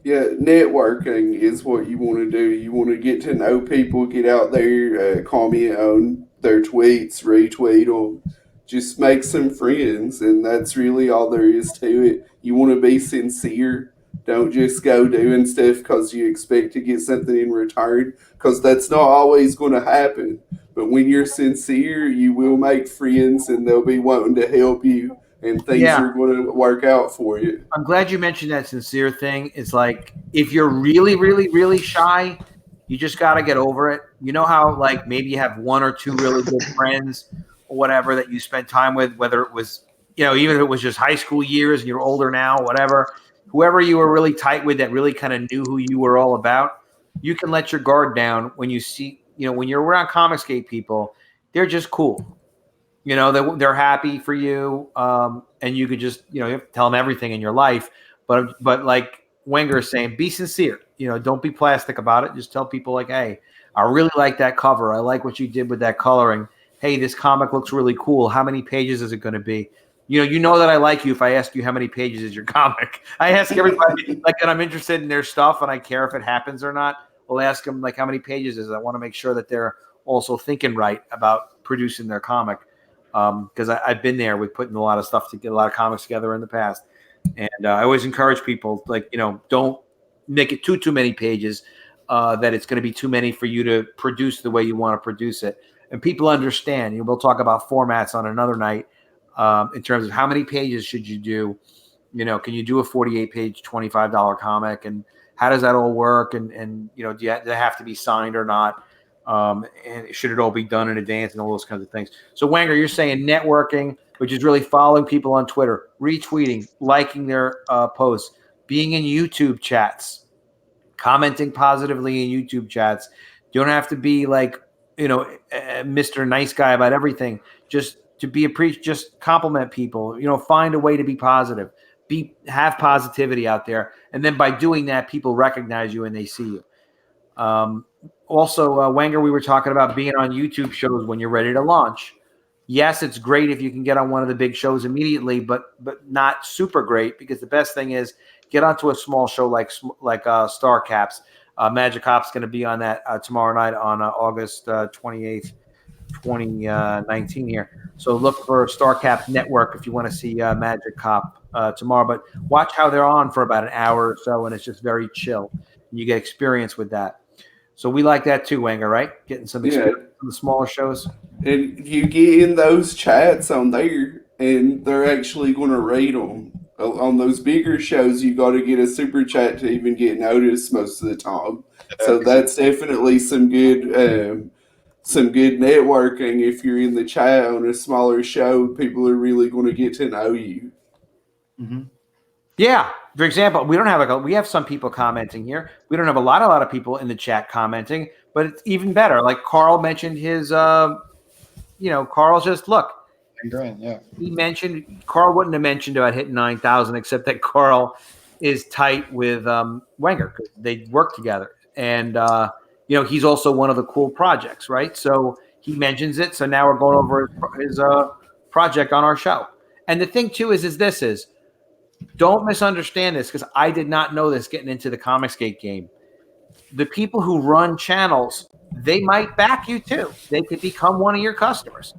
Yeah, networking is what you want to do. You want to get to know people, get out there, comment on their tweets, retweet them, just make some friends, and that's really all there is to it. You want to be sincere. Don't just go doing stuff because you expect to get something in return, because that's not always going to happen. But when you're sincere, you will make friends, and they'll be wanting to help you, and things are going to work out for you. I'm glad you mentioned that sincere thing. It's like, if you're really, really, really shy, you just got to get over it. You know how, like, maybe you have 1 or 2 really good friends or whatever that you spend time with, whether it was, even if it was just high school years and you're older now, whatever, whoever you were really tight with that really kind of knew who you were all about, you can let your guard down when you see, when you're around COMICSGATE people, they're just cool. They're happy for you, and you could just, you have to tell them everything in your life. But like Wenger is saying, be sincere. Don't be plastic about it. Just tell people like, hey, I really like that cover. I like what you did with that coloring. Hey, this comic looks really cool. How many pages is it going to be? You know that I like you if I ask you how many pages is your comic. I ask everybody like that I'm interested in their stuff and I care if it happens or not. We'll ask them like how many pages is it. I want to make sure that they're also thinking right about producing their comic. Because I've been there with putting a lot of stuff to get a lot of comics together in the past. And I always encourage people, like, don't make it too many pages, that it's going to be too many for you to produce the way you want to produce it. And people understand. We'll talk about formats on another night in terms of how many pages should you do. Can you do a 48-page, $25 comic? And how does that all work? And do they have to be signed or not? And should it all be done in advance and all those kinds of things? So Wenger, you're saying networking, which is really following people on Twitter, retweeting, liking their posts, being in YouTube chats, commenting positively in YouTube chats. You don't have to be like, Mr. Nice Guy about everything. Just to be just compliment people. Find a way to be positive. Have positivity out there, and then by doing that, people recognize you and they see you. Also, Wenger, we were talking about being on YouTube shows when you're ready to launch. Yes, it's great if you can get on one of the big shows immediately, but not super great, because the best thing is get onto a small show like Star Caps. Magic Hop's going to be on that tomorrow night on August 28th, 2019 here. So look for Star Caps Network if you want to see Magic Hop tomorrow. But watch how they're on for about an hour or so, and it's just very chill. You get experience with that. So we like that too, Wenger, right? Getting some experience on the smaller shows. And you get in those chats on there, and they're actually going to rate them. On those bigger shows, you got to get a super chat to even get noticed most of the time. So that's definitely some good networking. If you're in the chat on a smaller show, people are really going to get to know you. Mm-hmm. Yeah. For example, we don't have we have some people commenting here. We don't have a lot of people in the chat commenting, but it's even better. Like Carl mentioned his, Carl's just look. Yeah. He mentioned Carl wouldn't have mentioned about hitting 9,000, except that Carl is tight with Wenger because they work together, and he's also one of the cool projects, right? So he mentions it. So now we're going over his project on our show. And the thing too is don't misunderstand this, because I did not know this getting into the COMICSGATE game. The people who run channels, they might back you too. They could become one of your customers.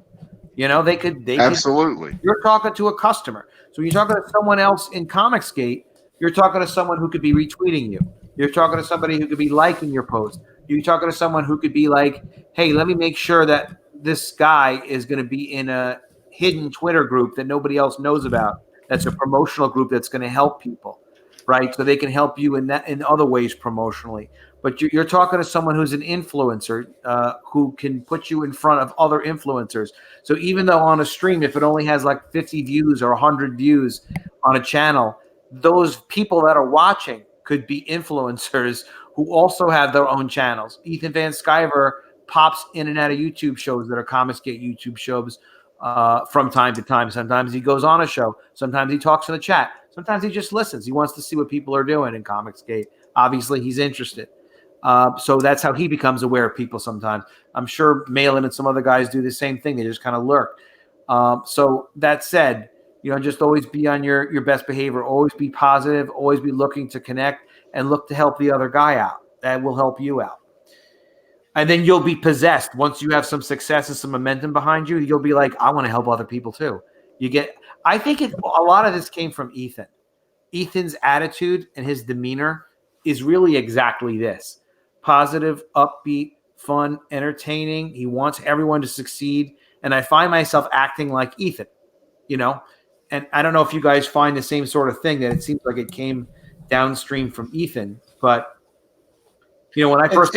They could Absolutely. You're talking to a customer. So you're talking to someone else in COMICSGATE. You're talking to someone who could be retweeting you. You're talking to somebody who could be liking your post. You're talking to someone who could be like, hey, let me make sure that this guy is going to be in a hidden Twitter group that nobody else knows about. That's a promotional group that's going to help people, right? So they can help you in other ways promotionally. But you're talking to someone who's an influencer who can put you in front of other influencers. So even though on a stream, if it only has like 50 views or 100 views on a channel, those people that are watching could be influencers who also have their own channels. Ethan Van Sciver pops in and out of YouTube shows that are COMICSGATE YouTube shows from time to time. Sometimes he goes on a show. Sometimes he talks in the chat. Sometimes he just listens. He wants to see what people are doing in COMICSGATE. Obviously, he's interested. So that's how he becomes aware of people sometimes. I'm sure Malin and some other guys do the same thing. They just kind of lurk. So that said, just always be on your best behavior. Always be positive. Always be looking to connect and look to help the other guy out. That will help you out. And then you'll be possessed. Once you have some success and some momentum behind you, you'll be like, I want to help other people too. I think a lot of this came from Ethan. Ethan's attitude and his demeanor is really exactly this: positive, upbeat, fun, entertaining. He wants everyone to succeed. And I find myself acting like Ethan, and I don't know if you guys find the same sort of thing, that it seems like it came downstream from Ethan. But, when I first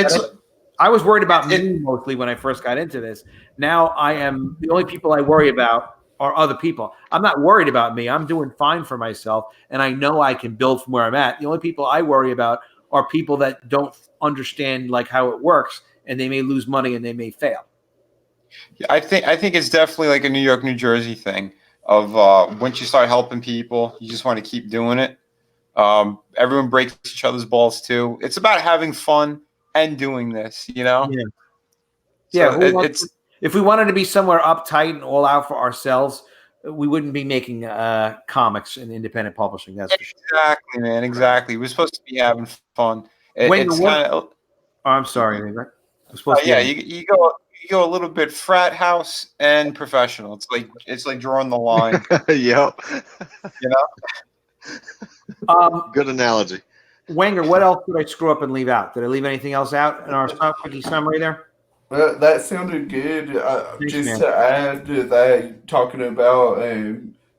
I was worried about me mostly when I first got into this. Now I am the only people I worry about are other people. I'm not worried about me. I'm doing fine for myself, and I know I can build from where I'm at. The only people I worry about are people that don't understand like how it works, and they may lose money and they may fail. Yeah, I think it's definitely like a New York, New Jersey thing of once you start helping people, you just want to keep doing it. Everyone breaks each other's balls too. It's about having fun and doing this, Yeah. So if we wanted to be somewhere uptight and all out for ourselves, we wouldn't be making comics and independent publishing. That's for sure. Exactly, man. Exactly. We're supposed to be having fun. It's kind of. I'm sorry. I'm supposed to. Yeah, you go a little bit frat house and professional. It's like drawing the line. Yep. Good analogy. Wenger, what else did I screw up and leave out? Did I leave anything else out in our quickie summary there? That sounded good. To add to that, talking about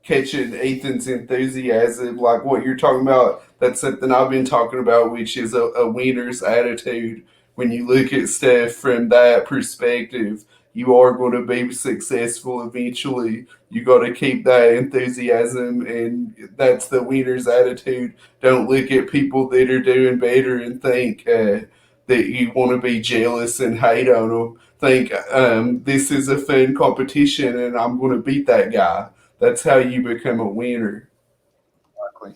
catching Ethan's enthusiasm, like what you're talking about, that's something I've been talking about, which is a winner's attitude. When you look at stuff from that perspective, you are going to be successful eventually. You got to keep that enthusiasm, and that's the winner's attitude. Don't look at people that are doing better and think that you want to be jealous and hate on them. Think this is a fun competition, and I'm going to beat that guy. That's how you become a winner. Exactly.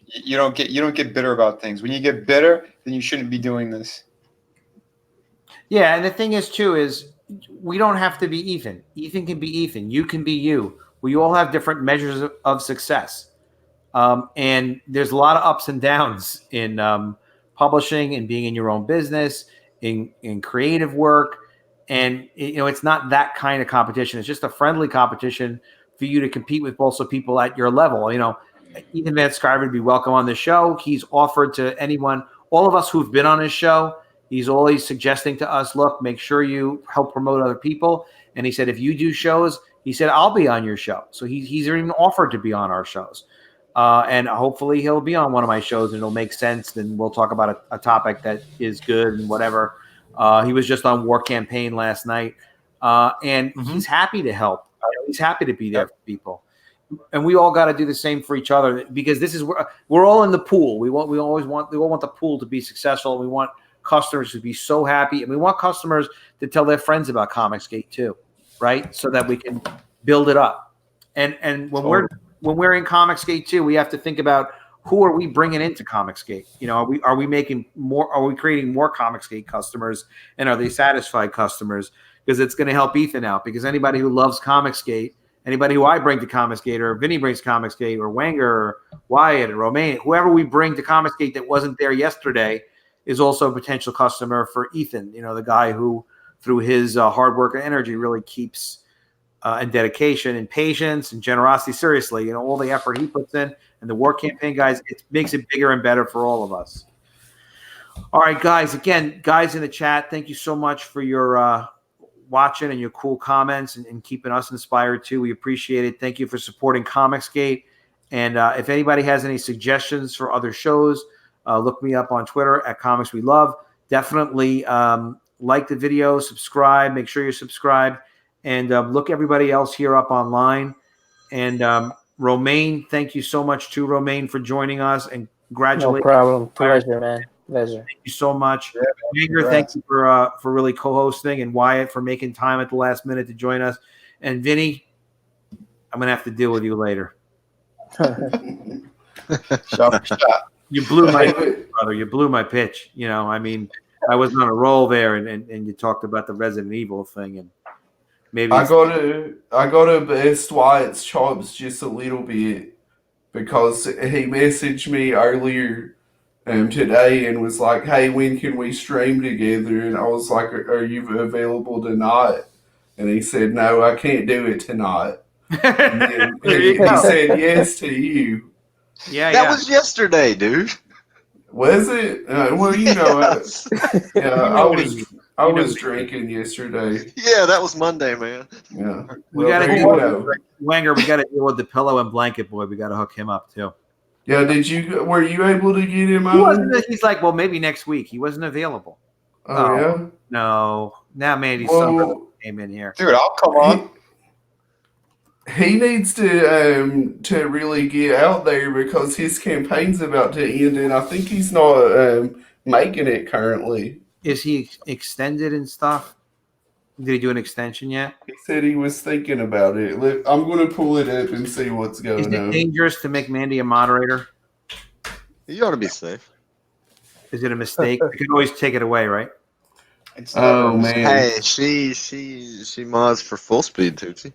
You don't get bitter about things. When you get bitter, then you shouldn't be doing this. Yeah, and the thing is too is we don't have to be Ethan. Ethan can be Ethan. You can be you. We all have different measures of success, and there's a lot of ups and downs in publishing and being in your own business, in creative work, and it's not that kind of competition. It's just a friendly competition for you to compete with also people at your level. Ethan Van Sciver would be welcome on the show. He's offered to anyone, all of us who've been on his show. He's always suggesting to us, look, make sure you help promote other people. And he said, if you do shows, he said, I'll be on your show. So he's even offered to be on our shows. And hopefully he'll be on one of my shows and it'll make sense. And we'll talk about a topic that is good and whatever. He was just on War Campaign last night. And he's happy to help. He's happy to be there for people. And we all got to do the same for each other, because this is where we're all in the pool. We all want the pool to be successful. We want customers to be so happy, and we want customers to tell their friends about COMICSGATE too, right? So that we can build it up. And when we're in COMICSGATE too, we have to think about who are we bringing into COMICSGATE. Are we making more? Are we creating more COMICSGATE customers, and are they satisfied customers? Because it's going to help Ethan out. Because anybody who loves COMICSGATE, anybody who I bring to COMICSGATE, or Vinny brings COMICSGATE, or Wenger, or Wyatt, or Romain, whoever we bring to COMICSGATE that wasn't there yesterday, is also a potential customer for Ethan. The guy who, through his hard work and energy, really keeps and dedication and patience and generosity. Seriously, all the effort he puts in, and the War Campaign guys, it makes it bigger and better for all of us. All right, guys. Again, guys in the chat, thank you so much for your watching and your cool comments and keeping us inspired too. We appreciate it. Thank you for supporting COMICSGATE. And if anybody has any suggestions for other shows, look me up on Twitter at Comics We Love. Definitely like the video, subscribe, make sure you're subscribed, and look everybody else here up online. And Romain, thank you so much too, Romain, for joining us, and congratulations. No problem. Pleasure, man. Pleasure. Thank you so much. Yeah, Wenger, thank you for really co-hosting, and Wyatt for making time at the last minute to join us. And Vinny, I'm gonna have to deal with you later. Shot. You blew my pitch, brother. You blew my pitch. I was on a roll there, and you talked about the Resident Evil thing, and maybe I gotta bust Wyatt's chops just a little bit, because he messaged me earlier today and was like, "Hey, when can we stream together?" And I was like, "Are you available tonight?" And he said, "No, I can't do it tonight." And then he said yes to you. Yeah, that was yesterday, dude. Was it? Well, Yes. I was drinking yesterday. Yeah, that was Monday, man. Yeah. We got to deal with Wenger. We got to deal with the pillow and blanket boy. We got to hook him up too. Yeah, were you able to get him on? He's like, well, maybe next week. He wasn't available. Oh, yeah? No. Now Mandy came in here. Dude, I'll come on. He needs to really get out there, because his campaign's about to end, and I think he's not making it currently. Is he extended and stuff? Did he do an extension yet? He said he was thinking about it. I'm going to pull it up and see what's going on. Is it dangerous to make Mandy a moderator? You ought to be safe. Is it a mistake? I can always take it away, right? Oh, man. Hey, she mods for full speed, Tootsie.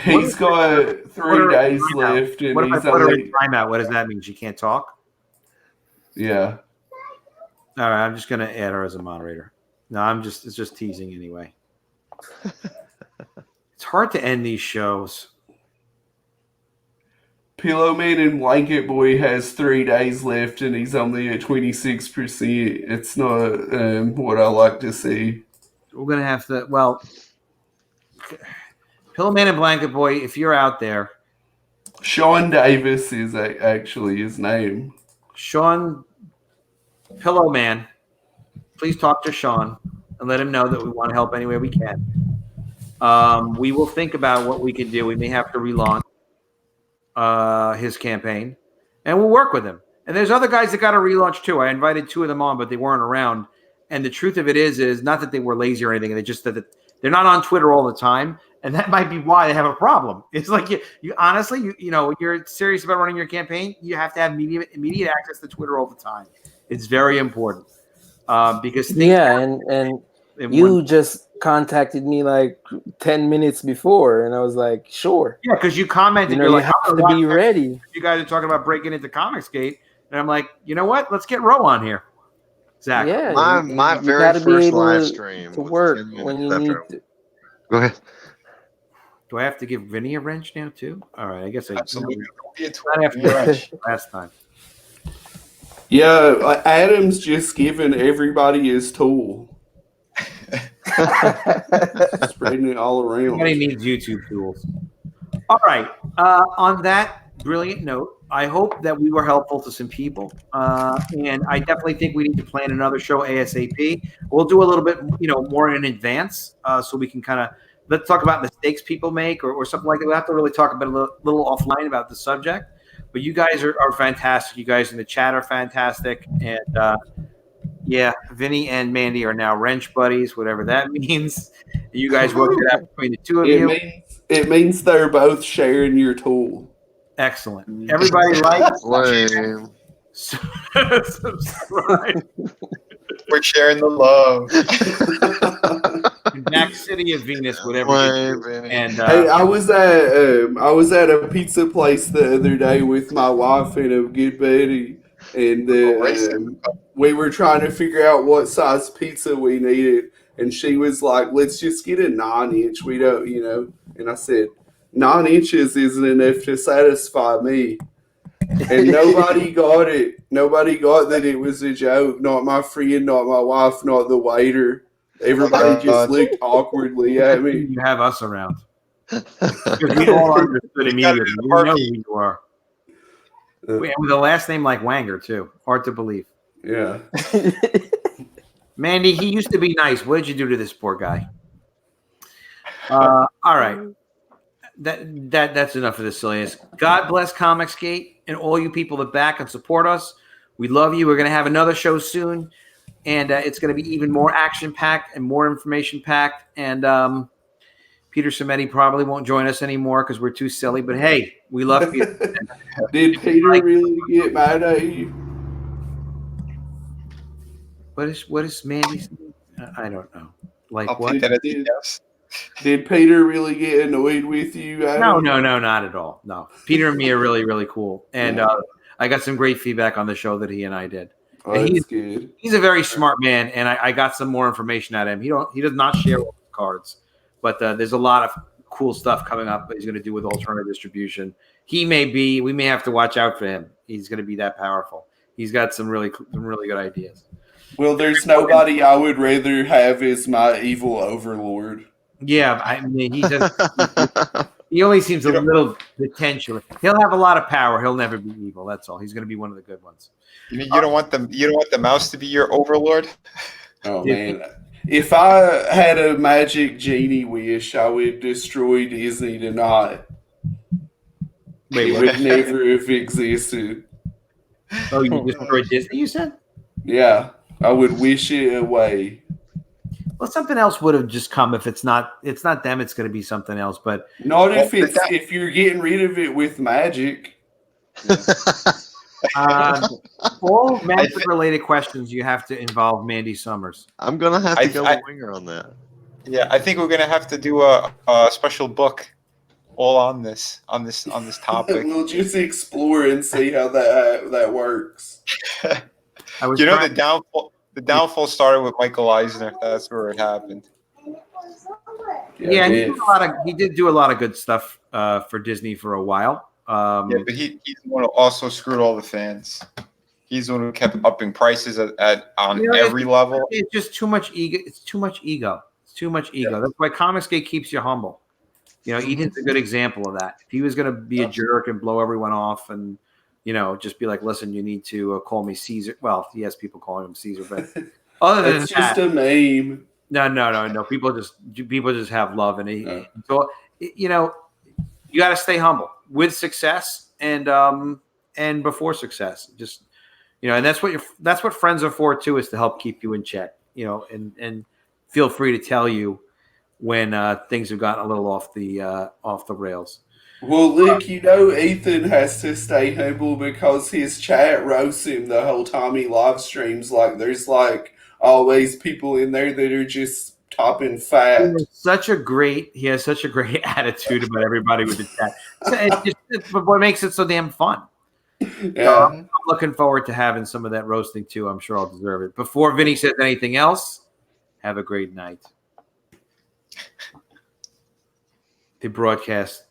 He's got 3 days left, and what if I he's put her only... in timeout? What does that mean? She can't talk? Yeah. All right, I'm just going to add her as a moderator. No, it's just teasing anyway. It's hard to end these shows. Pillowman and Blanket Boy has 3 days left, and he's only at 26%. It's not what I like to see. We're going to have to, Pillowman and Blanket Boy, if you're out there. Sean Davis is actually his name. Sean Pillowman, please talk to Sean and let him know that we want to help any way we can. We will think about what we can do. We may have to relaunch his campaign, and we'll work with him. And there's other guys that got a relaunch too. I invited 2 of them on, but they weren't around. And the truth of it is not that they were lazy or anything. They just that they're not on Twitter all the time, and that might be why they have a problem. It's like you honestly, you're serious about running your campaign, you have to have immediate access to Twitter all the time. It's very important because and You just contacted me like 10 minutes before, and I was like, sure. Yeah, because you commented, you like, have to be ready. You guys are talking about breaking into COMICSGATE, and I'm like, you know what? Let's get Ro on here. Exactly. Yeah, my very first live stream to work when you need to. Go ahead. Do I have to give Vinny a wrench now too? All right, I guess I absolutely. Not after wrench last time. Yeah, Adam's just giving everybody his tool. Spreading it all around. Everybody needs YouTube tools. All right. On that brilliant note, I hope that we were helpful to some people, and I definitely think we need to plan another show ASAP. We'll do a little bit, more in advance, so we can kind of let's talk about mistakes people make or something like that. We'll have to really talk about a little offline about the subject. But you guys are fantastic. You guys in the chat are fantastic, and yeah, Vinny and Mandy are now wrench buddies, whatever that means. You guys work it out between the two of you. It means they're both sharing your tool. Excellent. Everybody likes subscribe. We're sharing the love. Jack City of Venus, whatever. And hey, I was at a pizza place the other day with my wife and a good buddy, and we were trying to figure out what size pizza we needed, and she was like, "Let's just get a 9-inch. We don't, And I said, 9 inches isn't enough to satisfy me. And nobody got it. Nobody got that it was a joke. Not my friend, not my wife, not the waiter. Everybody just looked awkwardly at me. You have us around. Because we all understood immediately. We know who you are. With a last name like Wenger, too. Hard to believe. Yeah. Mandy, he used to be nice. What did you do to this poor guy? All right. That's enough of this silliness. God bless COMICSGATE and all you people that back and support us. We love you. We're going to have another show soon, and it's going to be even more action-packed and more information-packed. And Peter Cimetti probably won't join us anymore because we're too silly. But hey, we love you. Did Peter really get mad at you? What is Mandy saying? I don't know. Like I'll what? take that as a yes. Did Peter really get annoyed with you, Adam? No, not at all. No. Peter and me are really, really cool. And I got some great feedback on the show that he and I did. Oh, that's good. He's a very smart man, and I got some more information out of him. He does not share all his cards, but there's a lot of cool stuff coming up that he's going to do with alternative distribution. We may have to watch out for him. He's going to be that powerful. He's got some really good ideas. Well, there's nobody I would rather have as my evil overlord. Yeah, I mean, he only seems a little potential. He'll have a lot of power. He'll never be evil. That's all. He's going to be one of the good ones. You don't want the mouse to be your overlord? Oh man! If I had a magic genie wish, I would destroy Disney tonight. Wait, it would never have existed. Oh, you destroyed Disney? You said? Yeah, I would wish it away. Well, something else would have just come if it's not them. It's going to be something else. But not if you're getting rid of it with magic. All magic-related questions you have to involve Mandy Summers. I'm gonna have to go with Wenger on that. Yeah, I think we're gonna have to do a special book all on this topic. We'll just explore and see how that works. The downfall started with Michael Eisner. That's where it happened. Yeah, he did do a lot of good stuff for Disney for a while. But he's the one who also screwed all the fans. He's the one who kept upping prices on every level. It's just too much ego. It's too much ego. Yeah. That's why COMICSGATE keeps you humble. Eden's a good example of that. If he was going to be a jerk and blow everyone off and just be like, listen, you need to call me Caesar. Well, he has people calling him Caesar, but other than it's just a meme. No. People just have love and hate. So you got to stay humble with success and before success. Just and that's what friends are for too, is to help keep you in check. And feel free to tell you when things have gotten a little off the rails. Well, look, Ethan has to stay humble because his chat roasts him the whole time he live streams. Like, there's like always people in there that are just topping fat. He has such a great attitude about everybody with the chat. But what makes it so damn fun? Yeah. So I'm looking forward to having some of that roasting too. I'm sure I'll deserve it. Before Vinny says anything else, have a great night. The broadcast